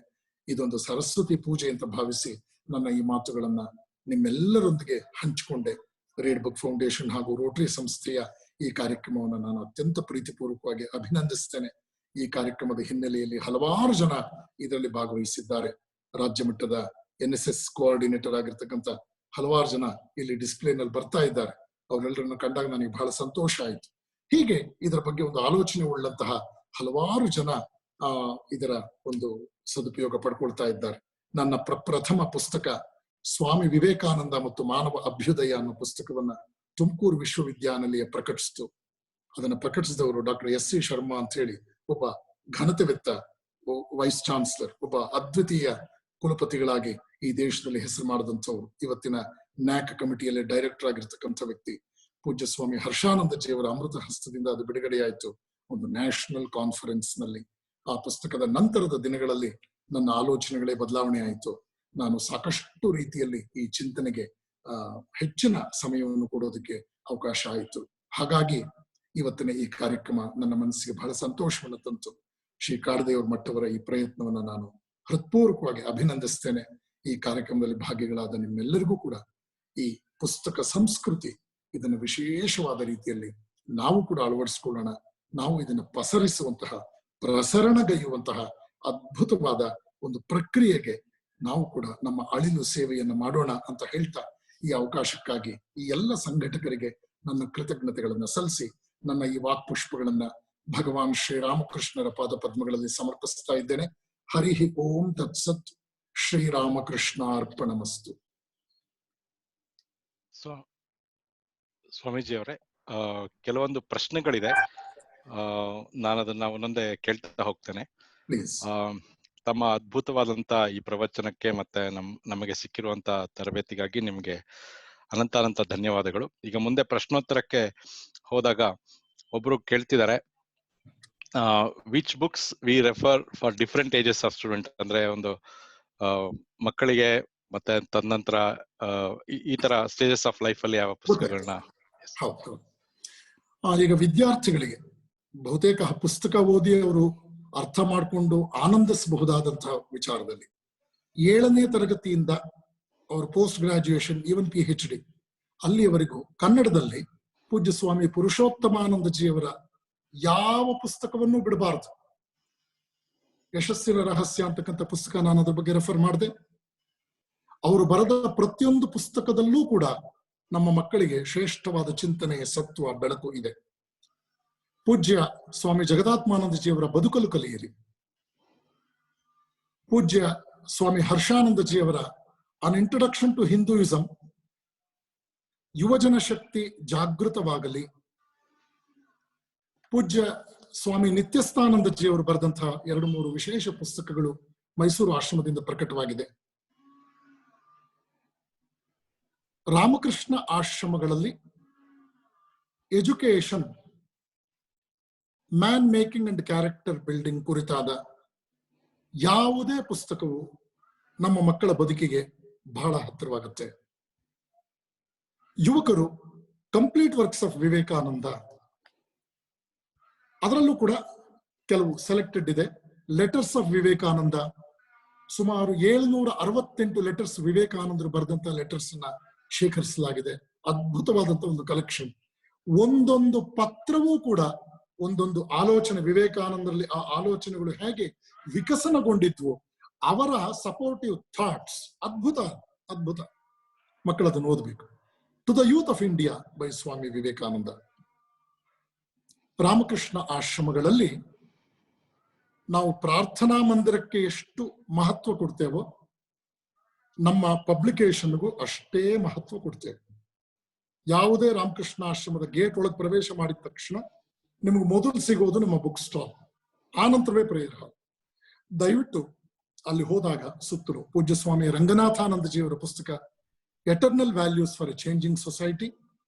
ಇದೊಂದು ಸರಸ್ವತಿ ಪೂಜೆ ಅಂತ ಭಾವಿಸಿ ನನ್ನ ಈ ಮಾತುಗಳನ್ನ ನಿಮ್ಮೆಲ್ಲರೊಂದಿಗೆ ಹಂಚಿಕೊಂಡೆ. ರೀಡ್ ಬುಕ್ ಫೌಂಡೇಶನ್ ಹಾಗೂ ರೋಟರಿ ಸಂಸ್ಥೆಯ ಈ ಕಾರ್ಯಕ್ರಮವನ್ನು ನಾನು ಅತ್ಯಂತ ಪ್ರೀತಿಪೂರ್ವಕವಾಗಿ ಅಭಿನಂದಿಸ್ತೇನೆ. ಈ ಕಾರ್ಯಕ್ರಮದ ಹಿನ್ನೆಲೆಯಲ್ಲಿ ಹಲವಾರು ಜನ ಇದರಲ್ಲಿ ಭಾಗವಹಿಸಿದ್ದಾರೆ. ರಾಜ್ಯ ಮಟ್ಟದ NSS ಕೋಆರ್ಡಿನೇಟರ್ ಆಗಿರ್ತಕ್ಕಂಥ ಹಲವಾರು ಜನ ಇಲ್ಲಿ ಡಿಸ್ಪ್ಲೇನಲ್ಲಿ ಬರ್ತಾ ಇದ್ದಾರೆ. ಅವರೆಲ್ಲರನ್ನು ಕಂಡಾಗ ನನಗೆ ಬಹಳ ಸಂತೋಷ ಆಯ್ತು. ಹೀಗೆ ಇದರ ಬಗ್ಗೆ ಒಂದು ಆಲೋಚನೆ ಉಳ್ಳಂತಹ ಹಲವಾರು ಜನ ಇದರ ಒಂದು ಸದುಪಯೋಗ ಪಡ್ಕೊಳ್ತಾ ಇದ್ದಾರೆ. ನನ್ನ ಪ್ರಥಮ ಪುಸ್ತಕ ಸ್ವಾಮಿ ವಿವೇಕಾನಂದ ಮತ್ತು ಮಾನವ ಅಭ್ಯುದಯ ಅನ್ನೋ ಪುಸ್ತಕವನ್ನ ತುಮಕೂರು ವಿಶ್ವವಿದ್ಯಾನಿಲಯ ಪ್ರಕಟಿಸಿತು. ಅದನ್ನು ಪ್ರಕಟಿಸಿದವರು ಡಾಕ್ಟರ್ S.C. ಶರ್ಮಾ ಅಂತ ಹೇಳಿ ಒಬ್ಬ ಘನತೆವೆತ್ತ ವೈಸ್ ಚಾನ್ಸಲರ್, ಒಬ್ಬ ಅದ್ವಿತೀಯ ಕುಲಪತಿಗಳಾಗಿ ಈ ದೇಶದಲ್ಲಿ ಹೆಸರು ಮಾಡಿದಂಥವ್ರು. ಇವತ್ತಿನ ನ್ಯಾಕ್ ಕಮಿಟಿಯಲ್ಲಿ ಡೈರೆಕ್ಟರ್ ಆಗಿರ್ತಕ್ಕಂಥ ವ್ಯಕ್ತಿ. ಪೂಜ್ಯ ಸ್ವಾಮಿ ಹರ್ಷಾನಂದಜಿಯವರ ಅಮೃತ ಹಸ್ತದಿಂದ ಅದು ಬಿಡುಗಡೆಯಾಯಿತು ಒಂದು ನ್ಯಾಷನಲ್ ಕಾನ್ಫರೆನ್ಸ್ ನಲ್ಲಿ. ಆ ಪುಸ್ತಕದ ನಂತರದ ದಿನಗಳಲ್ಲಿ ನನ್ನ ಆಲೋಚನೆಗಳೇ ಬದಲಾವಣೆ ಆಯಿತು. ನಾನು ಸಾಕಷ್ಟು ರೀತಿಯಲ್ಲಿ ಈ ಚಿಂತನೆಗೆ ಹೆಚ್ಚಿನ ಸಮಯವನ್ನು ಕೊಡೋದಕ್ಕೆ ಅವಕಾಶ ಆಯಿತು. ಹಾಗಾಗಿ ಇವತ್ತಿನ ಈ ಕಾರ್ಯಕ್ರಮ ನನ್ನ ಮನಸ್ಸಿಗೆ ಬಹಳ ಸಂತೋಷವನ್ನು ತಂತು. ಶ್ರೀ ಕಾಡದೇವ್ರ ಮಟ್ಟವರ ಈ ಪ್ರಯತ್ನವನ್ನ ನಾನು ಹೃತ್ಪೂರ್ವಕವಾಗಿ ಅಭಿನಂದಿಸ್ತೇನೆ. ಈ ಕಾರ್ಯಕ್ರಮದಲ್ಲಿ ಭಾಗಿಗಳಾದ ನಿಮ್ಮೆಲ್ಲರಿಗೂ ಕೂಡ ಈ ಪುಸ್ತಕ ಸಂಸ್ಕೃತಿ ಇದನ್ನು ವಿಶೇಷವಾದ ರೀತಿಯಲ್ಲಿ ನಾವು ಕೂಡ ಅಳವಡಿಸಿಕೊಳ್ಳೋಣ. ನಾವು ಇದನ್ನು ಪ್ರಸರಣಗೈಯುವಂತಹ ಅದ್ಭುತವಾದ ಒಂದು ಪ್ರಕ್ರಿಯೆಗೆ ನಾವು ಕೂಡ ನಮ್ಮ ಅಳಿಲು ಸೇವೆಯನ್ನು ಮಾಡೋಣ ಅಂತ ಹೇಳ್ತಾ, ಈ ಅವಕಾಶಕ್ಕಾಗಿ ಈ ಎಲ್ಲ ಸಂಘಟಕರಿಗೆ ನನ್ನ ಕೃತಜ್ಞತೆಗಳನ್ನ ಸಲ್ಲಿಸಿ ನನ್ನ ಈ ವಾಕ್ಪುಷ್ಪಗಳನ್ನ ಭಗವಾನ್ ಶ್ರೀರಾಮಕೃಷ್ಣರ ಪಾದ ಪದ್ಮಗಳಲ್ಲಿ ಸಮರ್ಪಿಸ್ತಾ ಇದ್ದೇನೆ. ಹರಿ ಓಂ ತತ್ಸತ್. ಶ್ರೀರಾಮಕೃಷ್ಣ ಅರ್ಪಣಮಸ್ತು. ಸ್ವಾಮೀಜಿ ಅವರೇ, ಕೆಲವೊಂದು ಪ್ರಶ್ನೆಗಳಿದೆ. ನಾನು ಅದನ್ನ ಒಂದೊಂದೇ ಕೇಳ್ತಾ ಹೋಗ್ತೇನೆ. ತಮ್ಮ ಅದ್ಭುತವಾದಂತ ಈ ಪ್ರವಚನಕ್ಕೆ ಮತ್ತೆ ನಮಗೆ ಸಿಕ್ಕಿರುವಂತ ತರಬೇತಿಗಾಗಿ ನಿಮ್ಗೆ ಅನಂತ ಧನ್ಯವಾದಗಳು. ಈಗ ಮುಂದೆ ಪ್ರಶ್ನೋತ್ತರಕ್ಕೆ ಹೋದಾಗ ಒಬ್ರು ಕೇಳ್ತಿದ್ದಾರೆ, which books we refer for different ages of student, ಅಂದ್ರೆ ಒಂದು ಮಕ್ಕಳಿಗೆ ಮತ್ತೆ ತದನಂತರ ಈ ತರ ಸ್ಟೇಜಸ್ ಆಫ್ ಲೈಫ್ ಅಲ್ಲಿ ಯಾವ ಪುಸ್ತಕಗಳನ್ನ? ಈಗ ವಿದ್ಯಾರ್ಥಿಗಳಿಗೆ ಬಹುತೇಕ ಪುಸ್ತಕ ಓದಿ ಅವರು ಅರ್ಥ ಮಾಡಿಕೊಂಡು ಆನಂದಿಸಬಹುದಾದಂತಹ ವಿಚಾರದಲ್ಲಿ 7ನೇ ತರಗತಿಯಿಂದ ಅವರು ಪೋಸ್ಟ್ ಗ್ರಾಜುಯೇಷನ್, ಈವನ್ PhD ಅಲ್ಲಿಯವರೆಗೂ ಕನ್ನಡದಲ್ಲಿ ಪೂಜ್ಯ ಸ್ವಾಮಿ ಪುರುಷೋತ್ತಮಾನಂದಜಿಯವರ ಯಾವ ಪುಸ್ತಕವನ್ನು ಬಿಡಬಾರದು. ಯಶಸ್ಸಿನ ರಹಸ್ಯ ಅಂತಕ್ಕಂಥ ಪುಸ್ತಕ ನಾನು ಅದ್ರ ಬಗ್ಗೆ ರೆಫರ್ ಮಾಡಿದೆ. ಅವರು ಬರೆದ ಪ್ರತಿಯೊಂದು ಪುಸ್ತಕದಲ್ಲೂ ಕೂಡ ನಮ್ಮ ಮಕ್ಕಳಿಗೆ ಶ್ರೇಷ್ಠವಾದ ಚಿಂತನೆ, ಸತ್ವ, ಬೆಳಕು ಇದೆ. ಪೂಜ್ಯ ಸ್ವಾಮಿ ಜಗದಾತ್ಮಾನಂದಜಿಯವರ ಬದುಕಲು ಕಲಿಯಿರಿ, ಪೂಜ್ಯ ಸ್ವಾಮಿ ಹರ್ಷಾನಂದಜಿಯವರ ಅನ್ ಇಂಟ್ರೊಡಕ್ಷನ್ ಟು ಹಿಂದೂಯಿಸಂ, ಯುವಜನ ಶಕ್ತಿ ಜಾಗೃತವಾಗಲಿ, ಪೂಜ್ಯ ಸ್ವಾಮಿ ನಿತ್ಯಸ್ಥಾನಂದಜಿಯವರು ಬರೆದಂತಹ 2-3 ವಿಶೇಷ ಪುಸ್ತಕಗಳು ಮೈಸೂರು ಆಶ್ರಮದಿಂದ ಪ್ರಕಟವಾಗಿದೆ. ರಾಮಕೃಷ್ಣ ಆಶ್ರಮಗಳಲ್ಲಿ education, man making and character building ಕುರಿತಾದ ಯಾವುದೇ ಪುಸ್ತಕವು ನಮ್ಮ ಮಕ್ಕಳ ಬದುಕಿಗೆ ಬಹಳ ಹತ್ತಿರವಾಗುತ್ತೆ. ಯುವಕರು ಕಂಪ್ಲೀಟ್ ವರ್ಕ್ಸ್ ಆಫ್ ವಿವೇಕಾನಂದ, ಅದರಲ್ಲೂ ಕೂಡ ಕೆಲವು ಸೆಲೆಕ್ಟೆಡ್ ಇದೆ. ಲೆಟರ್ಸ್ ಆಫ್ ವಿವೇಕಾನಂದ, ಸುಮಾರು 768 ಲೆಟರ್ಸ್ ವಿವೇಕಾನಂದರು ಬರೆದಂತಹ ಲೆಟರ್ಸ್ ಅನ್ನ ಶೇಖರಿಸಲಾಗಿದೆ. ಅದ್ಭುತವಾದಂತಹ ಒಂದು ಕಲೆಕ್ಷನ್. ಒಂದೊಂದು ಪತ್ರವೂ ಕೂಡ ಒಂದೊಂದು ಆಲೋಚನೆ, ವಿವೇಕಾನಂದರಲ್ಲಿ ಆ ಆಲೋಚನೆಗಳು ಹೇಗೆ ವಿಕಸನಗೊಂಡಿದ್ವು, ಅವರ ಸಪೋರ್ಟಿವ್ ಥಾಟ್ಸ್, ಅದ್ಭುತ. ಮಕ್ಕಳದನ್ನು ಓದಬೇಕು. To the youth of India by Swami Vivekananda. Ramakrishna ಆಶ್ರಮಗಳಲ್ಲಿ ನಾವು ಪ್ರಾರ್ಥನಾ ಮಂದಿರಕ್ಕೆ ಎಷ್ಟು ಮಹತ್ವ ಕೊಡ್ತೇವೋ ನಮ್ಮ ಪಬ್ಲಿಕೇಶನ್ಗೂ ಅಷ್ಟೇ ಮಹತ್ವ ಕೊಡ್ತೇವೆ. ಯಾವುದೇ ರಾಮಕೃಷ್ಣ ಆಶ್ರಮದ ಗೇಟ್ ಒಳಗೆ ಪ್ರವೇಶ ಮಾಡಿದ ತಕ್ಷಣ ನಿಮಗೆ ಮೊದಲು ಸಿಗೋದು ನಮ್ಮ ಬುಕ್ ಸ್ಟಾಲ್, ಆನಂತರವೇ ಪ್ರೇಯರ್ ಹಾಲ್. ದಯವಿಟ್ಟು ಅಲ್ಲಿ ಹೋದಾಗ ಸುತ್ತಲೂ ಪೂಜ್ಯ ಸ್ವಾಮಿ ರಂಗನಾಥಾನಂದಜಿಯವರ ಪುಸ್ತಕ eternal values for A changing society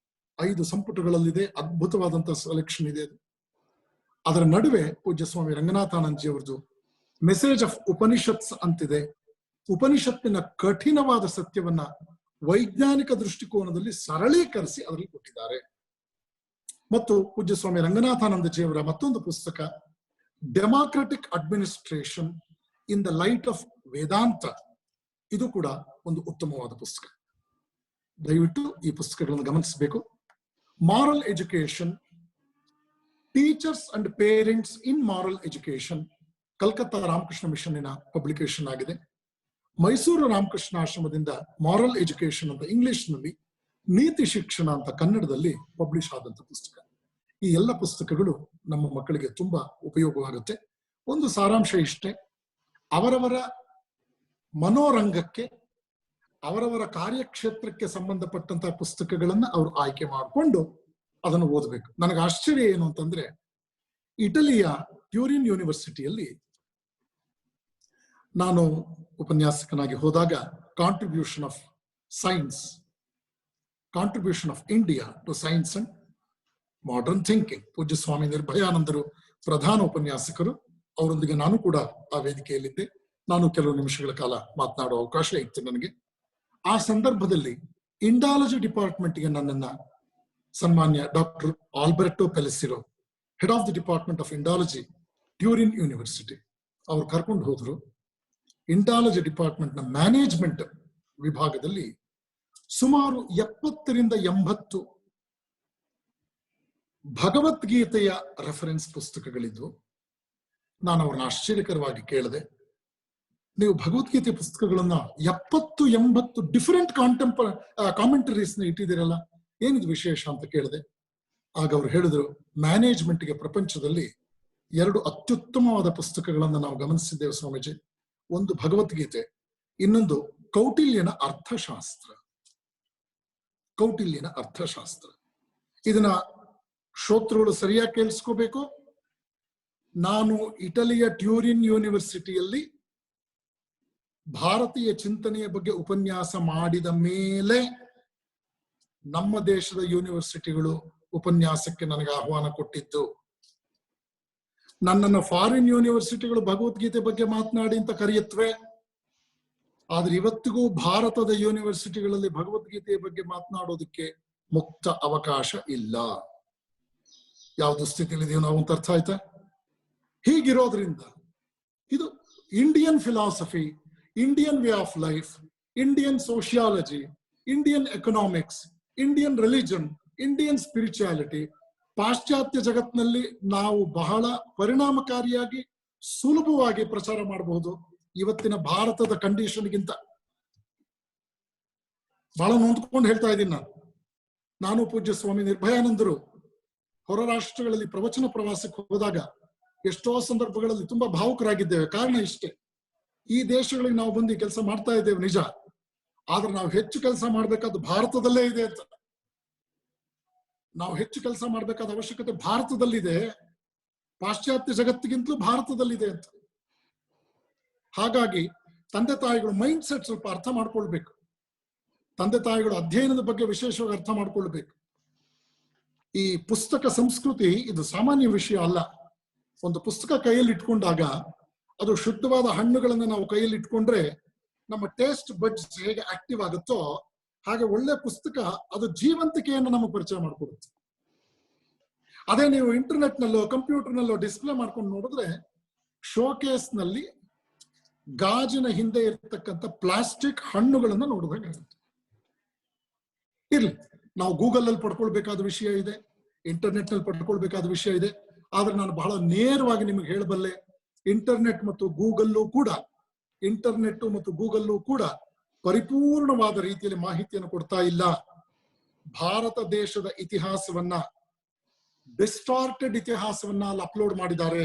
5 ಸಂಪುಟಗಳಲ್ಲಿದೆ. ಅದ್ಭುತವಾದಂತಹ ಸೆಲೆಕ್ಷನ್ ಇದೆ. ಅದರ ನಡುವೆ ಪೂಜ್ಯ ಸ್ವಾಮಿ ರಂಗನಾಥಾನಂದಜಿಯವರದು ಮೆಸೇಜ್ ಆಫ್ ಉಪನಿಷತ್ಸ್ ಅಂತಿದೆ. ಉಪನಿಷತ್ತಿನ ಕಠಿಣವಾದ ಸತ್ಯವನ್ನ ವೈಜ್ಞಾನಿಕ ದೃಷ್ಟಿಕೋನದಲ್ಲಿ ಸರಳೀಕರಿಸಿ ಅದರಲ್ಲಿ ಕೊಟ್ಟಿದ್ದಾರೆ. ಮತ್ತು ಪೂಜ್ಯ ಸ್ವಾಮಿ ರಂಗನಾಥಾನಂದಜಿಯವರ ಮತ್ತೊಂದು ಪುಸ್ತಕ democratic administration in the light of Vedanta, ಇದು ಕೂಡ ಒಂದು ಉತ್ತಮವಾದ ಪುಸ್ತಕ. ದಯವಿಟ್ಟು ಈ ಪುಸ್ತಕಗಳನ್ನು ಗಮನಿಸಬೇಕು. Moral education, teachers and parents in moral education, Calcutta Ramakrishna ಮಿಷನ್ನಿನ ಪಬ್ಲಿಕೇಶನ್ ಆಗಿದೆ. ಮೈಸೂರು ರಾಮಕೃಷ್ಣ ಆಶ್ರಮದಿಂದ ಮಾರಲ್ ಎಜುಕೇಶನ್ ಅಂತ ಇಂಗ್ಲಿಷ್ನಲ್ಲಿ, ನೀತಿ ಶಿಕ್ಷಣ ಅಂತ ಕನ್ನಡದಲ್ಲಿ ಪಬ್ಲಿಷ್ ಆದಂತ ಪುಸ್ತಕ. ಈ ಎಲ್ಲ ಪುಸ್ತಕಗಳು ನಮ್ಮ ಮಕ್ಕಳಿಗೆ ತುಂಬಾ ಉಪಯೋಗವಾಗುತ್ತೆ. ಒಂದು ಸಾರಾಂಶ ಇಷ್ಟೇ, ಅವರವರ ಮನೋರಂಗಕ್ಕೆ, ಅವರವರ ಕಾರ್ಯಕ್ಷೇತ್ರಕ್ಕೆ ಸಂಬಂಧಪಟ್ಟಂತಹ ಪುಸ್ತಕಗಳನ್ನ ಅವರು ಆಯ್ಕೆ ಮಾಡಿಕೊಂಡು ಅದನ್ನು ಓದಬೇಕು. ನನಗೆ ಆಶ್ಚರ್ಯ ಏನು ಅಂತಂದ್ರೆ, ಇಟಲಿಯ ಟ್ಯೂರಿನ್ ಯೂನಿವರ್ಸಿಟಿಯಲ್ಲಿ ನಾನು ಉಪನ್ಯಾಸಕನಾಗಿ ಹೋದಾಗ contribution of science, contribution of India to science and modern thinking, ಪೂಜ್ಯ ಸ್ವಾಮಿ ನಿರ್ಭಯಾನಂದರು ಪ್ರಧಾನ ಉಪನ್ಯಾಸಕರು. ಅವರೊಂದಿಗೆ ನಾನು ಕೂಡ ಆ ವೇದಿಕೆಯಲ್ಲಿದ್ದೆ. ನಾನು ಕೆಲವು ನಿಮಿಷಗಳ ಕಾಲ ಮಾತನಾಡುವ ಅವಕಾಶ ಇತ್ತು ನನಗೆ. ಆ ಸಂದರ್ಭದಲ್ಲಿ ಇಂಡಾಲಜಿ ಡಿಪಾರ್ಟ್ಮೆಂಟ್ಗೆ ನನ್ನನ್ನ ಸನ್ಮಾನ್ಯ doctor Alberto Pelissero, head of the department of Indology, Turin university, ಅವರು ಕರ್ಕೊಂಡು ಹೋದ್ರು. ಇಂಡಾಲಜಿ ಡಿಪಾರ್ಟ್ಮೆಂಟ್ ನ ಮ್ಯಾನೇಜ್ಮೆಂಟ್ ವಿಭಾಗದಲ್ಲಿ ಸುಮಾರು 70 ರಿಂದ 80 ಭಗವದ್ಗೀತೆಯ ರೆಫರೆನ್ಸ್ ಪುಸ್ತಕಗಳಿದ್ವು. ನಾನು ಅವ್ರನ್ನ ಆಶ್ಚರ್ಯಕರವಾಗಿ ಕೇಳಿದೆ, ನೀವು ಭಗವದ್ಗೀತೆ ಪುಸ್ತಕಗಳನ್ನ 70-80 ಡಿಫರೆಂಟ್ ಕಾಮೆಂಟರೀಸ್ ನ ಇಟ್ಟಿದ್ದೀರಲ್ಲ, ಏನಿದು ವಿಶೇಷ ಅಂತ ಕೇಳಿದೆ. ಆಗ ಅವ್ರು ಹೇಳಿದ್ರು, ಮ್ಯಾನೇಜ್ಮೆಂಟ್ಗೆ ಪ್ರಪಂಚದಲ್ಲಿ 2 ಅತ್ಯುತ್ತಮವಾದ ಪುಸ್ತಕಗಳನ್ನ ನಾವು ಗಮನಿಸಿದ್ದೇವೆ ಸ್ವಾಮೀಜಿ. ಒಂದು ಭಗವದ್ಗೀತೆ, ಇನ್ನೊಂದು ಕೌಟಿಲ್ಯನ ಅರ್ಥಶಾಸ್ತ್ರ. ಕೌಟಿಲ್ಯನ ಅರ್ಥಶಾಸ್ತ್ರ ಇದನ್ನ ಶ್ರೋತೃಗಳು ಸರಿಯಾಗಿ ಕೇಳಿಸ್ಕೋಬೇಕು. ನಾನು ಇಟಲಿಯ ಟ್ಯೂರಿನ್ ಯೂನಿವರ್ಸಿಟಿಯಲ್ಲಿ ಭಾರತೀಯ ಚಿಂತನೆಯ ಬಗ್ಗೆ ಉಪನ್ಯಾಸ ಮಾಡಿದ ಮೇಲೆ ನಮ್ಮ ದೇಶದ ಯೂನಿವರ್ಸಿಟಿಗಳು ಉಪನ್ಯಾಸಕ್ಕೆ ನನಗೆ ಆಹ್ವಾನ ಕೊಟ್ಟಿದ್ದು. ನನ್ನನ್ನು ಫಾರಿನ್ ಯೂನಿವರ್ಸಿಟಿಗಳು ಭಗವದ್ಗೀತೆ ಬಗ್ಗೆ ಮಾತನಾಡಿ ಅಂತ ಕರೆಯುತ್ತವೆ, ಆದ್ರೆ ಇವತ್ತಿಗೂ ಭಾರತದ ಯೂನಿವರ್ಸಿಟಿಗಳಲ್ಲಿ ಭಗವದ್ಗೀತೆಯ ಬಗ್ಗೆ ಮಾತನಾಡೋದಕ್ಕೆ ಮುಕ್ತ ಅವಕಾಶ ಇಲ್ಲ. ಯಾವ್ದು ಸ್ಥಿತಿಲಿದೆಯೋ ನಾವು ಅಂತ ಅರ್ಥ ಆಯ್ತಾ? ಹೀಗಿರೋದ್ರಿಂದ ಇದು Indian philosophy, Indian way of life, Indian sociology, Indian economics, Indian religion, Indian spirituality, ಪಾಶ್ಚಾತ್ಯ ಜಗತ್ತಿನಲ್ಲಿ ನಾವು ಬಹಳ ಪರಿಣಾಮಕಾರಿಯಾಗಿ ಸುಲಭವಾಗಿ ಪ್ರಚಾರ ಮಾಡಬಹುದು. ಇವತ್ತಿನ ಭಾರತದ ಕಂಡೀಷನ್ಗಿಂತ ಬಹಳ ನೊಂದ್ಕೊಂಡು ಹೇಳ್ತಾ ಇದ್ದೀನಿ ನಾನು ಪೂಜ್ಯ ಸ್ವಾಮಿ ನಿರ್ಭಯಾನಂದರು ಹೊರ ರಾಷ್ಟ್ರಗಳಲ್ಲಿ ಪ್ರವಚನ ಪ್ರವಾಸಕ್ಕೆ ಹೋದಾಗ ಎಷ್ಟೋ ಸಂದರ್ಭಗಳಲ್ಲಿ ತುಂಬಾ ಭಾವುಕರಾಗಿದ್ದೇವೆ. ಕಾರಣ ಇಷ್ಟೇ, ಈ ದೇಶಗಳಿಗೆ ನಾವು ಬಂದು ಕೆಲಸ ಮಾಡ್ತಾ ಇದ್ದೇವೆ ನಿಜ, ಆದ್ರೆ ನಾವು ಹೆಚ್ಚು ಕೆಲಸ ಮಾಡ್ಬೇಕಾದ ಭಾರತದಲ್ಲೇ ಇದೆ ಅಂತ. ನಾವು ಹೆಚ್ಚು ಕೆಲಸ ಮಾಡ್ಬೇಕಾದ ಅವಶ್ಯಕತೆ ಭಾರತದಲ್ಲಿದೆ, ಪಾಶ್ಚಾತ್ಯ ಜಗತ್ತಿಗಿಂತಲೂ ಭಾರತದಲ್ಲಿದೆ ಅಂತ. ಹಾಗಾಗಿ ತಂದೆ ತಾಯಿಗಳು ಮೈಂಡ್ ಸೆಟ್ ಸ್ವಲ್ಪ ಅರ್ಥ ಮಾಡ್ಕೊಳ್ಬೇಕು. ತಂದೆ ತಾಯಿಗಳು ಅಧ್ಯಯನದ ಬಗ್ಗೆ ವಿಶೇಷವಾಗಿ ಅರ್ಥ ಮಾಡ್ಕೊಳ್ಬೇಕು. ಈ ಪುಸ್ತಕ ಸಂಸ್ಕೃತಿ ಇದು ಸಾಮಾನ್ಯ ವಿಷಯ ಅಲ್ಲ. ಒಂದು ಪುಸ್ತಕ ಕೈಯಲ್ಲಿ ಇಟ್ಕೊಂಡಾಗ ಅದು ಶುದ್ಧವಾದ ಹಣ್ಣುಗಳನ್ನ ನಾವು ಕೈಯಲ್ಲಿ ಇಟ್ಕೊಂಡ್ರೆ ನಮ್ಮ ಟೇಸ್ಟ್ ಬಡ್ಸ್ ಹೇಗೆ ಆಕ್ಟಿವ್ ಆಗುತ್ತೋ ಹಾಗೆ ಒಳ್ಳೆ ಪುಸ್ತಕ ಅದು ಜೀವಂತಿಕೆಯನ್ನು ನಮಗೆ ಪರಿಚಯ ಮಾಡ್ಕೊಡುತ್ತೆ. ಅದೇ ನೀವು ಇಂಟರ್ನೆಟ್ ನಲ್ಲೋ ಕಂಪ್ಯೂಟರ್ ನಲ್ಲೋ ಡಿಸ್ಪ್ಲೇ ಮಾಡ್ಕೊಂಡು ನೋಡಿದ್ರೆ ಶೋಕೇಸ್ ನಲ್ಲಿ ಗಾಜಿನ ಹಿಂದೆ ಇರತಕ್ಕಂಥ ಪ್ಲಾಸ್ಟಿಕ್ ಹಣ್ಣುಗಳನ್ನ ನೋಡಬೇಕಾಗುತ್ತೆ. ಇರ್ಲಿ, ನಾವು ಗೂಗಲ್ ಅಲ್ಲಿ ಪಡ್ಕೊಳ್ಬೇಕಾದ ವಿಷಯ ಇದೆ, ಇಂಟರ್ನೆಟ್ ನಲ್ಲಿ ಪಡ್ಕೊಳ್ಬೇಕಾದ ವಿಷಯ ಇದೆ. ಆದ್ರೆ ನಾನು ಬಹಳ ನೇರವಾಗಿ ನಿಮಗೆ ಹೇಳಬಲ್ಲೆ, ಇಂಟರ್ನೆಟ್ ಮತ್ತು ಗೂಗಲ್ಲು ಕೂಡ ಪರಿಪೂರ್ಣವಾದ ರೀತಿಯಲ್ಲಿ ಮಾಹಿತಿಯನ್ನು ಕೊಡ್ತಾ ಇಲ್ಲ. ಭಾರತ ದೇಶದ ಇತಿಹಾಸವನ್ನ, ಡಿಸ್ಟಾರ್ಟೆಡ್ ಇತಿಹಾಸವನ್ನ ಅಲ್ಲಿ ಅಪ್ಲೋಡ್ ಮಾಡಿದ್ದಾರೆ.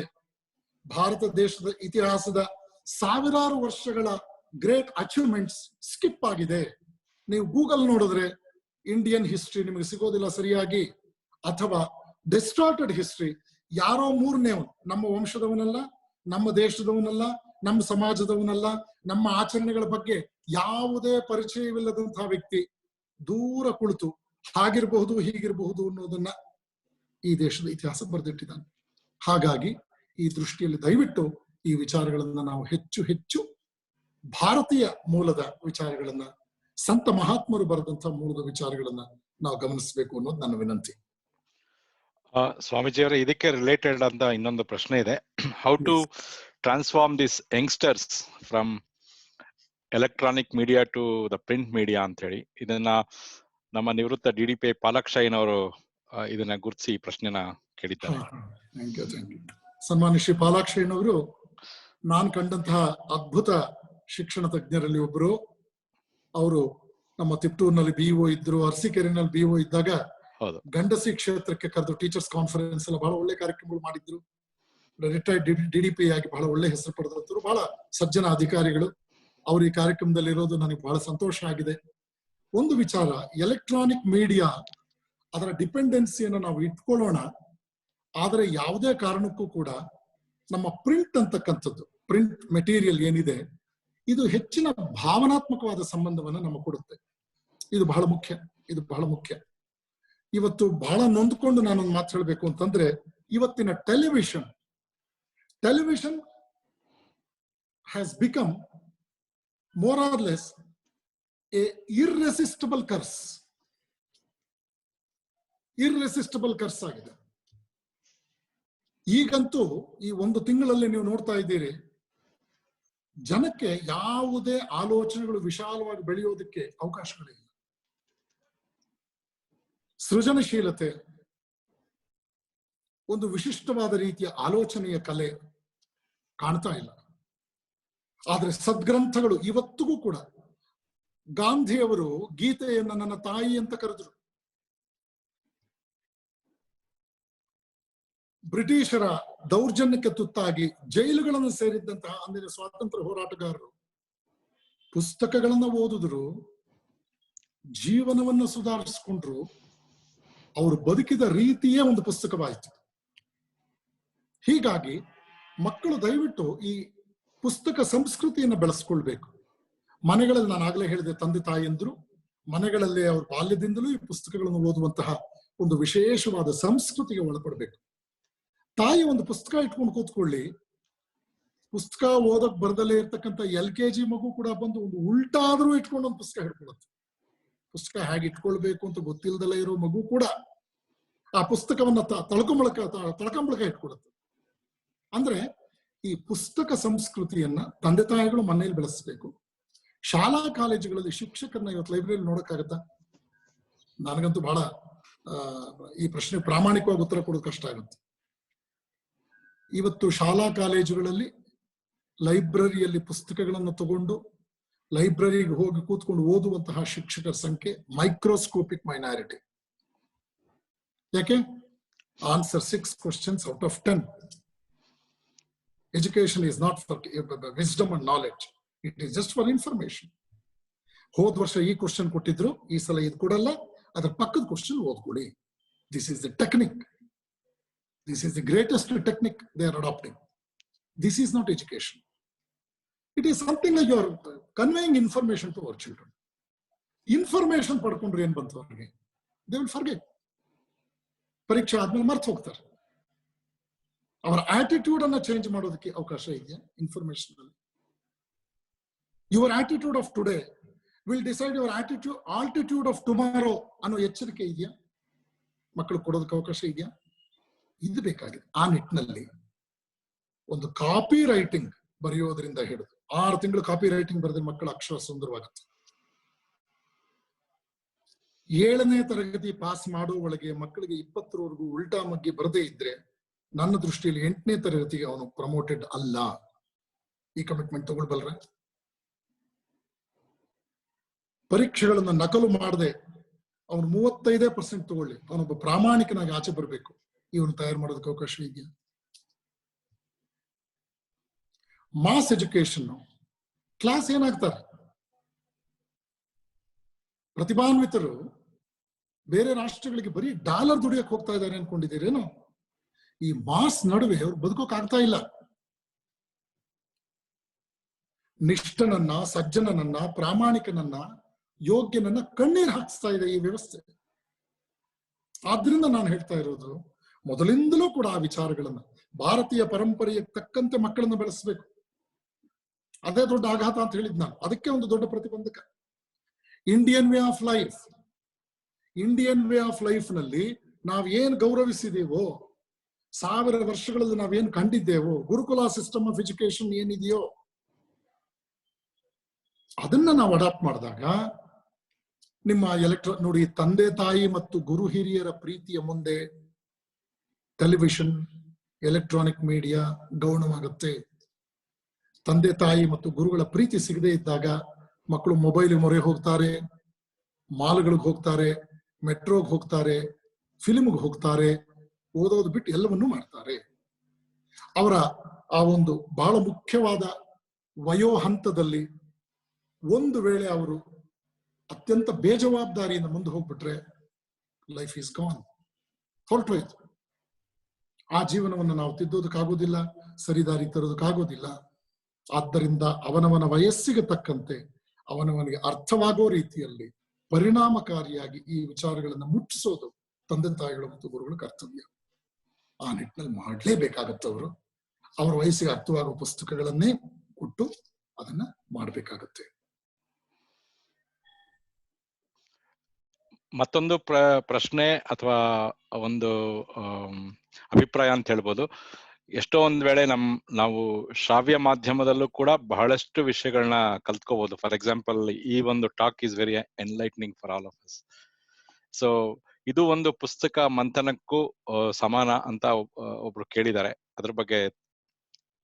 ಭಾರತ ದೇಶದ ಇತಿಹಾಸದ ಸಾವಿರಾರು ವರ್ಷಗಳ ಗ್ರೇಟ್ ಅಚೀವ್ಮೆಂಟ್ಸ್ ಸ್ಕಿಪ್ ಆಗಿದೆ. ನೀವು ಗೂಗಲ್ ನೋಡಿದ್ರೆ ಇಂಡಿಯನ್ ಹಿಸ್ಟ್ರಿ ನಿಮಗೆ ಸಿಗೋದಿಲ್ಲ ಸರಿಯಾಗಿ, ಅಥವಾ ಡಿಸ್ಟಾರ್ಟೆಡ್ ಹಿಸ್ಟ್ರಿ. ಯಾರೋ ಮೂರನೇವನು, ನಮ್ಮ ವಂಶದವನಲ್ಲ, ನಮ್ಮ ದೇಶದವನಲ್ಲ, ನಮ್ಮ ಸಮಾಜದವನಲ್ಲ, ನಮ್ಮ ಆಚರಣೆಗಳ ಬಗ್ಗೆ ಯಾವುದೇ ಪರಿಚಯವಿಲ್ಲದಂತಹ ವ್ಯಕ್ತಿ ದೂರ ಕುಳಿತು ಹಾಗಿರಬಹುದು ಹೀಗಿರಬಹುದು ಅನ್ನೋದನ್ನ ಈ ದೇಶದ ಇತಿಹಾಸ ಬರೆದಿಟ್ಟಿದ್ದಾನೆ. ಹಾಗಾಗಿ ಈ ದೃಷ್ಟಿಯಲ್ಲಿ ದಯವಿಟ್ಟು ಈ ವಿಚಾರಗಳನ್ನ ನಾವು ಹೆಚ್ಚು ಹೆಚ್ಚು ಭಾರತೀಯ ಮೂಲದ ವಿಚಾರಗಳನ್ನ, ಸಂತ ಮಹಾತ್ಮರು ಬರೆದಂತಹ ಮೂಲದ ವಿಚಾರಗಳನ್ನ ನಾವು ಗಮನಿಸಬೇಕು ಅನ್ನೋದು ನನ್ನ ವಿನಂತಿ. ಸ್ವಾಮೀಜಿಯವರೇ, ಇದಕ್ಕೆ ರಿಲೇಟೆಡ್ ಅಂತ ಇನ್ನೊಂದು ಪ್ರಶ್ನೆ ಇದೆ. How to transform this youngsters from electronic media to the print media ಅಂತ ಹೇಳಿ, ಇದನ್ನ ನಮ್ಮ ನಿವೃತ್ತ DDP ಪಾಲಾಕ್ಷಯ್ಯನವರು ಇದನ್ನ ಗುರುತಿಸಿ ಈ ಪ್ರಶ್ನೆನ ಕೇಳಿದ್ದಾರೆ. ಸನ್ಮಾನ್ಯ ಶ್ರೀ ಪಾಲಾಕ್ಷಯ್ಯನವರು ನಾನು ಕಂಡಂತಹ ಅದ್ಭುತ ಶಿಕ್ಷಣ ತಜ್ಞರಲ್ಲಿ ಒಬ್ಬರು. ಅವರು ನಮ್ಮ ತಿಪ್ಟೂರಿನಲ್ಲಿ BO ಇದ್ರು, ಅರಸೀಕೆರೆನಲ್ಲಿ BO ಇದ್ದಾಗ ಗಂಡಸಿ ಕ್ಷೇತ್ರಕ್ಕೆ ಕರೆದು ಟೀಚರ್ಸ್ ಕಾನ್ಫರೆನ್ಸ್ ಎಲ್ಲ ಬಹಳ ಒಳ್ಳೆ ಕಾರ್ಯಕ್ರಮಗಳು ಮಾಡಿದ್ರು. ರಿಟೈರ್ಡ್ DDP ಆಗಿ ಬಹಳ ಒಳ್ಳೆ ಹೆಸರು ಪಡೆದಂತರು, ಬಹಳ ಸಜ್ಜನ ಅಧಿಕಾರಿಗಳು. ಅವರು ಈ ಕಾರ್ಯಕ್ರಮದಲ್ಲಿ ಇರೋದು ನನಗೆ ಬಹಳ ಸಂತೋಷ ಆಗಿದೆ. ಒಂದು ವಿಚಾರ, ಎಲೆಕ್ಟ್ರಾನಿಕ್ ಮೀಡಿಯಾ ಅದರ ಡಿಪೆಂಡೆನ್ಸಿಯನ್ನು ನಾವು ಇಟ್ಕೊಳ್ಳೋಣ, ಆದರೆ ಯಾವುದೇ ಕಾರಣಕ್ಕೂ ಕೂಡ ನಮ್ಮ ಪ್ರಿಂಟ್ ಅಂತಕ್ಕಂಥದ್ದು, ಪ್ರಿಂಟ್ ಮೆಟೀರಿಯಲ್ ಏನಿದೆ, ಇದು ಹೆಚ್ಚಿನ ಭಾವನಾತ್ಮಕವಾದ ಸಂಬಂಧವನ್ನ ನಮಗೆ ಕೊಡುತ್ತೆ. ಇದು ಬಹಳ ಮುಖ್ಯ, ಇದು ಬಹಳ ಮುಖ್ಯ. ಇವತ್ತು ಬಹಳ ನೊಂದ್ಕೊಂಡು ನಾನೊಂದು ಮಾತು ಹೇಳಬೇಕು ಅಂತಂದ್ರೆ, ಇವತ್ತಿನ television has become more or less a irresistible curse ಆಗಿದೆ. ಈಗಂತೂ ಈ ಒಂದು ತಿಂಗಳಲ್ಲಿ ನೀವು ನೋಡ್ತಾ ಇದ್ದೀರಿ, ಜನಕ್ಕೆ ಯಾವುದೇ ಆಲೋಚನೆಗಳು ವಿಶಾಲವಾಗಿ ಬೆಳೆಯೋದಕ್ಕೆ ಅವಕಾಶಗಳಿಲ್ಲ. ಸೃಜನಶೀಲತೆ, ಒಂದು ವಿಶಿಷ್ಟವಾದ ರೀತಿಯ ಆಲೋಚನೆಯ ಕಲೆ ಕಾಣ್ತಾ ಇಲ್ಲ. ಆದ್ರೆ ಸದ್ಗ್ರಂಥಗಳು ಇವತ್ತಿಗೂ ಕೂಡ, ಗಾಂಧಿಯವರು ಗೀತೆಯನ್ನು ನನ್ನ ತಾಯಿ ಅಂತ ಕರೆದ್ರು. ಬ್ರಿಟಿಷರ ದೌರ್ಜನ್ಯಕ್ಕೆ ತುತ್ತಾಗಿ ಜೈಲುಗಳನ್ನು ಸೇರಿದ್ದಂತಹ ಅಂದಿನ ಸ್ವಾತಂತ್ರ್ಯ ಹೋರಾಟಗಾರರು ಪುಸ್ತಕಗಳನ್ನ ಓದಿದ್ರು, ಜೀವನವನ್ನು ಸುಧಾರಿಸಿಕೊಂಡ್ರು. ಅವರು ಬದುಕಿದ ರೀತಿಯೇ ಒಂದು ಪುಸ್ತಕವಾಯಿತು. ಹೀಗಾಗಿ ಮಕ್ಕಳು ದಯವಿಟ್ಟು ಈ ಪುಸ್ತಕ ಸಂಸ್ಕೃತಿಯನ್ನು ಬೆಳೆಸ್ಕೊಳ್ಬೇಕು. ಮನೆಗಳಲ್ಲಿ, ನಾನು ಆಗ್ಲೇ ಹೇಳಿದೆ, ತಂದೆ ತಾಯಿಯಂದ್ರು ಮನೆಗಳಲ್ಲೇ ಅವ್ರ ಬಾಲ್ಯದಿಂದಲೂ ಈ ಪುಸ್ತಕಗಳನ್ನು ಓದುವಂತಹ ಒಂದು ವಿಶೇಷವಾದ ಸಂಸ್ಕೃತಿಗೆ ಒಳಪಡಬೇಕು. ತಾಯಿ ಒಂದು ಪುಸ್ತಕ ಇಟ್ಕೊಂಡು ಕೂತ್ಕೊಳ್ಳಿ, ಪುಸ್ತಕ ಓದಕ್ ಬರ್ದಲ್ಲೇ ಇರ್ತಕ್ಕಂಥ LKG ಮಗು ಕೂಡ ಬಂದು ಒಂದು ಉಲ್ಟಾದ್ರೂ ಇಟ್ಕೊಂಡು ಒಂದು ಪುಸ್ತಕ ಹಿಡ್ಕೊಳ್ಳುತ್ತೆ. ಪುಸ್ತಕ ಹೇಗೆ ಇಟ್ಕೊಳ್ಬೇಕು ಅಂತ ಗೊತ್ತಿಲ್ದಲೇ ಇರೋ ಮಗು ಕೂಡ ಆ ಪುಸ್ತಕವನ್ನ ತಳ್ಕೊಂಬಳಕ ಇಟ್ಕೊಳುತ್ತೆ. ಅಂದ್ರೆ ಈ ಪುಸ್ತಕ ಸಂಸ್ಕೃತಿಯನ್ನ ತಂದೆ ತಾಯಿಗಳು ಮನೆಯಲ್ಲಿ ಬೆಳೆಸಬೇಕು. ಶಾಲಾ ಕಾಲೇಜುಗಳಲ್ಲಿ ಶಿಕ್ಷಕರನ್ನ ಇವತ್ತು ಲೈಬ್ರರಿ ನೋಡಕ್ಕಾಗತ್ತಾ? ನನಗಂತೂ ಬಹಳ ಈ ಪ್ರಶ್ನೆ ಪ್ರಾಮಾಣಿಕವಾಗಿ ಉತ್ತರ ಕೊಡೋದು ಕಷ್ಟ ಆಗುತ್ತೆ. ಇವತ್ತು ಶಾಲಾ ಕಾಲೇಜುಗಳಲ್ಲಿ ಲೈಬ್ರರಿಯಲ್ಲಿ ಪುಸ್ತಕಗಳನ್ನು ತಗೊಂಡು ಲೈಬ್ರರಿಗೆ ಹೋಗಿ ಕೂತ್ಕೊಂಡು ಓದುವಂತಹ ಶಿಕ್ಷಕರ ಸಂಖ್ಯೆ ಮೈಕ್ರೋಸ್ಕೋಪಿಕ್ ಮೈನಾರಿಟಿ. ಯಾಕೆ? Answer 6 questions out of 10. Education is not for wisdom and knowledge. It is just for information. ಹೋದ ವರ್ಷ ಈ ಕ್ವಶನ್ ಕೊಟ್ಟಿದ್ರು, ಈ ಸಲ ಇದು ಕೊಡಲ್ಲ, ಅದರ ಪಕ್ಕದ question ಓದ್ಕೊಡಿ. This is the technique. This is the greatest technique they are adopting. This is not education. It is something like you are conveying information to our children. Information ಪಡ್ಕೊಂಡ್ರೆ ಏನ್ ಬಂತು ಅವ್ರಿಗೆ? They will forget. ಪರೀಕ್ಷೆ ಆದ್ಮೇಲೆ ಮರ್ತು ಹೋಗ್ತಾರೆ. ಅವರ attitude ಅನ್ನ change ಮಾಡೋದಕ್ಕೆ ಅವಕಾಶ ಇದೆಯಾ ಇನ್ಫಾರ್ಮೇಶನ್ ಅಲ್ಲಿ? Your attitude of today will decide your altitude of tomorrow ಅನ್ನೋ ಎಚ್ಚರಿಕೆ ಇದೆಯಾ? ಮಕ್ಕಳು ಕೊಡೋದಕ್ಕೆ ಅವಕಾಶ ಇದೆಯಾ? ಇದು ಬೇಕಾಗಿದೆ. ಆ ನಿಟ್ಟಿನಲ್ಲಿ ಒಂದು ಕಾಪಿ ರೈಟಿಂಗ್ ಬರೆಯೋದ್ರಿಂದ ಹಿಡಿದು 6 ತಿಂಗಳು ಕಾಪಿ ರೈಟಿಂಗ್ ಬರೆದ್ರೆ ಮಕ್ಕಳ ಅಕ್ಷರ ಸುಂದರವಾಗುತ್ತೆ. 7ನೇ ತರಗತಿ ಪಾಸ್ ಮಾಡೋ ಒಳಗೆ ಮಕ್ಕಳಿಗೆ 20ರವರೆಗೂ ಉಲ್ಟಾ ಮಗ್ಗಿ ಬರದೇ ಇದ್ರೆ ನನ್ನ ದೃಷ್ಟಿಯಲ್ಲಿ 8ನೇ ತರಗತಿಗೆ ಅವನು ಪ್ರಮೋಟೆಡ್ ಅಲ್ಲ. ಈ ಕಮಿಟ್ಮೆಂಟ್ ಅವನು 35% ತಗೊಳ್ಳಿ, ಅವನೊಬ್ಬ ಪ್ರಾಮಾಣಿಕನಾಗಿ ಆಚೆ ಬರಬೇಕು. ಇವನು ತಯಾರು ಮಾಡೋದಕ್ಕೆ ಅವಕಾಶ ಇದೆಯಾ? ಮಾಸ್ ಎಜುಕೇಶನ್ ಕ್ಲಾಸ್ ಏನಾಗ್ತಾರೆ? ಪ್ರತಿಭಾನ್ವಿತರು ಬೇರೆ ರಾಷ್ಟ್ರಗಳಿಗೆ ಬರೀ ಡಾಲರ್ ದುಡಿಯಕ್ಕೆ ಹೋಗ್ತಾ ಇದ್ದಾರೆ ಅನ್ಕೊಂಡಿದ್ದೀರೇನು? ಈ ಮಾಸ್ ನಡುವೆ ಅವ್ರು ಬದುಕೋಕ್ ಆಗ್ತಾ ಇಲ್ಲ. ನಿಷ್ಠನನ್ನ, ಸಜ್ಜನನನ್ನ, ಪ್ರಾಮಾಣಿಕನನ್ನ, ಯೋಗ್ಯನನ್ನ ಕಣ್ಣೀರ್ ಹಾಕಿಸ್ತಾ ಇದೆ ಈ ವ್ಯವಸ್ಥೆ. ಆದ್ರಿಂದ ನಾನು ಹೇಳ್ತಾ ಇರೋದು, ಮೊದಲಿಂದಲೂ ಕೂಡ ಆ ವಿಚಾರಗಳನ್ನ, ಭಾರತೀಯ ಪರಂಪರೆಗೆ ತಕ್ಕಂತೆ ಮಕ್ಕಳನ್ನ ಬೆಳೆಸಬೇಕು. ಅದೇ ದೊಡ್ಡ ಆಘಾತ ಅಂತ ಹೇಳಿದ್ ನಾನು. ಅದಕ್ಕೆ ಒಂದು ದೊಡ್ಡ ಪ್ರತಿಬಂಧಕ Indian way of life. Indian way of life ನಲ್ಲಿ ನಾವೇನ್ ಗೌರವಿಸಿದೇವೋ, 1000 ವರ್ಷಗಳಲ್ಲಿ ನಾವೇನ್ ಕಂಡಿದ್ದೇವೋ, ಗುರುಕುಲ ಸಿಸ್ಟಮ್ ಆಫ್ ಎಜುಕೇಶನ್ ಏನಿದೆಯೋ ಅದನ್ನ ನಾವು ಅಡಾಪ್ಟ್ ಮಾಡಿದಾಗ ನಿಮ್ಮ ನೋಡಿ, ತಂದೆ ತಾಯಿ ಮತ್ತು ಗುರು ಹಿರಿಯರ ಪ್ರೀತಿಯ ಮುಂದೆ ಟೆಲಿವಿಷನ್, ಎಲೆಕ್ಟ್ರಾನಿಕ್ ಮೀಡಿಯಾ ಗೌಣವಾಗುತ್ತೆ. ತಂದೆ ತಾಯಿ ಮತ್ತು ಗುರುಗಳ ಪ್ರೀತಿ ಸಿಗದೆ ಇದ್ದಾಗ ಮಕ್ಕಳು ಮೊಬೈಲ್ ಮೊರೆ ಹೋಗ್ತಾರೆ, ಮಾಲ್ಗಳಿಗೆ ಹೋಗ್ತಾರೆ, ಮೆಟ್ರೋಗೆ ಹೋಗ್ತಾರೆ, ಫಿಲ್ಮ್ಗೆ ಹೋಗ್ತಾರೆ, ಓದೋದು ಬಿಟ್ಟು ಎಲ್ಲವನ್ನೂ ಮಾಡ್ತಾರೆ. ಅವರ ಆ ಒಂದು ಬಹಳ ಮುಖ್ಯವಾದ ವಯೋ ಹಂತದಲ್ಲಿ ಒಂದು ವೇಳೆ ಅವರು ಅತ್ಯಂತ ಬೇಜವಾಬ್ದಾರಿಯಿಂದ ಮುಂದೆ ಹೋಗ್ಬಿಟ್ರೆ ಲೈಫ್ ಈಸ್ ಗಾನ್, ಹೊರಟೋಯ್ತು. ಆ ಜೀವನವನ್ನು ನಾವು ತಿದ್ದೋದಕ್ಕಾಗೋದಿಲ್ಲ, ಸರಿದಾರಿ ತರೋದಕ್ಕಾಗೋದಿಲ್ಲ. ಆದ್ದರಿಂದ ಅವನವನ ವಯಸ್ಸಿಗೆ ತಕ್ಕಂತೆ ಅವನವನಿಗೆ ಅರ್ಥವಾಗೋ ರೀತಿಯಲ್ಲಿ ಪರಿಣಾಮಕಾರಿಯಾಗಿ ಈ ವಿಚಾರಗಳನ್ನು ಮುಟ್ಟಿಸೋದು ತಂದೆ ತಾಯಿಗಳು ಮತ್ತು ಗುರುಗಳ ಕರ್ತವ್ಯ. ಆ ನಿಟ್ಟಿನಲ್ಲಿ ಮಾಡಲೇಬೇಕಾಗತ್ತೆ. ಅವರು ಅವರ ವಯಸ್ಸಿಗೆ ಅರ್ಥವಾಗುವ ಪುಸ್ತಕಗಳನ್ನೇ ಕೊಟ್ಟು ಅದನ್ನ ಮಾಡಬೇಕಾಗತ್ತೆ. ಮತ್ತೊಂದು ಪ್ರಶ್ನೆ ಅಥವಾ ಒಂದು ಅಭಿಪ್ರಾಯ ಅಂತ ಹೇಳ್ಬೋದು. ಎಷ್ಟೋ ಒಂದ್ ವೇಳೆ ನಾವು ಶ್ರಾವ್ಯ ಮಾಧ್ಯಮದಲ್ಲೂ ಕೂಡ ಬಹಳಷ್ಟು ವಿಷಯಗಳನ್ನ ಕಲ್ತ್ಕೋಬಹುದು. ಫಾರ್ ಎಕ್ಸಾಂಪಲ್, ಈ ಒಂದು talk is very ಎನ್ಲೈಟ್ನಿಂಗ್ for all of us. So ಇದು ಒಂದು ಪುಸ್ತಕ ಮಂಥನಕ್ಕೂ ಸಮಾನ ಅಂತ ಒಬ್ರು ಕೇಳಿದ್ದಾರೆ. ಅದ್ರ ಬಗ್ಗೆ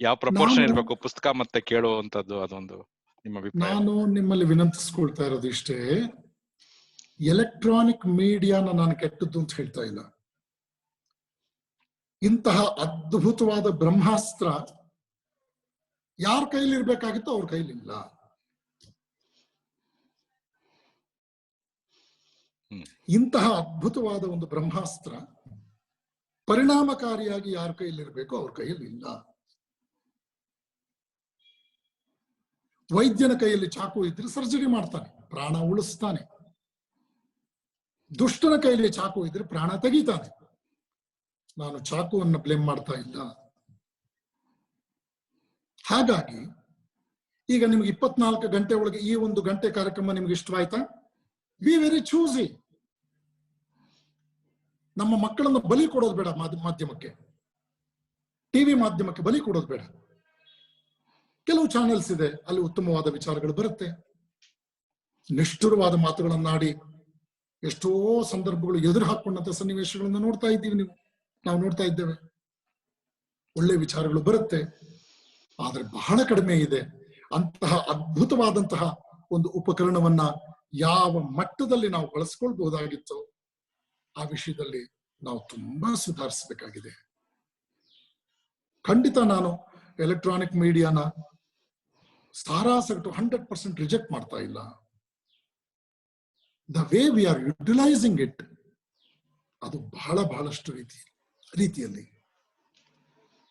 ಯಾವ ಪ್ರಪೋರ್ಷನ್ ಇರ್ಬೇಕು ಪುಸ್ತಕ ಮತ್ತೆ ಕೇಳುವಂತದ್ದು, ಅದೊಂದು ನಿಮ್ಮ ಅಭಿಪ್ರಾಯ? ನಾನು ನಿಮ್ಮಲ್ಲಿ ವಿನಂತಿಸ್ಕೊಳ್ತಾ ಇರೋದು ಇಷ್ಟೇ, ಎಲೆಕ್ಟ್ರಾನಿಕ್ ಮೀಡಿಯಾನ ನಾನು ಕೆಟ್ಟದ್ದು ಅಂತ ಹೇಳ್ತಾ ಇಲ್ಲ. ಇಂತಹ ಅದ್ಭುತವಾದ ಬ್ರಹ್ಮಾಸ್ತ್ರ ಯಾರ ಕೈಲಿ ಇರ್ಬೇಕಾಗಿತ್ತೋ ಅವ್ರ ಕೈಲಿಲ್ಲ. ಇಂತಹ ಅದ್ಭುತವಾದ ಒಂದು ಬ್ರಹ್ಮಾಸ್ತ್ರ ಪರಿಣಾಮಕಾರಿಯಾಗಿ ಯಾರ ಕೈಲಿರ್ಬೇಕೋ ಅವ್ರ ಕೈಯಲ್ಲಿ ಇಲ್ಲ. ವೈದ್ಯನ ಕೈಯಲ್ಲಿ ಚಾಕು ಇದ್ರೆ ಸರ್ಜರಿ ಮಾಡ್ತಾನೆ, ಪ್ರಾಣ ಉಳಿಸ್ತಾನೆ. ದುಷ್ಟನ ಕೈಯಲ್ಲಿ ಚಾಕು ಇದ್ರೆ ಪ್ರಾಣ ತೆಗೀತಾನೆ. ನಾನು ಚಾಕುವನ್ನು ಬ್ಲೇಮ್ ಮಾಡ್ತಾ ಇಲ್ಲ. ಹಾಗಾಗಿ ಈಗ ನಿಮ್ಗೆ 24 ಗಂಟೆ ಒಳಗೆ ಈ 1 ಗಂಟೆ ಕಾರ್ಯಕ್ರಮ ನಿಮ್ಗೆ ಇಷ್ಟವಾಯ್ತಾ? Be very choosy. ನಮ್ಮ ಮಕ್ಕಳನ್ನು ಬಲಿ ಕೊಡೋದು ಬೇಡ, ಮಾಧ್ಯಮಕ್ಕೆ, ಟಿವಿ ಮಾಧ್ಯಮಕ್ಕೆ ಬಲಿ ಕೊಡೋದು ಬೇಡ. ಕೆಲವು ಚಾನೆಲ್ಸ್ ಇದೆ, ಅಲ್ಲಿ ಉತ್ತಮವಾದ ವಿಚಾರಗಳು ಬರುತ್ತೆ. ನಿಷ್ಠುರವಾದ ಮಾತುಗಳನ್ನಾಡಿ ಎಷ್ಟೋ ಸಂದರ್ಭಗಳು ಎದುರು ಹಾಕೊಂಡಂತ ಸನ್ನಿವೇಶಗಳನ್ನು ನೋಡ್ತಾ ಇದ್ದೀವಿ, ನಾವು ನೋಡ್ತಾ ಇದ್ದೇವೆ. ಒಳ್ಳೆ ವಿಚಾರಗಳು ಬರುತ್ತೆ, ಆದ್ರೆ ಬಹಳ ಕಡಿಮೆ ಇದೆ. ಅಂತಹ ಅದ್ಭುತವಾದಂತಹ ಒಂದು ಉಪಕರಣವನ್ನ ಯಾವ ಮಟ್ಟದಲ್ಲಿ ನಾವು ಬಳಸ್ಕೊಳ್ಬಹುದಾಗಿತ್ತು, ಆ ವಿಷಯದಲ್ಲಿ ನಾವು ತುಂಬಾ ಸುಧಾರಿಸಬೇಕಾಗಿದೆ. ಖಂಡಿತ ನಾನು ಎಲೆಕ್ಟ್ರಾನಿಕ್ ಮೀಡಿಯಾನ ಸಾರಾಸಗಟು 100% ರಿಜೆಕ್ಟ್ ಮಾಡ್ತಾ ಇಲ್ಲ. The way we are utilising it, ಅದು ಬಹಳಷ್ಟು ರೀತಿಯಲ್ಲಿ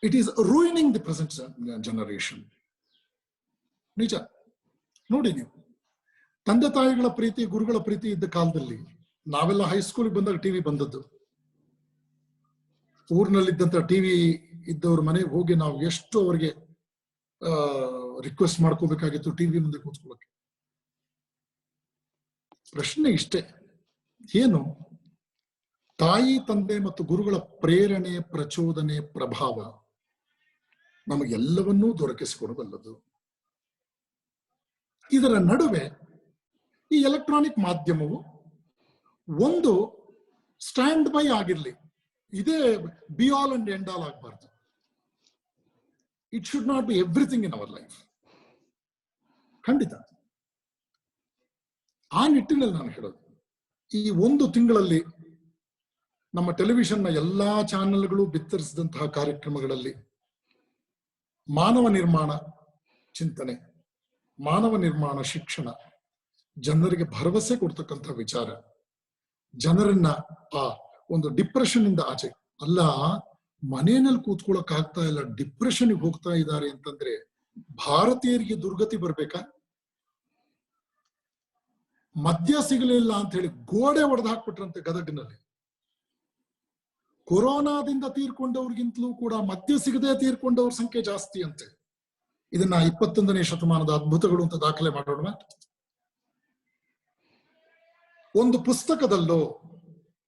it is ruining the present generation. ನಿಜ ನೋಡಿ, ನೀವು ತಂದೆ ತಾಯಿಗಳ ಪ್ರೀತಿ, ಗುರುಗಳ ಪ್ರೀತಿ ಇದ್ದ ಕಾಲದಲ್ಲಿ ನಾವೆಲ್ಲ ಹೈಸ್ಕೂಲ್ಗೆ ಬಂದಾಗ ಟಿವಿ ಬಂದದ್ದು. ಊರಿನಲ್ಲಿದ್ದಂತ ಟಿವಿ ಇದ್ದವ್ರ ಮನೆಗೆ ಹೋಗಿ ನಾವು ಎಷ್ಟು ಅವರಿಗೆ ರಿಕ್ವೆಸ್ಟ್ ಮಾಡ್ಕೋಬೇಕಾಗಿತ್ತು ಟಿವಿ ಮುಂದೆ ಕೂತ್ಕೊಳ್ಳೋಕೆ. ಪ್ರಶ್ನೆ ಇಷ್ಟೇ, ಏನು ತಾಯಿ ತಂದೆ ಮತ್ತು ಗುರುಗಳ ಪ್ರೇರಣೆ, ಪ್ರಚೋದನೆ, ಪ್ರಭಾವ ನಮಗೆಲ್ಲವನ್ನೂ ದೊರಕಿಸಿಕೊಡಬಲ್ಲದು. ಇದರ ನಡುವೆ ಈ ಎಲೆಕ್ಟ್ರಾನಿಕ್ ಮಾಧ್ಯಮವು ಒಂದು ಸ್ಟ್ಯಾಂಡ್ ಬೈ ಆಗಿರ್ಲಿ, ಇದೇ be all and end all ಆಗಬಾರ್ದು. It should not be everything in our life. ಖಂಡಿತ ಆ ನಿಟ್ಟಿನಲ್ಲಿ ನಾನು ಹೇಳೋದು, ಈ ಒಂದು ತಿಂಗಳಲ್ಲಿ ನಮ್ಮ ಟೆಲಿವಿಷನ್ನ ಎಲ್ಲಾ ಚಾನೆಲ್ಗಳು ಬಿತ್ತರಿಸಿದಂತಹ ಕಾರ್ಯಕ್ರಮಗಳಲ್ಲಿ ಮಾನವ ನಿರ್ಮಾಣ ಚಿಂತನೆ, ಮಾನವ ನಿರ್ಮಾಣ ಶಿಕ್ಷಣ, ಜನರಿಗೆ ಭರವಸೆ ಕೊಡ್ತಕ್ಕಂಥ ವಿಚಾರ, ಜನರನ್ನ ಆ ಒಂದು ಡಿಪ್ರೆಷನ್ ಇಂದ ಆಚೆ, ಅಲ್ಲ ಮನೆಯಲ್ಲಿ ಕೂತ್ಕೊಳ್ಳಕ್ ಆಗ್ತಾ ಇಲ್ಲ, ಡಿಪ್ರೆಷನ್ಗೆ ಹೋಗ್ತಾ ಇದ್ದಾರೆ ಅಂತಂದ್ರೆ ಭಾರತೀಯರಿಗೆ ದುರ್ಗತಿ ಬರ್ಬೇಕಾ? ಮದ್ಯ ಸಿಗಲಿಲ್ಲ ಅಂತ ಹೇಳಿ ಗೋಡೆ ಒಡೆದು ಹಾಕ್ಬಿಟ್ರಂತೆ ಗದಗಿನಲ್ಲಿ. ಕೊರೋನಾದಿಂದ ತೀರ್ಕೊಂಡವ್ರಿಗಿಂತಲೂ ಕೂಡ ಮದ್ಯ ಸಿಗದೆ ತೀರ್ಕೊಂಡವ್ರ ಸಂಖ್ಯೆ ಜಾಸ್ತಿ ಅಂತೆ. ಇದನ್ನ 21ನೇ ಶತಮಾನದ ಅದ್ಭುತಗಳು ಅಂತ ದಾಖಲೆ ಮಾಡೋಣ. ಒಂದು ಪುಸ್ತಕದಲ್ಲೋ,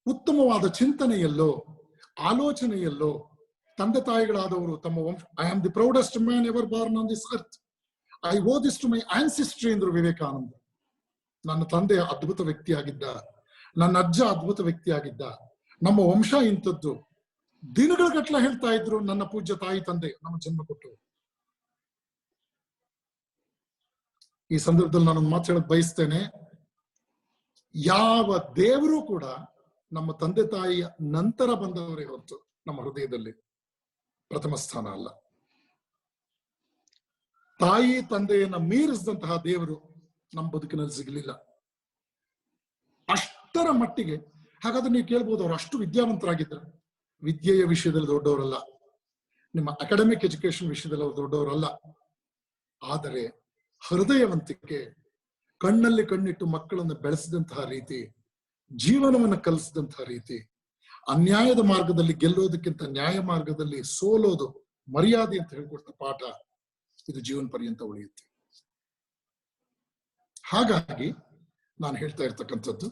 ಉತ್ತಮವಾದ ಚಿಂತನೆಯಲ್ಲೋ, ಆಲೋಚನೆಯಲ್ಲೋ ತಂದೆ ತಾಯಿಗಳಾದವರು ತಮ್ಮ ವಂಶ, I am the proudest man ever born on this earth, I owe this to my ancestry ಎಂದ್ರು ವಿವೇಕಾನಂದ. ನನ್ನ ತಂದೆ ಅದ್ಭುತ ವ್ಯಕ್ತಿಯಾಗಿದ್ದ, ನನ್ನ ಅಜ್ಜ ಅದ್ಭುತ ವ್ಯಕ್ತಿಯಾಗಿದ್ದ, ನಮ್ಮ ವಂಶ ಇಂಥದ್ದು ದಿನಗಳ ಗಟ್ಟಲೆ ಹೇಳ್ತಾ ಇದ್ರು ನನ್ನ ಪೂಜ್ಯ ತಾಯಿ ತಂದೆ ನಮ್ಮ ಜನ್ಮ ಕೊಟ್ಟು. ಈ ಸಂದರ್ಭದಲ್ಲಿ ನಾನೊಂದು ಮಾತು ಹೇಳಕ್ ಬಯಸ್ತೇನೆ, ಯಾವ ದೇವರು ಕೂಡ ನಮ್ಮ ತಂದೆ ತಾಯಿಯ ನಂತರ ಬಂದವರೇ ಹೊರತು ನಮ್ಮ ಹೃದಯದಲ್ಲಿ ಪ್ರಥಮ ಸ್ಥಾನ ಅಲ್ಲ. ತಾಯಿ ತಂದೆಯನ್ನ ಮೀರಿಸಿದಂತಹ ದೇವರು ನಮ್ಮ ಬದುಕಿನಲ್ಲಿ ಸಿಗಲಿಲ್ಲ ಅಷ್ಟರ ಮಟ್ಟಿಗೆ. ಹಾಗಾದ್ರೆ ನೀವು ಕೇಳ್ಬೋದು, ಅವ್ರು ಅಷ್ಟು ವಿದ್ಯಾವಂತರಾಗಿದ್ರು. ವಿದ್ಯೆಯ ವಿಷಯದಲ್ಲಿ ದೊಡ್ಡವರಲ್ಲ, ನಿಮ್ಮ ಅಕಾಡೆಮಿಕ್ ಎಜುಕೇಶನ್ ವಿಷಯದಲ್ಲಿ ಅವ್ರು ದೊಡ್ಡವರಲ್ಲ. ಆದರೆ ಹೃದಯವಂತಿಕೆ, ಕಣ್ಣಲ್ಲಿ ಕಣ್ಣಿಟ್ಟು ಮಕ್ಕಳನ್ನು ಬೆಳೆಸಿದಂತಹ ರೀತಿ, ಜೀವನವನ್ನು ಕಲಿಸಿದಂತಹ ರೀತಿ, ಅನ್ಯಾಯದ ಮಾರ್ಗದಲ್ಲಿ ಗೆಲ್ಲೋದಕ್ಕಿಂತ ನ್ಯಾಯ ಮಾರ್ಗದಲ್ಲಿ ಸೋಲೋದು ಮರ್ಯಾದೆ ಅಂತ ಹೇಳ್ಕೊಡ್ತ ಪಾಠ, ಇದು ಜೀವನ ಪರ್ಯಂತ ಉಳಿಯುತ್ತೆ. ಹಾಗಾಗಿ ನಾನು ಹೇಳ್ತಾ ಇರ್ತಕ್ಕಂಥದ್ದು,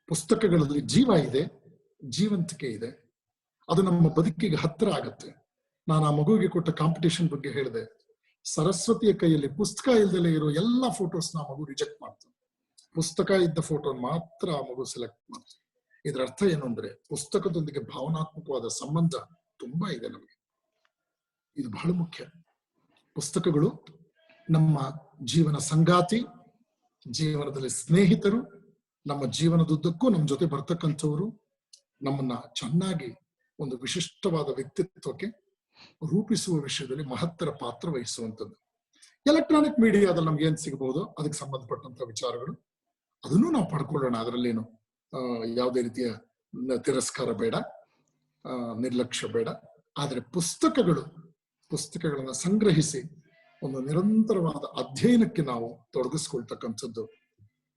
ಪುಸ್ತಕಗಳಲ್ಲಿ ಜೀವ ಇದೆ, ಜೀವಂತಿಕೆ ಇದೆ, ಅದು ನಮ್ಮ ಬದುಕಿಗೆ ಹತ್ತಿರ ಆಗತ್ತೆ. ನಾನು ಆ ಮಗುವಿಗೆ ಕೊಟ್ಟ ಕಾಂಪಿಟೇಷನ್ ಬಗ್ಗೆ ಹೇಳಿದೆ. ಸರಸ್ವತಿಯ ಕೈಯಲ್ಲಿ ಪುಸ್ತಕ ಇಲ್ದಲೇ ಇರೋ ಎಲ್ಲಾ ಫೋಟೋಸ್ನ ಆ ಮಗು ರಿಜೆಕ್ಟ್ ಮಾಡ್ತಾನೆ, ಪುಸ್ತಕ ಇದ್ದ ಫೋಟೋ ಮಾತ್ರ ಆ ಮಗು ಸೆಲೆಕ್ಟ್ ಮಾಡ್ತಾನೆ. ಇದರ ಅರ್ಥ ಏನು ಅಂದ್ರೆ, ಪುಸ್ತಕದೊಂದಿಗೆ ಭಾವನಾತ್ಮಕವಾದ ಸಂಬಂಧ ತುಂಬಾ ಇದೆ ನಮಗೆ. ಇದು ಬಹಳ ಮುಖ್ಯ. ಪುಸ್ತಕಗಳು ನಮ್ಮ ಜೀವನ ಸಂಗಾತಿ, ಜೀವನದಲ್ಲಿ ಸ್ನೇಹಿತರು, ನಮ್ಮ ಜೀವನದುದ್ದಕ್ಕೂ ನಮ್ಮ ಜೊತೆ ಬರ್ತಕ್ಕಂಥವ್ರು, ನಮ್ಮನ್ನ ಚೆನ್ನಾಗಿ ಒಂದು ವಿಶಿಷ್ಟವಾದ ವ್ಯಕ್ತಿತ್ವಕ್ಕೆ ರೂಪಿಸುವ ವಿಷಯದಲ್ಲಿ ಮಹತ್ತರ ಪಾತ್ರ ವಹಿಸುವಂಥದ್ದು. ಎಲೆಕ್ಟ್ರಾನಿಕ್ ಮೀಡಿಯಾದಲ್ಲಿ ನಮ್ಗೆ ಏನ್ ಸಿಗಬಹುದು, ಅದಕ್ಕೆ ಸಂಬಂಧಪಟ್ಟಂತ ವಿಚಾರಗಳು, ಅದನ್ನು ನಾವು ಪಡ್ಕೊಳ್ಳೋಣ. ಅದರಲ್ಲೇನು ಯಾವುದೇ ರೀತಿಯ ತಿರಸ್ಕಾರ ಬೇಡ, ನಿರ್ಲಕ್ಷ್ಯ ಬೇಡ. ಆದರೆ ಪುಸ್ತಕಗಳನ್ನ ಸಂಗ್ರಹಿಸಿ ಒಂದು ನಿರಂತರವಾದ ಅಧ್ಯಯನಕ್ಕೆ ನಾವು ತೊಡಗಿಸ್ಕೊಳ್ತಕ್ಕಂಥದ್ದು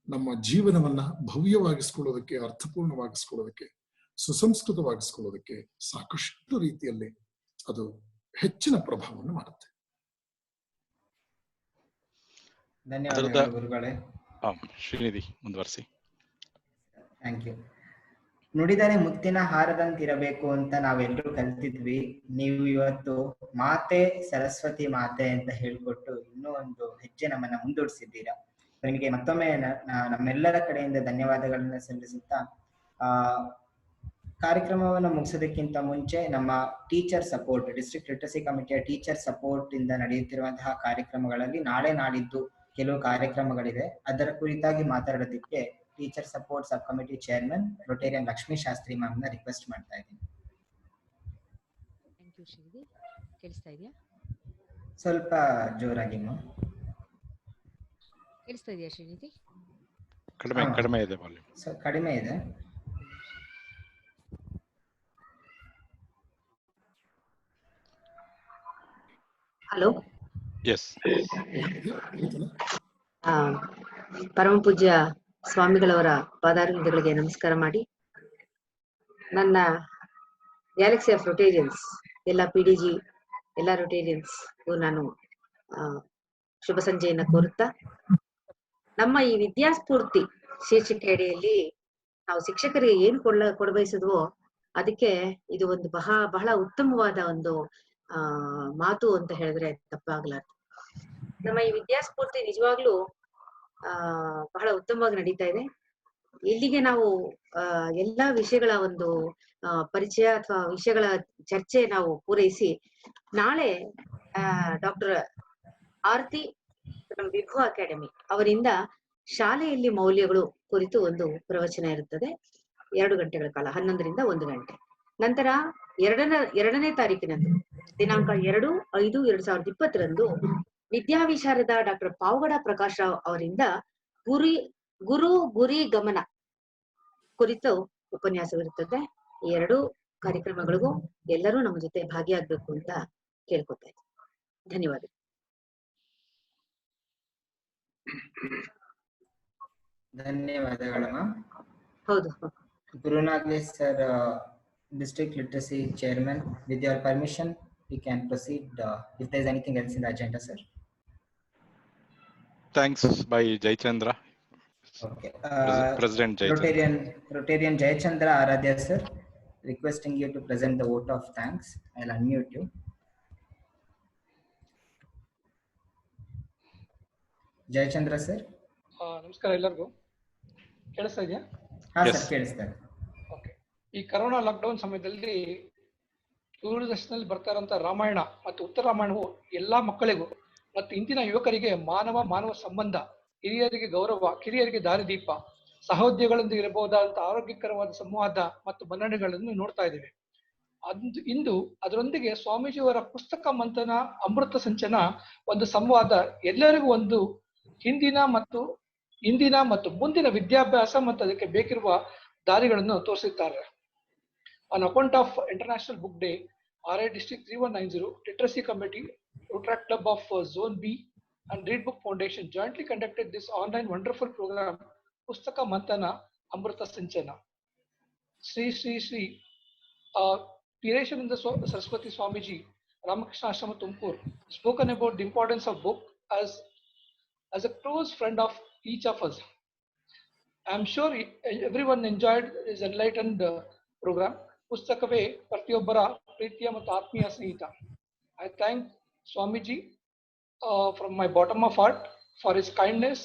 ನಮ್ಮ ಜೀವನವನ್ನ ಭವ್ಯವಾಗಿಸ್ಕೊಳ್ಳೋದಕ್ಕೆ, ಅರ್ಥಪೂರ್ಣವಾಗಿಸ್ಕೊಳ್ಳೋದಕ್ಕೆ, ಸುಸಂಸ್ಕೃತವಾಗಿಸ್ಕೊಳ್ಳೋದಕ್ಕೆ ಸಾಕಷ್ಟು ರೀತಿಯಲ್ಲಿ ಅದು ಹೆಚ್ಚಿನ ಪ್ರಭಾವವನ್ನು ಮಾಡುತ್ತೆ. ಧನ್ಯವಾದಗಳು ಗುರುಗಳೇ. ಶ್ರೀನಿಧಿ ಮುಂದುವರಿಸಿ. Thank you. ನುಡಿದರೆ ಮುತ್ತಿನ ಹಾರದಂತಿರಬೇಕು ಅಂತ ನಾವೆಲ್ಲರೂ ಕಲ್ತಿದ್ವಿ. ನೀವು ಇವತ್ತು ಮಾತೆ ಸರಸ್ವತಿ ಮಾತೆ ಅಂತ ಹೇಳ್ಕೊಟ್ಟು ಇನ್ನೂ ಒಂದು ಹೆಜ್ಜೆ ನಮ್ಮನ್ನ ಮುಂದೂಡಿಸಿದ್ದೀರಾ. ನಿಮಗೆ ಮತ್ತೊಮ್ಮೆ ನಮ್ಮೆಲ್ಲರ ಕಡೆಯಿಂದ ಧನ್ಯವಾದಗಳನ್ನ ಸಲ್ಲಿಸುತ್ತಾ, ಕಾರ್ಯಕ್ರಮವನ್ನು ಮುಗಿಸೋದಕ್ಕಿಂತ ಮುಂಚೆ ನಮ್ಮ ಟೀಚರ್ ಸಪೋರ್ಟ್, ಡಿಸ್ಟ್ರಿಕ್ಟ್ ಲಿಟ್ರಸಿ ಕಮಿಟಿಯ ಟೀಚರ್ ಸಪೋರ್ಟ್ ಇಂದ ನಡೆಯುತ್ತಿರುವಂತಹ ಕಾರ್ಯಕ್ರಮಗಳಲ್ಲಿ ನಾಳೆ ನಾಡಿದ್ದು ಕೆಲವು ಕಾರ್ಯಕ್ರಮಗಳಿದೆ. ಅದರ ಕುರಿತಾಗಿ ಮಾತಾಡೋದಕ್ಕೆ teacher support sub committee chairman Rotarian Lakshmi Shastri ma'am ನ ರಿಕ್ವೆಸ್ಟ್ ಮಾಡ್ತಾ ಇದ್ದೀನಿ. ಕೇಳಿಸ್ತಾ ಇದೆಯಾ? ಸ್ವಲ್ಪ ಜೋರಾಗಿ ಮ್ಯಾಮ್. ಕೇಳಿಸ್ತಾ ಇದೆಯಾ ಶ್ರೀನಿಧಿ? ಕಡಿಮೆ ಇದೆ, ಕಡಿಮೆ ಇದೆ. Hello, yes. ಪರಮ ಪೂಜ್ಯ ಸ್ವಾಮಿಗಳವರ ಪಾದಾರವಿಂದಗಳಿಗೆ ನಮಸ್ಕಾರ ಮಾಡಿ, ನನ್ನ ಗ್ಯಾಲಕ್ಸಿ ಆಫ್ ರೊಟೇರಿಯನ್ಸ್ ಎಲ್ಲ PDG ಎಲ್ಲ ರೊಟೇರಿಯನ್ಸ್ ನಾನು ಶುಭ ಸಂಜೆಯನ್ನ ಕೋರುತ್ತಾ, ನಮ್ಮ ಈ ವಿದ್ಯಾಸ್ಫೂರ್ತಿ ಶೀರ್ಷಿಕೆ ಅಡಿಯಲ್ಲಿ ನಾವು ಶಿಕ್ಷಕರಿಗೆ ಏನ್ ಕೊಡಬಯಸಿದ್ವೋ ಅದಕ್ಕೆ ಇದು ಒಂದು ಬಹಳ ಉತ್ತಮವಾದ ಒಂದು ಮಾತು ಅಂತ ಹೇಳಿದ್ರೆ ತಪ್ಪಾಗ್ಲಾರ್ದು. ನಮ್ಮ ಈ ವಿದ್ಯಾಸ್ಫೂರ್ತಿ ನಿಜವಾಗ್ಲೂ ಬಹಳ ಉತ್ತಮವಾಗಿ ನಡೀತಾ ಇದೆ. ಇಲ್ಲಿಗೆ ನಾವು ಎಲ್ಲಾ ವಿಷಯಗಳ ಒಂದು ಪರಿಚಯ ಅಥವಾ ವಿಷಯಗಳ ಚರ್ಚೆ ನಾವು ಪೂರೈಸಿ, ನಾಳೆ ಡಾಕ್ಟರ್ ಆರತಿ ವಿಭು ಅಕಾಡೆಮಿ ಅವರಿಂದ ಶಾಲೆಯಲ್ಲಿ ಮೌಲ್ಯಗಳು ಕುರಿತು ಒಂದು ಪ್ರವಚನ ಇರುತ್ತದೆ. 2 ಗಂಟೆಗಳ ಕಾಲ, 11ರಿಂದ 1 ಗಂಟೆ. ನಂತರ 2ನೇ ತಾರೀಕಿನಂದು ದಿನಾಂಕ 2/5/2020 ವಿದ್ಯಾವಿಶಾರದ ಡಾಕ್ಟರ್ ಪಾವಗಡ ಪ್ರಕಾಶ್ ರಾವ್ ಅವರಿಂದ ಗುರು ಗುರಿ ಗಮನ ಕುರಿತು ಉಪನ್ಯಾಸವಿರುತ್ತದೆ. ಈ 2 ಕಾರ್ಯಕ್ರಮಗಳಿಗೂ ಎಲ್ಲರೂ ನಮ್ಮ ಜೊತೆ ಭಾಗಿಯಾಗಬೇಕು ಅಂತ ಕೇಳ್ಕೊತಾ ಇದ್ದೀನಿ. ಧನ್ಯವಾದ. ಧನ್ಯವಾದಗಳು ಮ್ಯಾಮ್. ಹೌದು, ಗುರುನಾಗೇಶ್ sir, district literacy chairman, with your permission we can proceed if there is anything else in the agenda, sir. Thanks by Jayachandra. Okay. President Jayachandra. Rotarian Jayachandra Aradhya sir, requesting you to present the vote of thanks. I'll unmute you. Jayachandra sir. ನಮಸ್ಕಾರ ಎಲ್ಲರಿಗೂ. ಕೇಳಿಸ್ತಾ ಇದೆಯಾ? ಹಾ sir, ಕೇಳಿಸ್ತಾ ಇದೆ. Okay. ಈ corona lockdown ಸಮಯದಲ್ಲಿ ದೂರದರ್ಶನದಲ್ಲಿ ಬರ್ತಾ ಇರುವಂತ ರಾಮಾಯಣ ಮತ್ತು ಉತ್ತರ ರಾಮಾಯಣವು ಎಲ್ಲಾ ಮಕ್ಕಳಿಗೂ ಮತ್ತು ಇಂದಿನ ಯುವಕರಿಗೆ ಮಾನವ ಸಂಬಂಧ, ಹಿರಿಯರಿಗೆ ಗೌರವ, ಕಿರಿಯರಿಗೆ ದಾರಿದೀಪ, ಸಹೋದ್ಯೋಗಿಗಳೊಂದಿಗೆ ಇರಬಹುದಾದಂತಹ ಆರೋಗ್ಯಕರವಾದ ಸಂವಾದ ಮತ್ತು ಮನ್ನಣೆಗಳನ್ನು ನೋಡ್ತಾ ಇದ್ದೇವೆ. ಇಂದು ಅದರೊಂದಿಗೆ ಸ್ವಾಮೀಜಿಯವರ ಪುಸ್ತಕ ಮಂಥನ, ಅಮೃತ ಸಿಂಚನ ಒಂದು ಸಂವಾದ ಎಲ್ಲರಿಗೂ ಒಂದು ಇಂದಿನ ಮತ್ತು ಮುಂದಿನ ವಿದ್ಯಾಭ್ಯಾಸ ಮತ್ತು ಅದಕ್ಕೆ ಬೇಕಿರುವ ದಾರಿಗಳನ್ನು ತೋರಿಸುತ್ತಾರೆ. On account of International Book Day, RI District 3190 Literacy Committee, Rotaract Club of Zone B and Read Book Foundation jointly conducted this online wonderful program, Pustaka Manthana Amrita Sinchana. Sri Pireshananda Saraswati Swamiji, Ramakrishna Ashrama Tumkur, spoken about the importance of book as a close friend of each of us. I am sure everyone enjoyed this enlightened program. Pustakave Pratyobara Pritya ಮತ್ತು ಆತ್ಮೀಯ ಸ್ನೇಹಿತ. I thank Swamiji from my bottom of heart for his kindness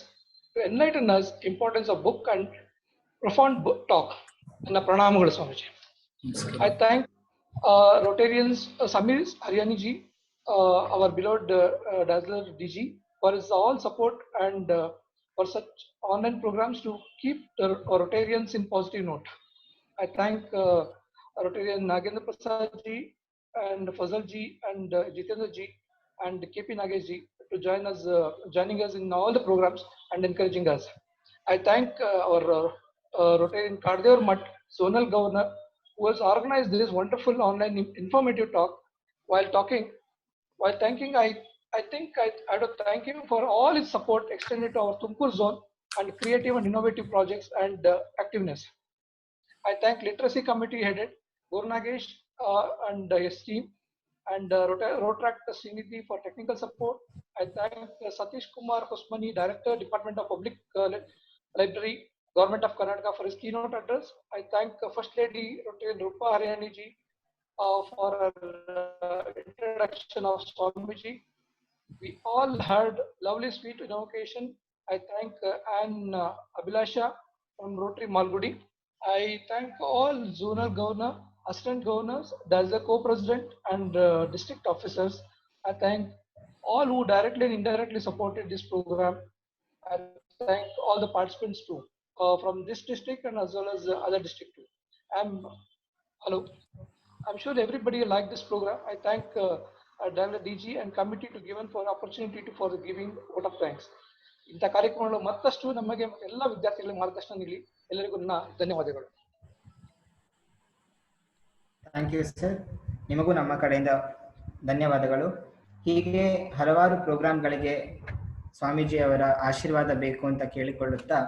to enlighten us importance of book and profound book talk. ನನ್ನ ಪ್ರಣಾಮಗಳು Swamiji. I thank Rotarians Samir Haryani ji, our beloved Dazzler DG, for his all support and for such online programs to keep the Rotarians in positive note. I thank Rotarian Nagendra Prasad ji and Fazal ji and Jitendra ji and KP Nagesh ji to joining us in all the programs and encouraging us. I thank our Rotarian Kardevar Mutt, Zonal Governor, who has organized this wonderful online informative talk. While thanking, I think I have to thank him for all his support extended to our Tumkur zone and creative and innovative projects and activeness. I thank Literacy Committee headed Guru Nagesh and his team, and Rotaract Srinidhi for technical support. I thank Satish Kumar Hosmani, Director, Department of Public Library, Government of Karnataka, for his keynote address. I thank First Lady Rotarian Rupa Haryani ji for her introduction of Swamiji. We all had lovely sweet invocation. I thank Anne Abhilasha from Rotary Malgudi. I thank all zonal governor, assistant governors, Dazzler co-president and district officers. I thank all who directly and indirectly supported this program. I thank all the participants too, from this district and as well as other district too. I'm sure everybody liked this program. I thank Dazzler DG and committee to given for opportunity for giving vote of thanks. ಇಂಥ ಕಾರ್ಯಕ್ರಮಗಳು ಮತ್ತಷ್ಟು ನಮಗೆ ಎಲ್ಲ ವಿದ್ಯಾರ್ಥಿಗಳಿಗೆ ಮಾರ್ಗದರ್ಶನ ನೀಡಲಿ. ಎಲ್ಲರಿಗೂ ನನ್ನ ಧನ್ಯವಾದಗಳು. Thank you sir. ನಿಮಗೂ ನಮ್ಮ ಕಡೆಯಿಂದ ಧನ್ಯವಾದಗಳು. ಹೀಗೆ ಹಲವಾರು ಪ್ರೋಗ್ರಾಂಗಳಿಗೆ ಸ್ವಾಮೀಜಿ ಅವರ ಆಶೀರ್ವಾದ ಬೇಕು ಅಂತ ಕೇಳಿಕೊಳ್ಳುತ್ತಾ,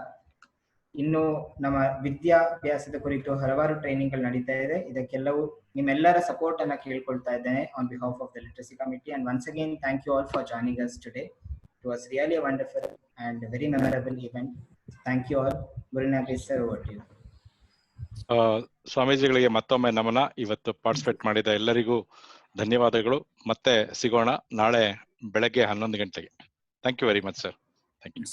ಇನ್ನು ನಮ್ಮ ವಿದ್ಯಾಭ್ಯಾಸದ ಕುರಿತು ಹಲವಾರು ಟ್ರೈನಿಂಗ್ಗಳು ನಡೀತಾ ಇದೆ. ಇದಕ್ಕೆಲ್ಲವೂ ನಿಮ್ಮೆಲ್ಲರ ಸಪೋರ್ಟ್ ಅನ್ನ ಕೇಳ್ಕೊಳ್ತಾ ಇದ್ದೇನೆ on behalf of the Literacy Committee, and once again thank you all for joining us today. It was really a wonderful and a very memorable event. Thank you all. Guru Nagesh sir, over to you. ಸ್ವಾಮೀಜಿಗಳಿಗೆ ಮತ್ತೊಮ್ಮೆ ನಮನ. ಇವತ್ತು participate ಮಾಡಿದ ಎಲ್ಲರಿಗೂ ಧನ್ಯವಾದಗಳು. ಮತ್ತೆ ಸಿಗೋಣ ನಾಳೆ ಬೆಳಗ್ಗೆ 11 ಗಂಟೆಗೆ. Thank you very much sir. Thank you.